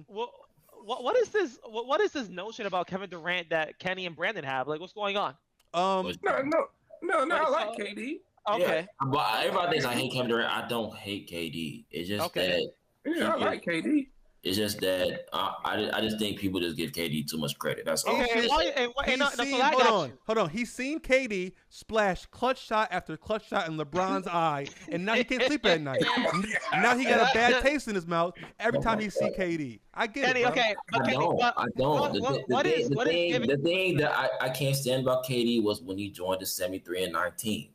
Speaker 2: What is this? What is this notion about Kevin Durant that Kenny and Brandon have? Like, what's going on?
Speaker 4: No. I like KD.
Speaker 2: Okay.
Speaker 3: Yeah, but everybody thinks I hate Kevin Durant. I don't hate KD. It's just that.
Speaker 4: Yeah, I like KD.
Speaker 3: It's just that I just think people just give KD too much credit. That's all.
Speaker 1: Hold on. He's seen KD splash clutch shot after clutch shot in LeBron's eye, and now he can't sleep at night. Now he got a bad taste in his mouth every time he see KD. I get it, bro.
Speaker 2: Okay.
Speaker 3: I don't. The thing that I can't stand about KD was when he joined the 73 and 19.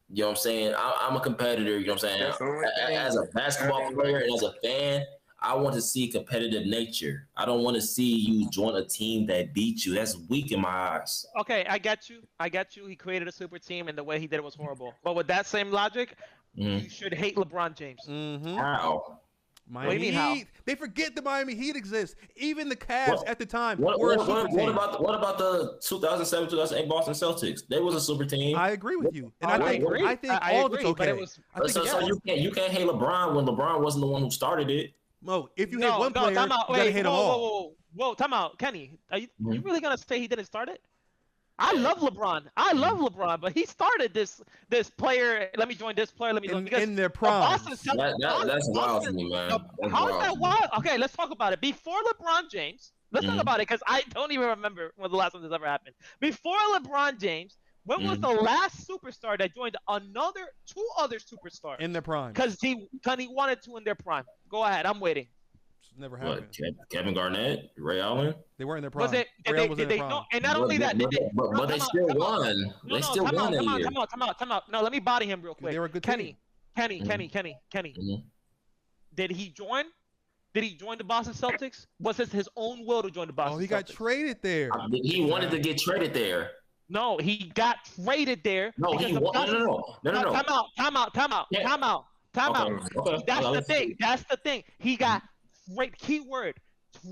Speaker 3: You know what I'm saying? I'm a competitor. You know what I'm saying? As a basketball player and as a fan, I want to see competitive nature. I don't want to see you join a team that beat you. That's weak in my eyes.
Speaker 2: Okay, I get you. He created a super team, and the way he did it was horrible. But with that same logic, you should hate LeBron James.
Speaker 3: How?
Speaker 1: Miami Heat. They forget the Miami Heat exists. Even the Cavs at the time were a super team.
Speaker 3: What about the 2007-2008 Boston Celtics? They was a super team.
Speaker 1: I agree with you, and I think all of it's okay.
Speaker 3: So you can't hate LeBron when LeBron wasn't the one who started it.
Speaker 1: Mo, if you hate one player, you gotta hate them all.
Speaker 2: Whoa, time out. Kenny, are you really gonna say he didn't start it? I love LeBron. But he started this player. Let me join this player. Let me join
Speaker 1: in their prime.
Speaker 3: That's wild to me, man.
Speaker 2: How is that wild? Okay, let's talk about it. Before LeBron James, let's talk about it because I don't even remember when the last time this ever happened. Before LeBron James, when was the last superstar that joined two other superstars
Speaker 1: in their prime?
Speaker 2: Because he wanted to in their prime. Go ahead, I'm waiting.
Speaker 1: Never happened.
Speaker 3: What, Kevin Garnett, Ray Allen?
Speaker 1: They weren't in their prime.
Speaker 2: Was it?
Speaker 1: Ray Allen was in their
Speaker 2: No,
Speaker 1: prime.
Speaker 2: and not only that,
Speaker 3: But they still won. They still won that year.
Speaker 2: Time out. No, let me body him real quick.
Speaker 1: They were a good
Speaker 2: Kenny.
Speaker 1: team.
Speaker 3: Mm-hmm.
Speaker 2: Did he join? Did he join the Boston Celtics? Was it his own will to join the Boston Celtics?
Speaker 1: Oh, he got traded there.
Speaker 3: He wanted to get traded there.
Speaker 2: No, he got traded there.
Speaker 3: No, he wanted. No.
Speaker 2: Time out.
Speaker 3: Okay.
Speaker 2: That's the thing. He got keyword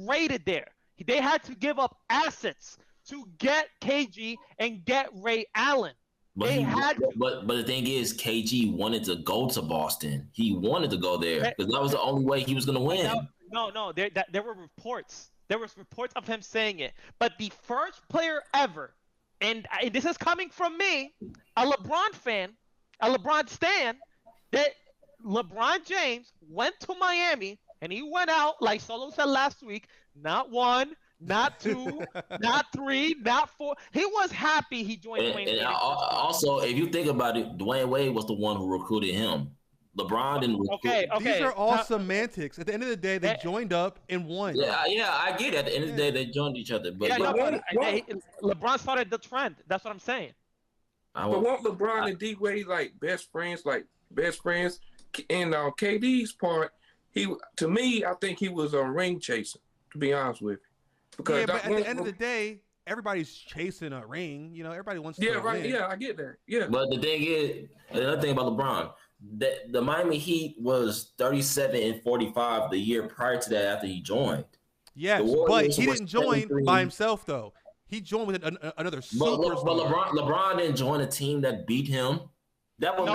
Speaker 2: traded there. They had to give up assets to get KG and get Ray Allen.
Speaker 3: But the thing is, KG wanted to go to Boston. He wanted to go there because that was the only way he was going to win.
Speaker 2: No. There were reports. There was reports of him saying it. But the first player ever, and this is coming from me, a LeBron fan, a LeBron stan, that LeBron James went to Miami and he went out, like Solo said last week, not one, not two, not three, not four. He was happy he joined Dwayne Wade.
Speaker 3: Also, if you think about it, Dwayne Wade was the one who recruited him. LeBron didn't recruit.
Speaker 2: Okay.
Speaker 1: These are all semantics. At the end of the day, they joined up and won.
Speaker 3: Yeah, I get it. At the end of the day, they joined each other. But
Speaker 2: LeBron started the trend. That's what I'm saying.
Speaker 4: But weren't LeBron and D Wade like best friends? And KD's part, to me, I think he was a ring chaser. To be honest with you, because
Speaker 1: but at the end of the day, everybody's chasing a ring. You know, everybody wants to win.
Speaker 4: Yeah, I get that. Yeah.
Speaker 3: But the thing is, another thing about LeBron, the Miami Heat was 37-45 the year prior to that after he joined.
Speaker 1: Yes, but he didn't join by himself though. He joined with another superstar.
Speaker 3: But LeBron didn't join a team that beat him. But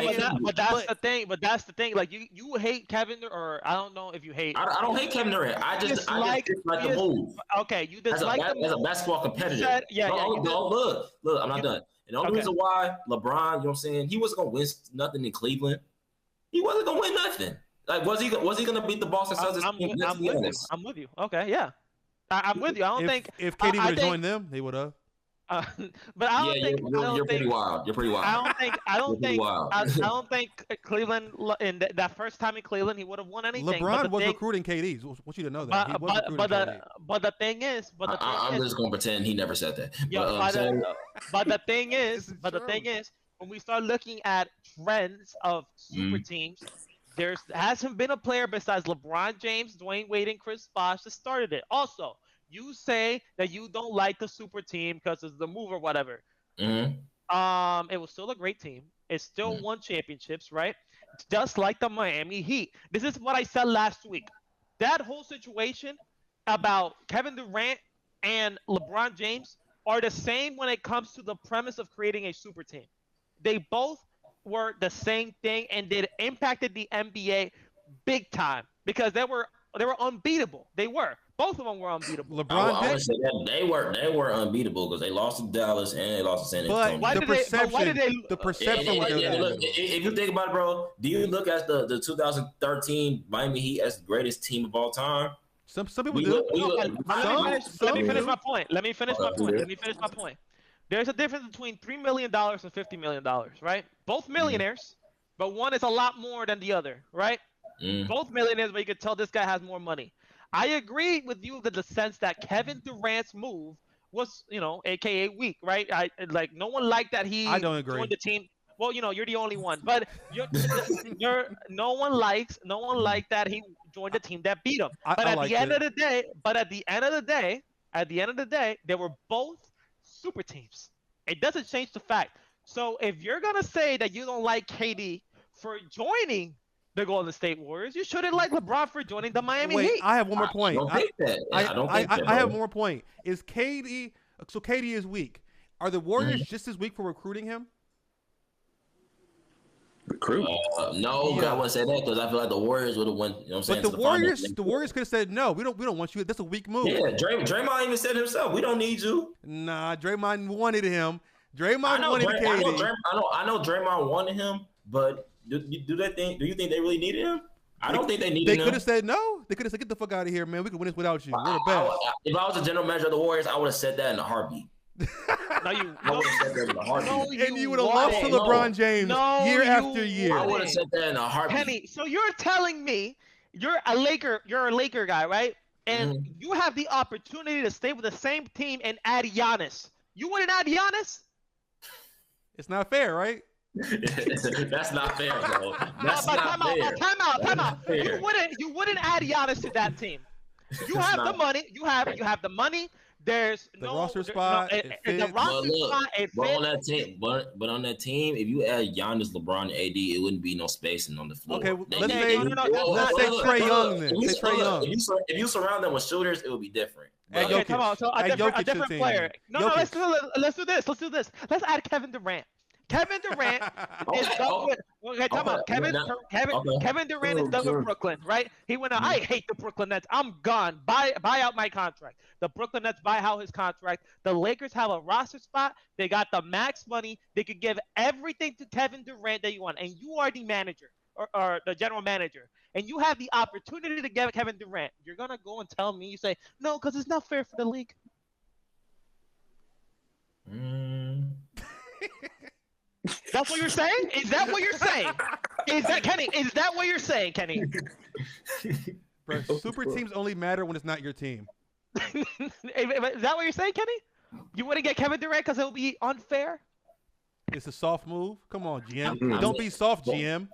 Speaker 2: that's the thing. Like you hate Kevin, or I don't know if you hate.
Speaker 3: I don't hate Kevin Durant. I just dislike the move.
Speaker 2: Okay, you dislike
Speaker 3: as a basketball competitor. Look, I'm not done. And the only reason why LeBron, you know what I'm saying, he wasn't gonna win nothing in Cleveland. He wasn't gonna win nothing. Like was he gonna beat the Boston Celtics?
Speaker 2: I'm with you. Okay, yeah, I'm with you. I don't think
Speaker 1: if KD would have joined them, they would have.
Speaker 2: But I don't think
Speaker 3: you're pretty wild. You're pretty wild.
Speaker 2: I don't think Cleveland in that first time in Cleveland he would have won anything.
Speaker 1: LeBron was recruiting KD. I want you to know that. He was recruiting
Speaker 2: but the thing is,
Speaker 3: I'm just gonna pretend he never said that.
Speaker 2: But the thing is, when we start looking at trends of super teams, there hasn't been a player besides LeBron James, Dwayne Wade, and Chris Bosh that started it. Also, you say that you don't like the super team because it's the move or whatever. It was still a great team. It still won championships, right? Just like the Miami Heat. This is what I said last week. That whole situation about Kevin Durant and LeBron James are the same when it comes to the premise of creating a super team. They both were the same thing, and they impacted the NBA big time because they were unbeatable. They were. Both of them were unbeatable.
Speaker 3: LeBron did. They were unbeatable because they lost to Dallas and they lost to San Antonio.
Speaker 2: But
Speaker 1: the perception was
Speaker 3: if you think about it, bro, do you look at the 2013 Miami Heat as the greatest team of all time?
Speaker 1: Some people do.
Speaker 2: Let me finish my point. There's a difference between $3 million and $50 million, right? Both millionaires, but one is a lot more than the other, right? Both millionaires, but you could tell this guy has more money. I agree with you in the sense that Kevin Durant's move was, AKA weak, right? No one liked that he joined the team. Well, you're the only one, but no one liked that he joined the team that beat him. But at the end of the day, they were both super teams. It doesn't change the fact. So if you're gonna say that you don't like KD for joining the Golden State Warriors, you shouldn't like LeBron for joining the Miami Heat.
Speaker 1: I have one more point.
Speaker 3: I
Speaker 1: have one more point. Is KD? So KD is weak. Are the Warriors just as weak for recruiting him?
Speaker 4: Recruit?
Speaker 3: No, I wouldn't say that because I feel like the Warriors would have won. You know what I'm saying?
Speaker 1: But the Warriors could have said no. We don't want you. That's a weak move.
Speaker 3: Yeah, Draymond even said himself, we don't need you.
Speaker 1: Nah, Draymond wanted him. Draymond wanted KD.
Speaker 3: I know Draymond wanted him, but do you think they really needed him? I don't think they needed him.
Speaker 1: They could have said no. They could have said, "Get the fuck out of here, man. We could win this without you. We're the best."
Speaker 3: If I was the general manager of the Warriors, I would have said that in a heartbeat.
Speaker 1: And you would have lost to LeBron James year after year.
Speaker 3: I would have said that in a heartbeat.
Speaker 2: Kenny, so you're telling me you're a Laker guy, right? And you have the opportunity to stay with the same team and add Giannis. You wouldn't add Giannis?
Speaker 1: It's not fair, right?
Speaker 3: That's not fair, bro. That's not fair.
Speaker 2: Time out. You wouldn't add Giannis to that team. You have the money. You have the money. There's
Speaker 1: the roster spot.
Speaker 2: The roster spot.
Speaker 3: But on that team, but on that team, if you add Giannis, LeBron, and AD, it wouldn't be no spacing on the floor.
Speaker 1: Okay, let's say Trae Young then. Trae Young.
Speaker 3: If you surround them with shooters, it would be different.
Speaker 2: Okay, come on. So a different player. No, let's do this. Let's add Kevin Durant. Kevin Durant is done with. Okay, come on. Kevin Durant is done with Brooklyn, right? He went. I hate the Brooklyn Nets. I'm gone. Buy out my contract. The Brooklyn Nets buy out his contract. The Lakers have a roster spot. They got the max money. They could give everything to Kevin Durant that you want, and you are the manager or the general manager, and you have the opportunity to get Kevin Durant. You're gonna go and tell me you say no because it's not fair for the league. That's what you're saying? Is that what you're saying? Is that what you're saying, Kenny?
Speaker 1: Bro, super teams only matter when it's not your team.
Speaker 2: Is that what you're saying, Kenny? You wouldn't get Kevin Durant because it'll be unfair?
Speaker 1: It's a soft move. Come on, GM. Don't be soft, GM.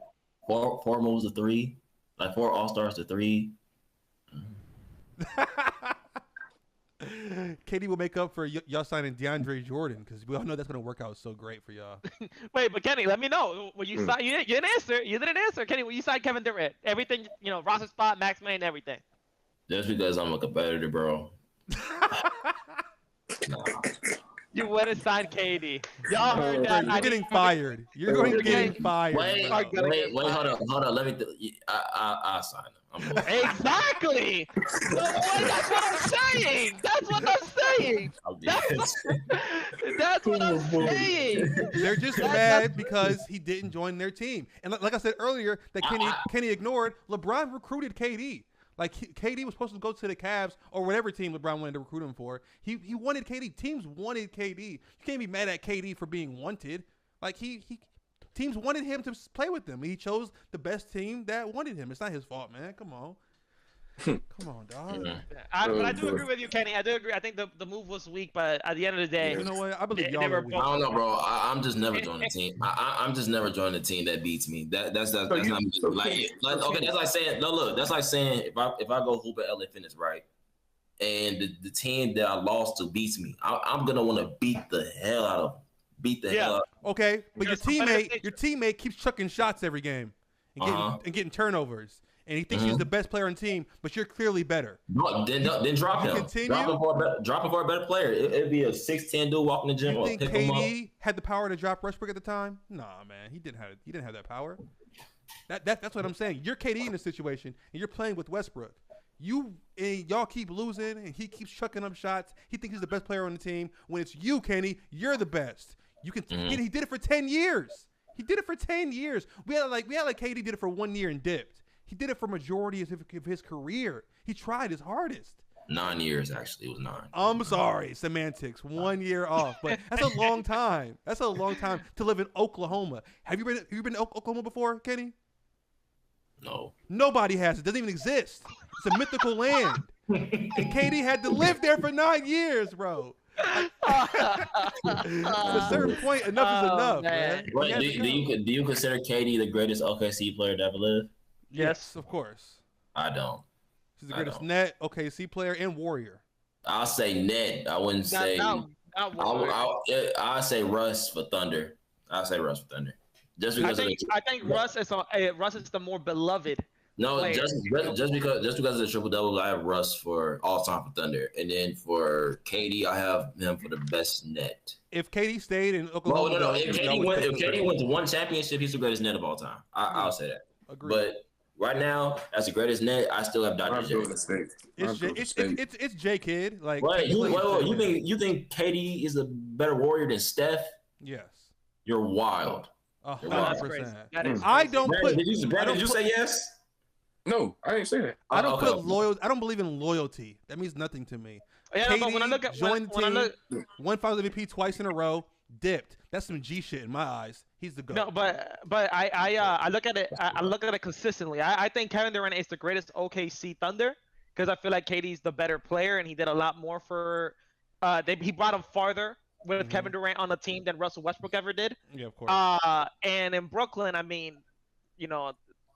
Speaker 3: Four moves to 3. Like 4 All-Stars to 3.
Speaker 1: KD will make up for y'all signing DeAndre Jordan because we all know that's going to work out so great for y'all.
Speaker 2: Wait, but Kenny, let me know. When you sign, you didn't answer. You didn't answer, Kenny. When you signed Kevin Durant, everything, roster spot, max money, and everything.
Speaker 3: Just because I'm a competitor, bro. Nah.
Speaker 2: You would have signed KD. Y'all heard that.
Speaker 1: You're getting fired. You're going to get fired.
Speaker 3: Wait, hold on. Let me. I'll sign him.
Speaker 2: Exactly. That's what I'm saying. That's what I'm saying.
Speaker 1: They're just mad because he didn't join their team. And like I said earlier, that Kenny ignored. LeBron recruited KD. Like KD was supposed to go to the Cavs or whatever team LeBron wanted to recruit him for. He wanted KD. Teams wanted KD. You can't be mad at KD for being wanted. Like teams wanted him to play with them. He chose the best team that wanted him. It's not his fault, man. Come on. Come on, dog.
Speaker 2: But I do agree with you, Kenny. I do agree. I think the move was weak, but at the end of the day,
Speaker 1: you know what? I believe y'all are weak.
Speaker 3: I don't know, bro. I'm just never joining a team. I'm just never joining a team that beats me. That's not me. Okay. That's like saying no. Look, that's like saying if I go hoop at LA Fitness, right, and the team that I lost to beats me, I'm gonna want to beat the hell out of them. Hell out.
Speaker 1: Okay, but your teammate keeps chucking shots every game and getting turnovers. And he thinks he's the best player on the team, but you're clearly better.
Speaker 3: No, then drop him. Drop him for a better player. It'd be a 6'10" dude walking the gym.
Speaker 1: You think KD had the power to drop Westbrook at the time? Nah, man, he didn't have that power. That's what I'm saying. You're KD in this situation, and you're playing with Westbrook. Y'all keep losing, and he keeps chucking up shots. He thinks he's the best player on the team. When it's you, Kenny, you're the best. You can. He did it for 10 years. He did it for 10 years. We had like KD did it for 1 year and dipped. He did it for majority of his career. He tried his hardest.
Speaker 3: 9 years, actually. It was 9.
Speaker 1: I'm sorry. Semantics. 1 year off. But that's a long time. That's a long time to live in Oklahoma. Have you been to Oklahoma before, Kenny?
Speaker 3: No.
Speaker 1: Nobody has. It doesn't even exist. It's a mythical land. And KD had to live there for 9 years, bro. At a certain point, enough is enough, man.
Speaker 3: Wait, do you consider KD the greatest OKC player to ever live?
Speaker 1: Yes, of course.
Speaker 3: I don't.
Speaker 1: He's the greatest net, OKC player, and warrior.
Speaker 3: I'll say net. I wouldn't say. I'll say Russ for Thunder. Just because
Speaker 2: I think Russ is the more beloved.
Speaker 3: No,
Speaker 2: player.
Speaker 3: just because of the triple double, I have Russ for all time for Thunder, and then for KD, I have him for the best net.
Speaker 1: If KD stayed in Oklahoma,
Speaker 3: no. If KD went to one championship, he's the greatest net of all time. I'll say that.
Speaker 1: Agreed.
Speaker 3: But right now, as the greatest net, I still have Dr. J.
Speaker 1: It's J Kid. Like,
Speaker 3: wait, you think KD is a better warrior than Steph?
Speaker 1: Yes.
Speaker 3: You're wild.
Speaker 1: 100%.
Speaker 2: I
Speaker 1: don't put.
Speaker 3: Did you say yes?
Speaker 4: No, I didn't say that.
Speaker 1: I don't put loyalty. I don't believe in loyalty. That means nothing to me.
Speaker 2: Yeah,
Speaker 1: KD
Speaker 2: but when I look at
Speaker 1: joined the team, won Finals MVP twice in a row, dipped. That's some G shit in my eyes. He's the GOAT.
Speaker 2: No, but I look at it. I look at it consistently. I think Kevin Durant is the greatest OKC Thunder because I feel like KD's the better player and he did a lot more for. He brought him farther with Kevin Durant on the team than Russell Westbrook ever did.
Speaker 1: Yeah, of course.
Speaker 2: And in Brooklyn, I mean,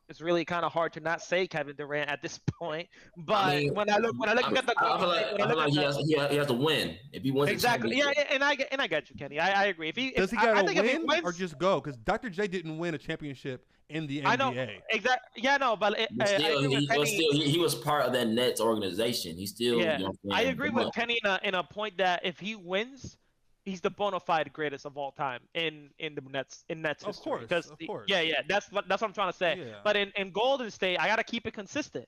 Speaker 2: it's really kind of hard to not say Kevin Durant at this point. But when I look at the,
Speaker 3: I feel like he has to win. If he wins,
Speaker 2: exactly. Yeah, and I get you, Kenny. I agree.
Speaker 1: Does he gotta win or just go? Because Dr. J didn't win a championship in the NBA.
Speaker 2: I know exactly. Yeah, no, but
Speaker 3: he was part of that Nets organization. He still.
Speaker 2: Yeah, I agree with Kenny in a point that if he wins, he's the bona fide greatest of all time in the Nets history.
Speaker 1: Of course.
Speaker 2: Yeah, that's what I'm trying to say.
Speaker 1: Yeah.
Speaker 2: But in Golden State, I gotta keep it consistent.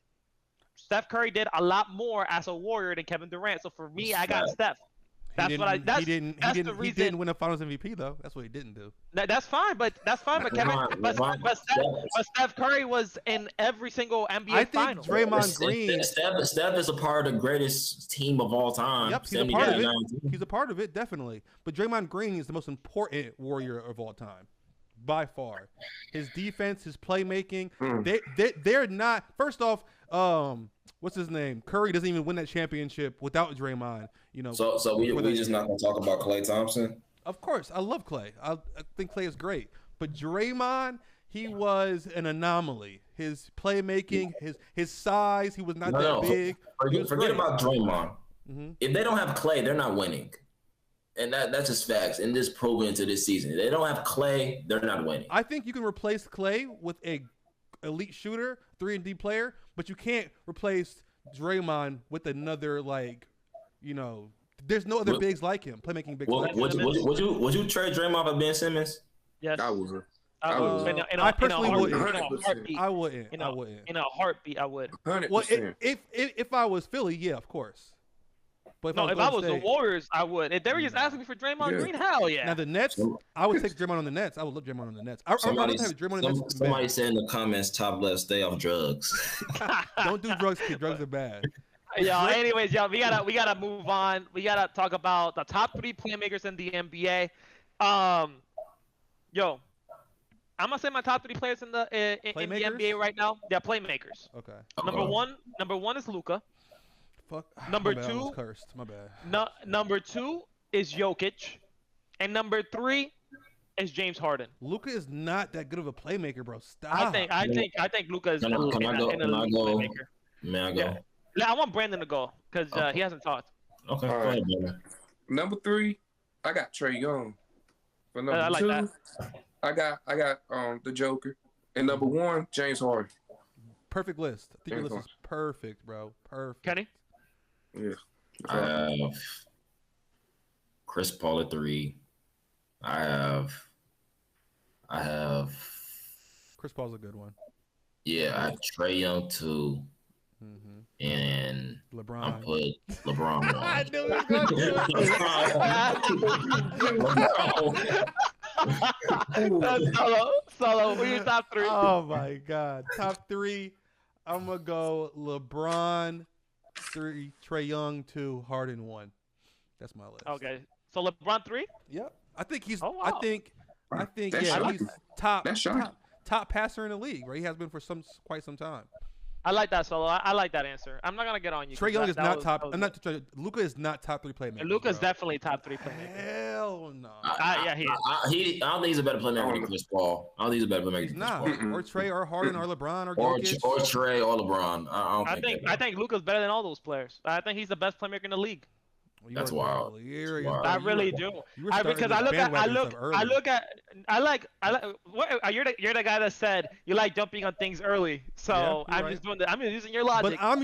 Speaker 2: Steph Curry did a lot more as a Warrior than Kevin Durant. So for me, I got Steph. He didn't
Speaker 1: win a Finals MVP though. That's what he didn't do.
Speaker 2: That's fine, but Steph Curry was in every single NBA final.
Speaker 1: Draymond Green.
Speaker 3: Steph is a part of the greatest team of all time.
Speaker 1: Yep, he's a part of it. He's a part of it, definitely. But Draymond Green is the most important Warrior of all time, by far. His defense, his playmaking. They're not. First off, what's his name? Curry doesn't even win that championship without Draymond.
Speaker 3: So we just not gonna talk about Klay Thompson.
Speaker 1: Of course, I love Klay. I think Klay is great, but Draymond, he was an anomaly. His playmaking, his size, he was not that big.
Speaker 3: Forget about Draymond. If they don't have Klay, they're not winning, and that's just facts. And this proven to this season, if they don't have Klay, they're not winning.
Speaker 1: I think you can replace Klay with a elite shooter, 3-and-D player, but you can't replace Draymond with another there's no other bigs like him, playmaking bigs.
Speaker 3: Would you trade Draymond for Ben Simmons?
Speaker 2: Yes,
Speaker 4: I would.
Speaker 1: I personally wouldn't. I wouldn't.
Speaker 2: In a heartbeat, I would.
Speaker 4: 100%.
Speaker 1: Well, if I was Philly, yeah, of course. But
Speaker 2: if I was the Warriors, I would. If they were just asking me for Draymond Green, hell yeah.
Speaker 1: Now the Nets, I would take Draymond on the Nets. I would love Draymond on the Nets.
Speaker 3: Somebody said in the comments, top left, stay off drugs.
Speaker 1: Don't do drugs, kid. Drugs are bad.
Speaker 2: Anyways, we gotta move on. We gotta talk about the top 3 playmakers in the NBA. I'm gonna say my top 3 players in the NBA right now. Yeah, playmakers.
Speaker 1: Okay.
Speaker 2: Number one is Luka.
Speaker 1: Fuck.
Speaker 2: Number
Speaker 1: my bad,
Speaker 2: 2.
Speaker 1: I was cursed. My bad.
Speaker 2: Number 2 is Jokic, and number 3 is James Harden.
Speaker 1: Luka is not that good of a playmaker, bro. Stop.
Speaker 2: I think Luka is. Can I go?
Speaker 3: May I go?
Speaker 2: Yeah, I want Brandon to go because he hasn't talked.
Speaker 3: Okay.
Speaker 4: All right. Number 3, I got Trae Young. For number 2, I got the Joker, and number 1, James Harden.
Speaker 1: Perfect list. I think your list is perfect, bro. Perfect.
Speaker 2: Kenny?
Speaker 4: Yeah.
Speaker 3: I have Chris Paul at 3. I have.
Speaker 1: Chris Paul's a good one.
Speaker 3: Yeah, I have Trae Young 2. And
Speaker 1: LeBron.
Speaker 3: I put LeBron on.
Speaker 1: I knew he was going to.
Speaker 2: Solo, who are your top 3?
Speaker 1: Oh my God, top 3. I'm gonna go LeBron 3, Trae Young 2, Harden 1. That's my list.
Speaker 2: Okay, so LeBron 3.
Speaker 1: Yep. I think he's.
Speaker 2: Oh, wow.
Speaker 1: I think
Speaker 4: That's
Speaker 1: he's top passer in the league. Right, he has been for quite some time.
Speaker 2: I like that, Solo. I like that answer. I'm not gonna get on you.
Speaker 1: Trae Young is not top. Luka is not top 3 playmaker.
Speaker 2: Luka's definitely top 3 playmaker.
Speaker 1: Hell no.
Speaker 2: He is.
Speaker 3: I don't think he's a better playmaker than Chris Paul. I don't think he's a better playmaker than Chris Paul.
Speaker 1: Or Trae, or Harden, or LeBron, or Jokic.
Speaker 3: Or Trae, or LeBron. I
Speaker 2: think Luka's better than all those players. I think he's the best playmaker in the league.
Speaker 3: That's wild.
Speaker 2: I really do. Because you're the guy that said you like jumping on things early. So I'm just using your logic.
Speaker 1: But I'm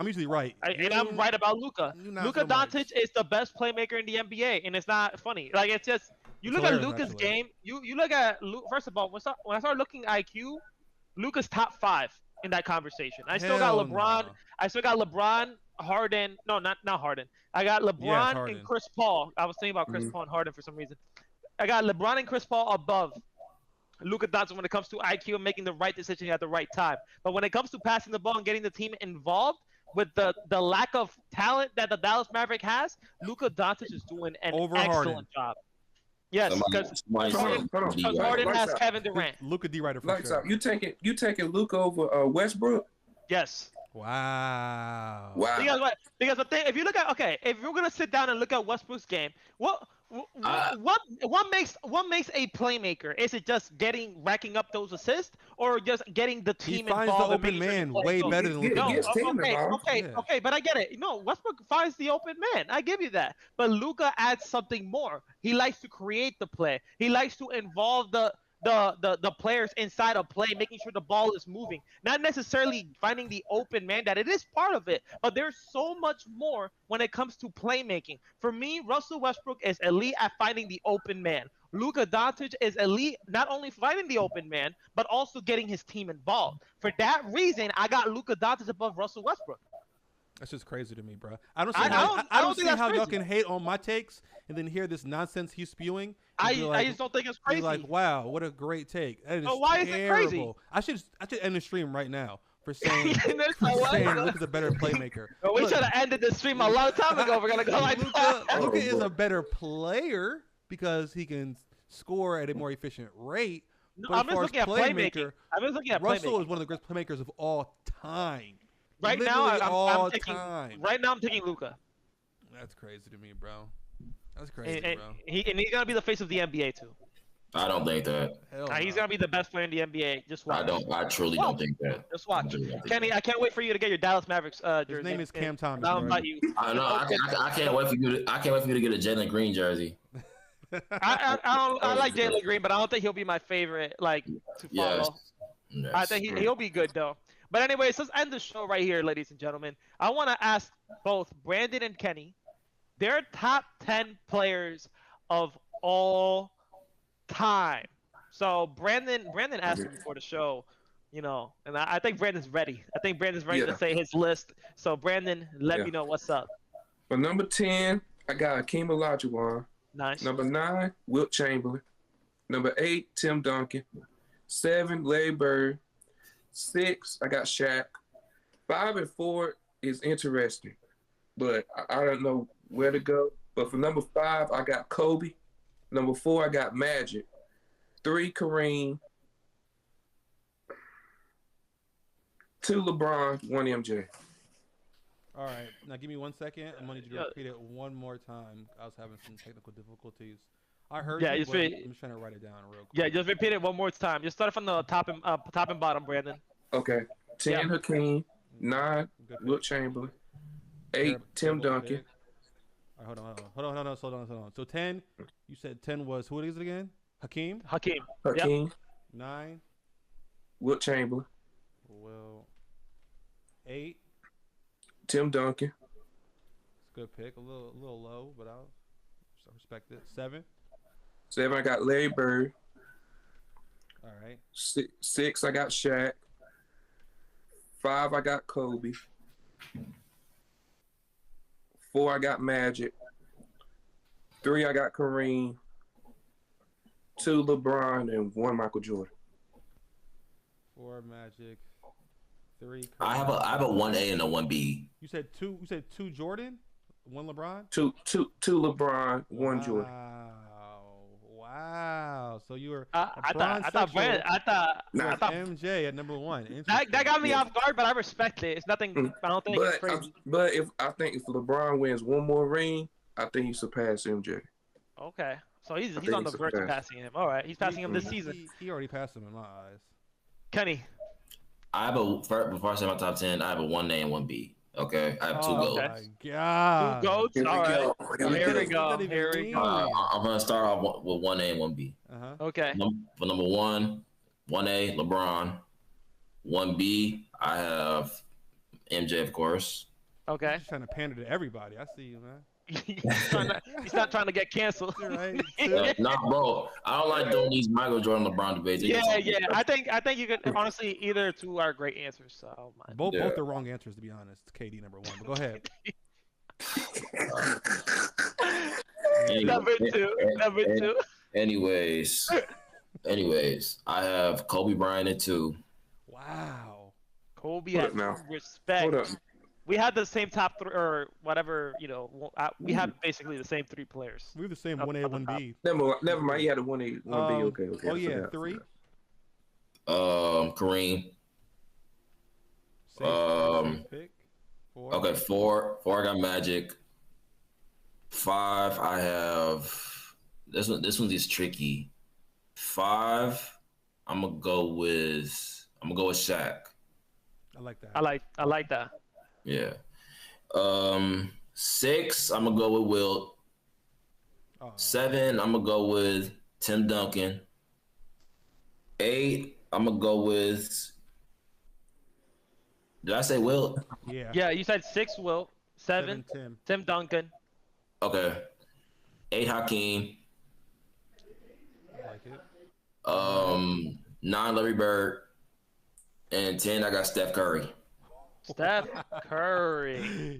Speaker 1: usually right.
Speaker 2: And I'm right about Luka. Luka Doncic is the best playmaker in the NBA, and it's not funny. Like it's just you look at Luka's game. You look at First of all, when I started looking IQ, Luka's top 5 in that conversation. I still got LeBron. No. I still got LeBron. Harden, no, not Harden. I got LeBron and Chris Paul. I was thinking about Chris Paul and Harden for some reason. I got LeBron and Chris Paul above Luka Doncic when it comes to IQ and making the right decision at the right time. But when it comes to passing the ball and getting the team involved, with the lack of talent that the Dallas Maverick has, Luka Doncic is doing an excellent job. Yes,
Speaker 3: Somebody,
Speaker 2: because
Speaker 3: somebody
Speaker 4: Hold on.
Speaker 3: said
Speaker 2: Harden
Speaker 4: Lights
Speaker 2: has
Speaker 4: out.
Speaker 2: Kevin Durant.
Speaker 1: Luka D Ryder for
Speaker 4: Lights
Speaker 1: sure.
Speaker 4: out. You taking Luka over Westbrook?
Speaker 2: Yes.
Speaker 1: Wow.
Speaker 4: Wow.
Speaker 2: Because the thing, if you look at if you're gonna sit down and look at Westbrook's game, what makes a playmaker? Is it just racking up those assists, or just getting the
Speaker 1: He
Speaker 2: team
Speaker 1: finds the
Speaker 2: involved? and
Speaker 1: open
Speaker 2: making sure
Speaker 1: man
Speaker 2: the play
Speaker 1: way
Speaker 2: goes?
Speaker 1: better than
Speaker 4: He
Speaker 1: Luka.
Speaker 4: gets team involved.
Speaker 2: Okay, but I get it. No, Westbrook finds the open man. I give you that. But Luka adds something more. He likes to create the play. He likes to involve the players inside of play, making sure the ball is moving. Not necessarily finding the open man, that it is part of it, but there's so much more when it comes to playmaking. For me, Russell Westbrook is elite at finding the open man. Luka Doncic is elite not only finding the open man, but also getting his team involved. For that reason, I got Luka Doncic above Russell Westbrook.
Speaker 1: That's just crazy to me, bro. I don't see how y'all can hate on my takes and then hear this nonsense he's spewing.
Speaker 2: I just don't think it's crazy.
Speaker 1: Be like, wow, what a great take. That is
Speaker 2: why is it crazy?
Speaker 1: I should end the stream right now for saying
Speaker 2: saying
Speaker 1: Luka's a better playmaker.
Speaker 2: We should have ended the stream a long time ago. We're gonna go like that.
Speaker 1: Luka is a better player because he can score at a more efficient rate.
Speaker 2: No,
Speaker 1: but
Speaker 2: I'm just looking at playmaking. I'm just looking at
Speaker 1: Russell
Speaker 2: playmaking.
Speaker 1: is one of the greatest playmakers of all time.
Speaker 2: Right now,
Speaker 1: Literally
Speaker 2: I'm taking Luka.
Speaker 1: That's crazy to me, bro. That's crazy,
Speaker 2: And
Speaker 1: bro.
Speaker 2: he's gonna be the face of the NBA too.
Speaker 3: I don't think that.
Speaker 2: He's gonna be the best player in the NBA. Just watch.
Speaker 3: I truly don't think that.
Speaker 2: Just watch. Kenny, I can't wait for you to get your Dallas Mavericks jersey.
Speaker 1: His name is Cam Thomas.
Speaker 2: I'll invite you.
Speaker 3: I know. I can't wait for you to. I can't wait for you to get a Jalen Green jersey.
Speaker 2: I like Jalen Green, but I don't think he'll be my favorite. Like to follow.
Speaker 3: Yes.
Speaker 2: I think he'll be good though. But anyways, let's end the show right here, ladies and gentlemen. I want to ask both Brandon and Kenny their top 10 players of all time. So Brandon asked me before the show, and I think Brandon's ready. I think Brandon's ready to say his list. So Brandon, let me know what's up.
Speaker 4: For number 10, I got Hakeem Olajuwon.
Speaker 2: Nice.
Speaker 4: Number 9, Wilt Chamberlain. Number 8, Tim Duncan. 7, Larry Bird. 6, I got Shaq. 5 and 4 is interesting, but I don't know where to go. But for number 5, I got Kobe. Number 4, I got Magic. 3, Kareem. 2, LeBron. 1, MJ.
Speaker 1: All right. Now give me 1 second. I'm going to need you to repeat it one more time. I was having some technical difficulties. I heard you, but I'm just trying to write it down real quick.
Speaker 2: Yeah, just repeat it one more time. Just start from the top and bottom, Brandon.
Speaker 4: Okay. 10, Hakeem. 9, Wilt Chamberlain. 8, Tim Duncan.
Speaker 1: All right, hold on. So 10, you said 10 was, who is it again? Hakeem?
Speaker 2: Hakeem.
Speaker 1: 9.
Speaker 4: Wilt Chamberlain.
Speaker 1: 8.
Speaker 4: Tim Duncan.
Speaker 1: It's a good pick. A little low, but I'll respect it. 7.
Speaker 4: 7, I got Larry Bird.
Speaker 1: All right.
Speaker 4: 6, I got Shaq. 5, I got Kobe. 4, I got Magic. 3, I got Kareem. 2, LeBron, and 1, Michael Jordan.
Speaker 1: 4, Magic. 3, Kareem.
Speaker 3: I have a 1A and a 1B.
Speaker 1: You said 2 Jordan? 1 LeBron?
Speaker 4: 2 LeBron, 1 Jordan.
Speaker 1: Wow. So you were
Speaker 2: I thought
Speaker 1: MJ at number 1.
Speaker 2: That got me off guard, but I respect it. It's nothing. I don't think it's crazy.
Speaker 4: But if LeBron wins 1 more ring, I think he surpassed MJ.
Speaker 2: Okay. So he's on the verge of passing him. All right. He's passing him this season.
Speaker 1: He already passed him in my eyes.
Speaker 2: Kenny.
Speaker 3: Before I say my top 10, I have a 1A and 1B. Okay, I have 2 goats.
Speaker 1: Oh my God.
Speaker 2: 2 goats. All right. Here we go.
Speaker 3: I'm gonna start off with 1A and 1B.
Speaker 2: Okay.
Speaker 3: For number 1, 1A, LeBron. 1B, I have MJ, of course.
Speaker 2: Okay.
Speaker 1: He's trying to pander to everybody. I see you, man.
Speaker 2: he's not trying to get canceled.
Speaker 1: Right.
Speaker 3: Nah, bro. I don't like doing these Michael Jordan, LeBron debates.
Speaker 2: Yeah. I think you could honestly either 2 are great answers. So I don't mind.
Speaker 1: Both the wrong answers, to be honest. KD number 1. But go ahead.
Speaker 2: Number two.
Speaker 3: Anyways, I have Kobe Bryant at 2.
Speaker 1: Wow.
Speaker 2: Kobe has respect.
Speaker 4: Hold up.
Speaker 2: We had the same top three or whatever, you know. We had basically the same 3 players.
Speaker 1: We have the same
Speaker 2: Up
Speaker 1: 1A,
Speaker 2: on the
Speaker 1: 1B.
Speaker 4: Never mind. He had a 1A, 1B. Okay.
Speaker 1: Oh,
Speaker 4: I
Speaker 1: yeah,
Speaker 4: forgot.
Speaker 1: 3.
Speaker 3: Kareem.
Speaker 1: Safe pick. 4.
Speaker 3: Okay, 4. 4, I got Magic. 5, I have this one. This one's just tricky. 5, I'm gonna go with Shaq.
Speaker 1: I like that.
Speaker 2: I like that.
Speaker 3: Yeah. 6, I'm gonna go with Wilt. 7, I'm gonna go with Tim Duncan. 8, I'm gonna go with. Did I say Wilt?
Speaker 1: Yeah.
Speaker 2: Yeah, you said 6 Wilt, 7 Tim Duncan.
Speaker 3: Okay. 8, Hakeem.
Speaker 1: I like it.
Speaker 3: 9, Larry Bird. And 10, I got Steph Curry.
Speaker 2: Steph Curry.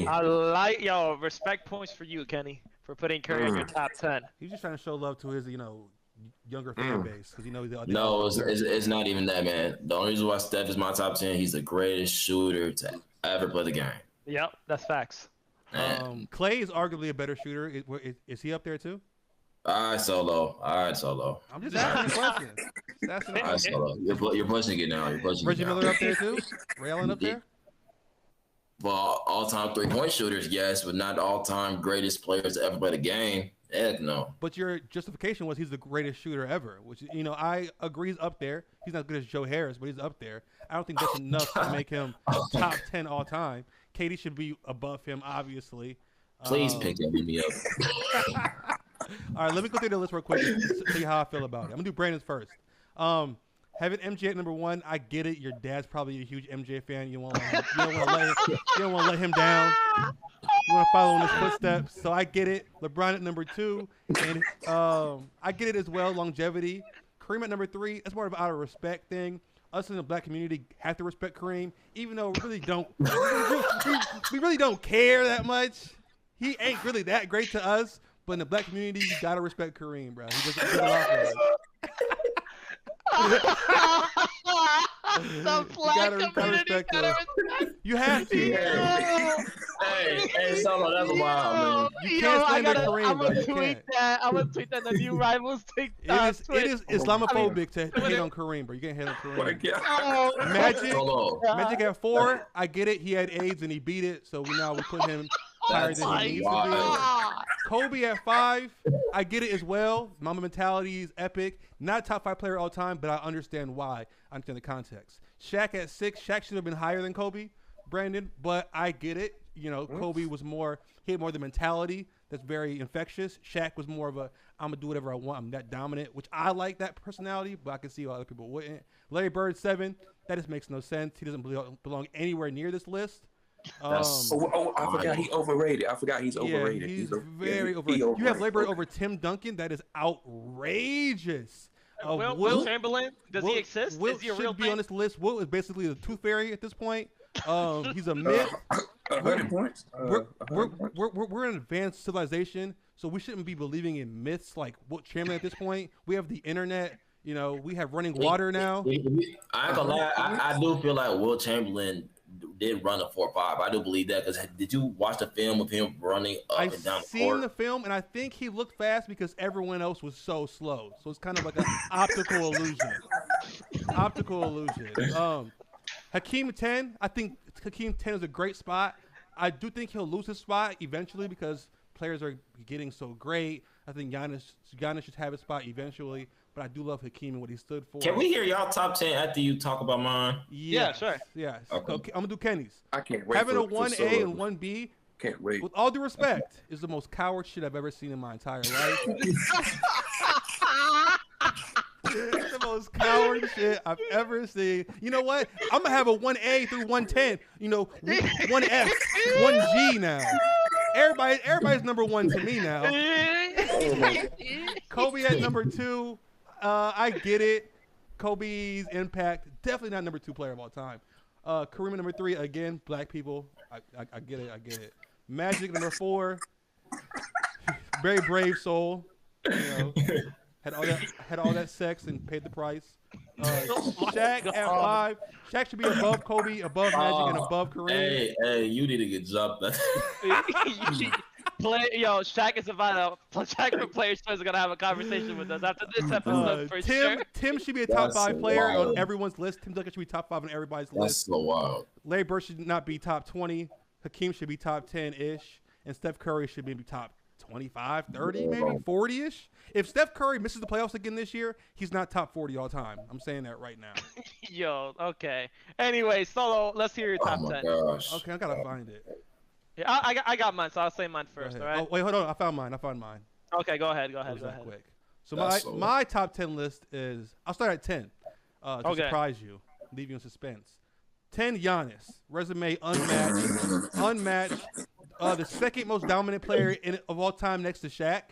Speaker 2: I like respect points for you, Kenny, for putting Curry in your top 10.
Speaker 1: He's just trying to show love to his, younger fan base because
Speaker 3: No, it's not even that, man. The only reason why Steph is my top 10, he's the greatest shooter to ever play the game.
Speaker 2: Yep, that's facts.
Speaker 1: Clay is arguably a better shooter. Is he up there too?
Speaker 3: All right, Solo.
Speaker 1: I'm just asking a question.
Speaker 3: All right, Solo. You're pushing it now.
Speaker 1: Reggie Miller up there too? Ray Allen up there?
Speaker 3: Well, all-time three-point shooters, yes, but not all-time greatest players to ever play the game. Heck no.
Speaker 1: But your justification was he's the greatest shooter ever, which, I agree he's up there. He's not as good as Joe Harris, but he's up there. I don't think that's enough to make him top 10 all-time. KD should be above him, obviously.
Speaker 3: Please pick me up.
Speaker 1: All right, let me go through the list real quick and see how I feel about it. I'm going to do Brandon's first. Having MJ at number 1, I get it. Your dad's probably a huge MJ fan. You don't want to let him down. You want to follow in his footsteps. So I get it. LeBron at number 2. And I get it as well, longevity. Kareem at number 3, that's more of an out of respect thing. Us in the black community have to respect Kareem, even though we really don't. We really don't care that much. He ain't really that great to us. But in the black community, you gotta respect Kareem, bro. He does a lot for us.
Speaker 2: The black community gotta respect.
Speaker 1: You have to.
Speaker 3: Hey, Solo, that's wild, man.
Speaker 1: You can't slander Kareem, bro. You can't.
Speaker 2: I'm gonna tweet that. The new rivals TikTok.
Speaker 1: It is Islamophobic to hate on Kareem, bro. You can't hate on Kareem. Magic at 4, I get it. He had AIDS and he beat it, so we put him higher than he needs to be. Kobe at 5, I get it as well. Mamba mentality is epic. Not top 5 player all time, but I understand why. I understand the context. Shaq at 6. Shaq should have been higher than Kobe, Brandon, but I get it. Kobe was he had more of the mentality that's very infectious. Shaq was more of a, I'm going to do whatever I want. I'm that dominant, which I like that personality, but I can see why other people wouldn't. Larry Bird, 7. That just makes no sense. He doesn't belong anywhere near this list.
Speaker 4: I forgot he overrated. I forgot he's overrated.
Speaker 1: He's very overrated. You have Larry Bird over Tim Duncan. That is outrageous.
Speaker 2: Will Chamberlain, does he exist?
Speaker 1: Will
Speaker 2: is he a
Speaker 1: should
Speaker 2: real
Speaker 1: be
Speaker 2: thing?
Speaker 1: on this list. Will is basically the tooth fairy at this point. He's a myth.
Speaker 4: 100 points.
Speaker 1: We're an advanced civilization, so we shouldn't be believing in myths like Wilt Chamberlain at this point. We have the internet. We have running water now.
Speaker 3: I ain't gonna lie. I do feel like Wilt Chamberlain did run a 4.5. I do believe that, because did you watch the film of him running up and down the court?
Speaker 1: I've seen the film, and I think he looked fast because everyone else was so slow. So it's kind of like an optical illusion. Hakeem 10, I think Hakeem 10 is a great spot. I do think he'll lose his spot eventually because players are getting so great. I think Giannis should have his spot eventually. But I do love Hakeem and what he stood for.
Speaker 3: Can we hear y'all top 10 after you talk about mine?
Speaker 2: Yeah, sure.
Speaker 1: Yes.
Speaker 3: Okay.
Speaker 1: I'm going to do Kenny's.
Speaker 4: I can't wait.
Speaker 1: Having a 1A and 1B,
Speaker 4: can't wait.
Speaker 1: with all due respect, is the most coward shit I've ever seen in my entire life. It's the most coward shit I've ever seen. You know what? I'm going to have a 1A through 110. 1F, 1G now. Everybody's number 1 to me now. Kobe at number 2. I get it. Kobe's impact, definitely not number 2 player of all time. Kareem at number 3, again, black people. I get it. Magic number 4. Very brave soul. Had all that sex and paid the price. Shaq at 5. Shaq should be above Kobe, above Magic, and above Kareem.
Speaker 3: Hey, you need to get jumped.
Speaker 2: Shaq is about to. Shaq for Players Choice is gonna have a conversation with us after this episode for sure.
Speaker 1: Tim should be a top 5 player on everyone's list. Tim Duncan should be top 5 on everybody's list.
Speaker 3: That's so wild.
Speaker 1: Larry Bird should not be top 20. Hakeem should be top 10-ish, and Steph Curry should be top 25, 30, maybe 40-ish. If Steph Curry misses the playoffs again this year, he's not top 40 all time. I'm saying that right now.
Speaker 2: Yo, okay. Anyway, Solo, let's hear your top 10.
Speaker 3: Gosh.
Speaker 1: Okay, I gotta find it.
Speaker 2: Yeah, I got mine, so I'll say mine first. All right.
Speaker 1: Oh wait, hold on. I found mine.
Speaker 2: Okay, go ahead.
Speaker 1: Quick. So my top 10 list is. I'll start at 10. To surprise you, leave you in suspense. 10 Giannis, resume unmatched. The second most dominant player of all time next to Shaq.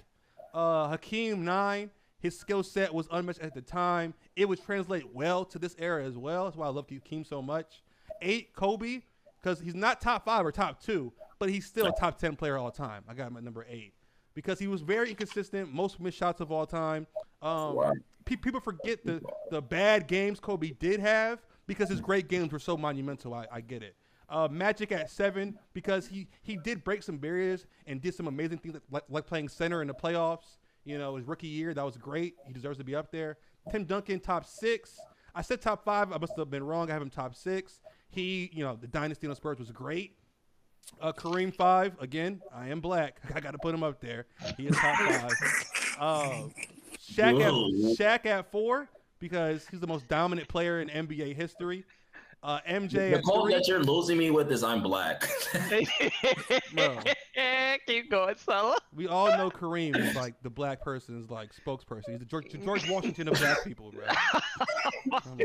Speaker 1: Hakeem 9. His skill set was unmatched at the time. It would translate well to this era as well. That's why I love Hakeem so much. 8 Kobe, because he's not top 5 or top 2, but he's still a top 10 player all time. I got him at number 8 because he was very inconsistent, most missed shots of all time. People forget the bad games Kobe did have because his great games were so monumental. I get it. Magic at 7 because he did break some barriers and did some amazing things like playing center in the playoffs. You know, his rookie year, that was great. He deserves to be up there. Tim Duncan, top 6. I said top 5. I must have been wrong. I have him top 6. The dynasty on the Spurs was great. Kareem 5. Again, I am black. I got to put him up there. He is top 5. Shaq at 4 because he's the most dominant player in NBA history. MJ
Speaker 3: the quote that you're losing me with is I'm black.
Speaker 1: Bro,
Speaker 2: keep going, Solo.
Speaker 1: we all know Kareem is like the black person's like spokesperson. He's the George Washington of black people, bro. Come on,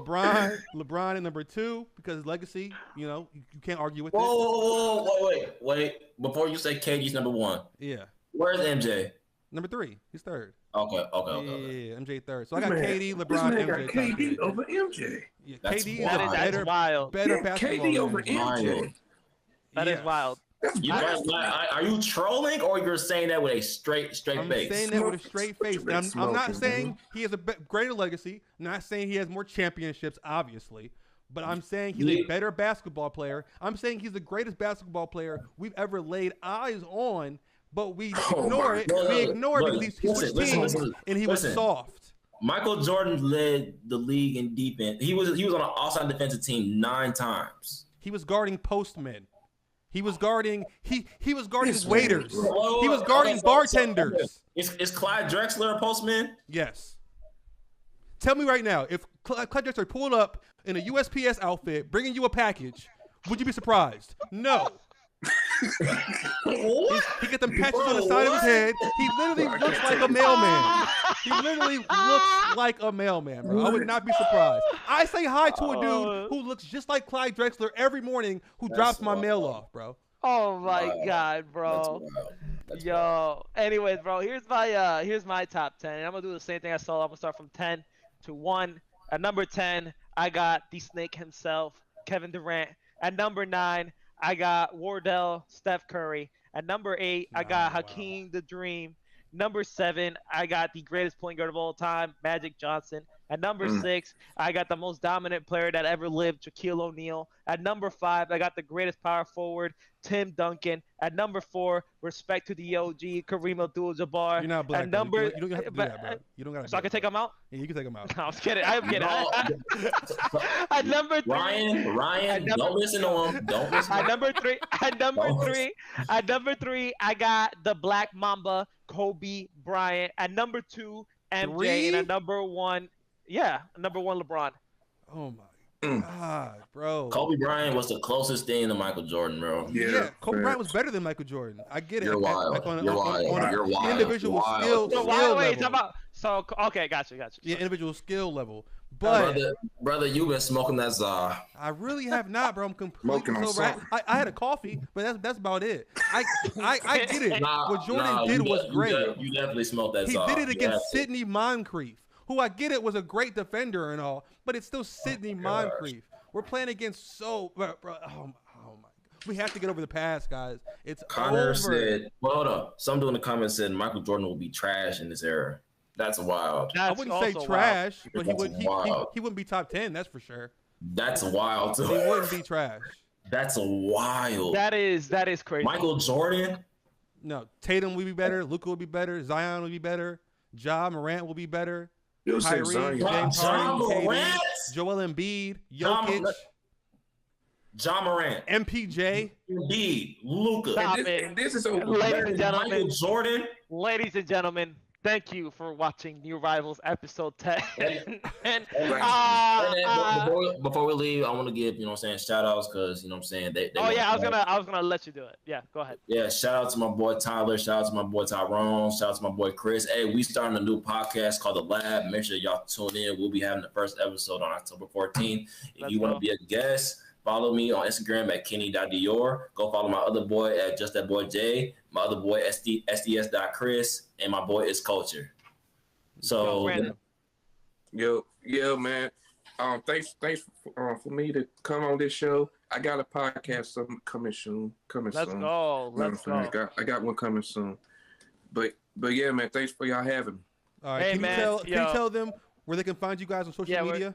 Speaker 1: bro. LeBron at number 2 because his legacy, you can't argue with it.
Speaker 3: Wait. Before you say KD's number 1.
Speaker 1: Yeah.
Speaker 3: Where's MJ?
Speaker 1: Number 3. He's 3rd.
Speaker 3: Okay.
Speaker 1: Yeah, MJ 3rd. So I got KD, LeBron, MJ.
Speaker 4: Got KD over MJ.
Speaker 1: Yeah,
Speaker 3: That's
Speaker 1: KD
Speaker 3: wild.
Speaker 1: is
Speaker 2: That's wild.
Speaker 1: better basketball.
Speaker 4: KD over
Speaker 1: man.
Speaker 4: MJ.
Speaker 2: That is wild.
Speaker 3: You guys, are you trolling or you're saying that with a straight
Speaker 1: I'm
Speaker 3: face?
Speaker 1: saying that with a straight face. Now, I'm not saying he has a greater legacy. I'm not saying he has more championships, obviously. But I'm saying he's a better basketball player. I'm saying he's the greatest basketball player we've ever laid eyes on. But we ignore it. We ignore it because he switched teams and he was soft.
Speaker 3: Michael Jordan led the league in defense. He was on an all-star defensive team 9 times.
Speaker 1: He was guarding postmen. He was guarding waiters. He was guarding bartenders.
Speaker 3: Is Clyde Drexler a postman?
Speaker 1: Yes. Tell me right now, if Clyde Drexler pulled up in a USPS outfit bringing you a package, would you be surprised? No. He got them patches on the side of his head. He literally looks like a mailman. He literally looks like a mailman, bro. I would not be surprised. I say hi to a dude who looks just like Clyde Drexler every morning who drops my mail off, bro.
Speaker 2: Oh my God, bro. Yo. Anyways, bro, here's my top 10. And I'm gonna do the same thing I saw. I'm gonna start from 10 to 1. At number 10, I got the Snake himself, Kevin Durant. At number 9, I got Wardell, Steph Curry. At number 8, I got Hakeem the Dream. Number 7, I got the greatest point guard of all time, Magic Johnson. At number 6, I got the most dominant player that ever lived, Shaquille O'Neal. At number 5, I got the greatest power forward, Tim Duncan. At number 4, respect to the OG, Kareem Abdul-Jabbar.
Speaker 1: You're not black.
Speaker 2: At number,
Speaker 1: you don't have to do that, bro. You don't got to.
Speaker 2: So I can take him out?
Speaker 1: Yeah, you can take him out.
Speaker 2: No, I'm kidding. I'm kidding. At number 3,
Speaker 3: Ryan, don't listen to him. Don't listen.
Speaker 2: At number 3, I got the Black Mamba, Kobe Bryant. At number 2, MJ. And at number 1, number 1, LeBron.
Speaker 1: Oh my God, bro.
Speaker 3: Kobe Bryant was the closest thing to Michael Jordan, bro.
Speaker 1: Yeah, Kobe Bryant was better than Michael Jordan. I get it.
Speaker 3: You're wild.
Speaker 1: You're wild. Individual skill level.
Speaker 2: So okay, gotcha.
Speaker 1: Yeah, individual skill level. But
Speaker 3: brother, you've been smoking that czar.
Speaker 1: I really have not, bro. I'm completely sober. I had a coffee, but that's about it. I get it. What Jordan did was great.
Speaker 3: You definitely smoked that czar.
Speaker 1: He did it against Sidney Moncrief, who I get it was a great defender and all, but it's still Sidney Moncrief. We're playing against oh my God. We have to get over the past, guys. It's
Speaker 3: Connor
Speaker 1: over.
Speaker 3: said, well, hold up. Some dude in the comments said Michael Jordan will be trash in this era. That's wild.
Speaker 1: I
Speaker 2: That's
Speaker 1: wouldn't say
Speaker 2: also
Speaker 1: trash, but he
Speaker 3: That's
Speaker 1: would
Speaker 3: wild.
Speaker 1: he wouldn't be top 10. That's for sure.
Speaker 3: That's wild.
Speaker 1: He wouldn't be trash.
Speaker 3: That's wild.
Speaker 2: That is crazy.
Speaker 3: Michael Jordan.
Speaker 1: No, Tatum would be better. Luka would be better. Zion would be better. Ja Morant will be better.
Speaker 4: You said
Speaker 1: Kyrie,
Speaker 4: Zion.
Speaker 1: James
Speaker 3: Ja
Speaker 1: Harden,
Speaker 3: Morant?
Speaker 1: KD, Joel Embiid,
Speaker 3: Ja
Speaker 1: Jokic,
Speaker 3: Ja Morant.
Speaker 1: MPJ.
Speaker 3: Embiid. Luka.
Speaker 2: Stop
Speaker 4: And
Speaker 2: it.
Speaker 4: this, and this is over.
Speaker 2: Ladies and gentlemen.
Speaker 3: Michael Jordan.
Speaker 2: Ladies and gentlemen, thank you for watching New Rivals episode 10. And
Speaker 3: Before we leave, I want to give, shout outs because, they
Speaker 2: I was gonna let you do it. Yeah, go ahead.
Speaker 3: Yeah, shout out to my boy Tyler. Shout out to my boy Tyrone. Shout out to my boy Chris. Hey, we starting a new podcast called The Lab. Make sure y'all tune in. We'll be having the first episode on October 14th. If you want to be a guest, follow me on Instagram at Kenny.Dior. Go follow my other boy at Just That Boy J. My other boy SDS.Chris. And my boy is Culture. So,
Speaker 4: Yo, man. Thanks for me to come on this show. I got a podcast coming soon.
Speaker 2: Let's go.
Speaker 4: I got one coming soon. But yeah, man. Thanks for y'all having me.
Speaker 1: All right,
Speaker 2: Hey,
Speaker 1: can
Speaker 2: man,
Speaker 1: you tell them where they can find you guys on social media?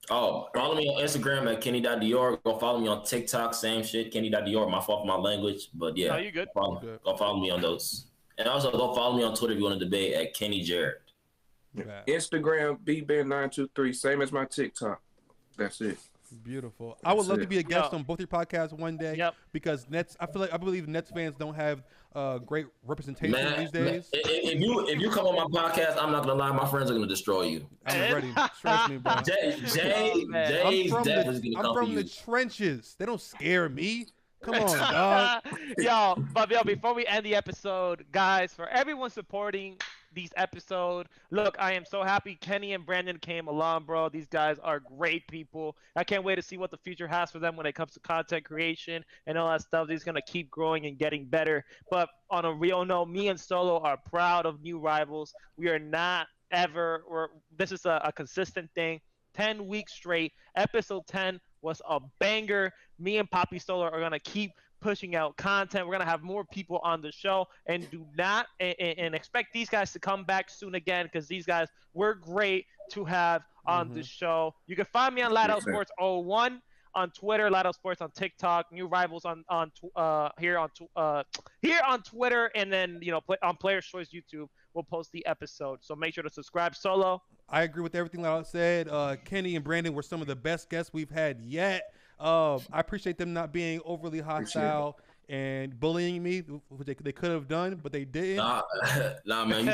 Speaker 3: Oh, follow me on Instagram at Kenny.Dior. Go follow me on TikTok, same shit, Kenny.Dior. My fault for my language, but yeah.
Speaker 2: No, you good.
Speaker 3: Go follow me on those. And also go follow me on Twitter if you want to debate at Kenny Jarrett.
Speaker 1: Yeah.
Speaker 4: Instagram, BBen923, same as my TikTok. That's it.
Speaker 1: Beautiful. I would love to be a guest
Speaker 2: Yo.
Speaker 1: on both your podcasts one day.
Speaker 2: Yep.
Speaker 1: Because I believe Nets fans don't have great representation these days.
Speaker 3: If you come on my podcast, I'm not gonna lie, my friends are gonna destroy you.
Speaker 1: I'm ready. Trust me, bro.
Speaker 3: Jay's definitely gonna
Speaker 1: I'm
Speaker 3: come for
Speaker 1: from
Speaker 3: you.
Speaker 1: the trenches. They don't scare me. Come on, dog.
Speaker 2: Yo, before we end the episode, guys, for everyone supporting these episodes, look, I am so happy Kenny and Brandon came along, bro. These guys are great people. I can't wait to see what the future has for them when it comes to content creation and all that stuff. They're going to keep growing and getting better. But on a real note, me and Solo are proud of New Rivals. We are not this is a consistent thing. 10 weeks straight. Episode 10 was a banger. Me and Poppy Solo are going to keep pushing out content. We're going to have more people on the show, and do not and expect these guys to come back soon again, because these guys were great to have on the show. You can find me on Ladout Sports 01 on Twitter, Ladout Sports on TikTok, New Rivals here on Twitter, and then on Players Choice YouTube. We'll post the episode, so make sure to subscribe. Solo,
Speaker 1: I agree with everything that I said. Kenny and Brandon were some of the best guests we've had yet. I appreciate them not being overly hostile and bullying me, which they could have done, but they didn't.
Speaker 3: Nah, man,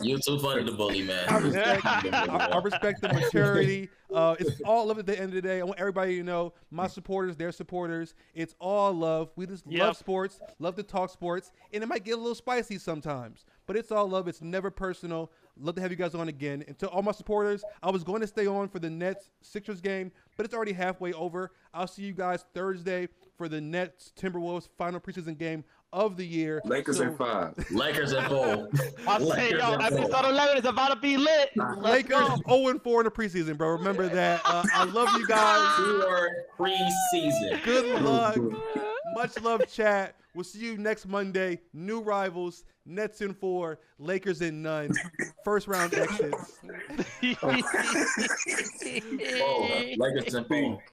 Speaker 3: you too funny to bully, man.
Speaker 1: I respect the maturity. It's all love at the end of the day. I want everybody to know, my supporters, their supporters, it's all love. We just love sports, love to talk sports, and it might get a little spicy sometimes, but it's all love. It's never personal. Love to have you guys on again. And to all my supporters, I was going to stay on for the Nets-Sixers game, but it's already halfway over. I'll see you guys Thursday for the Nets-Timberwolves final preseason game of the year.
Speaker 4: Lakers in 5.
Speaker 3: Lakers in 4.
Speaker 2: I'll say, episode 11 is about to be lit.
Speaker 1: Lakers 0-4 in the preseason, bro. Remember that. I love you guys.
Speaker 3: Preseason.
Speaker 1: Good luck. Much love, chat. We'll see you next Monday. New Rivals, Nets in 4, Lakers in none. First round exits.
Speaker 3: Lakers in 4.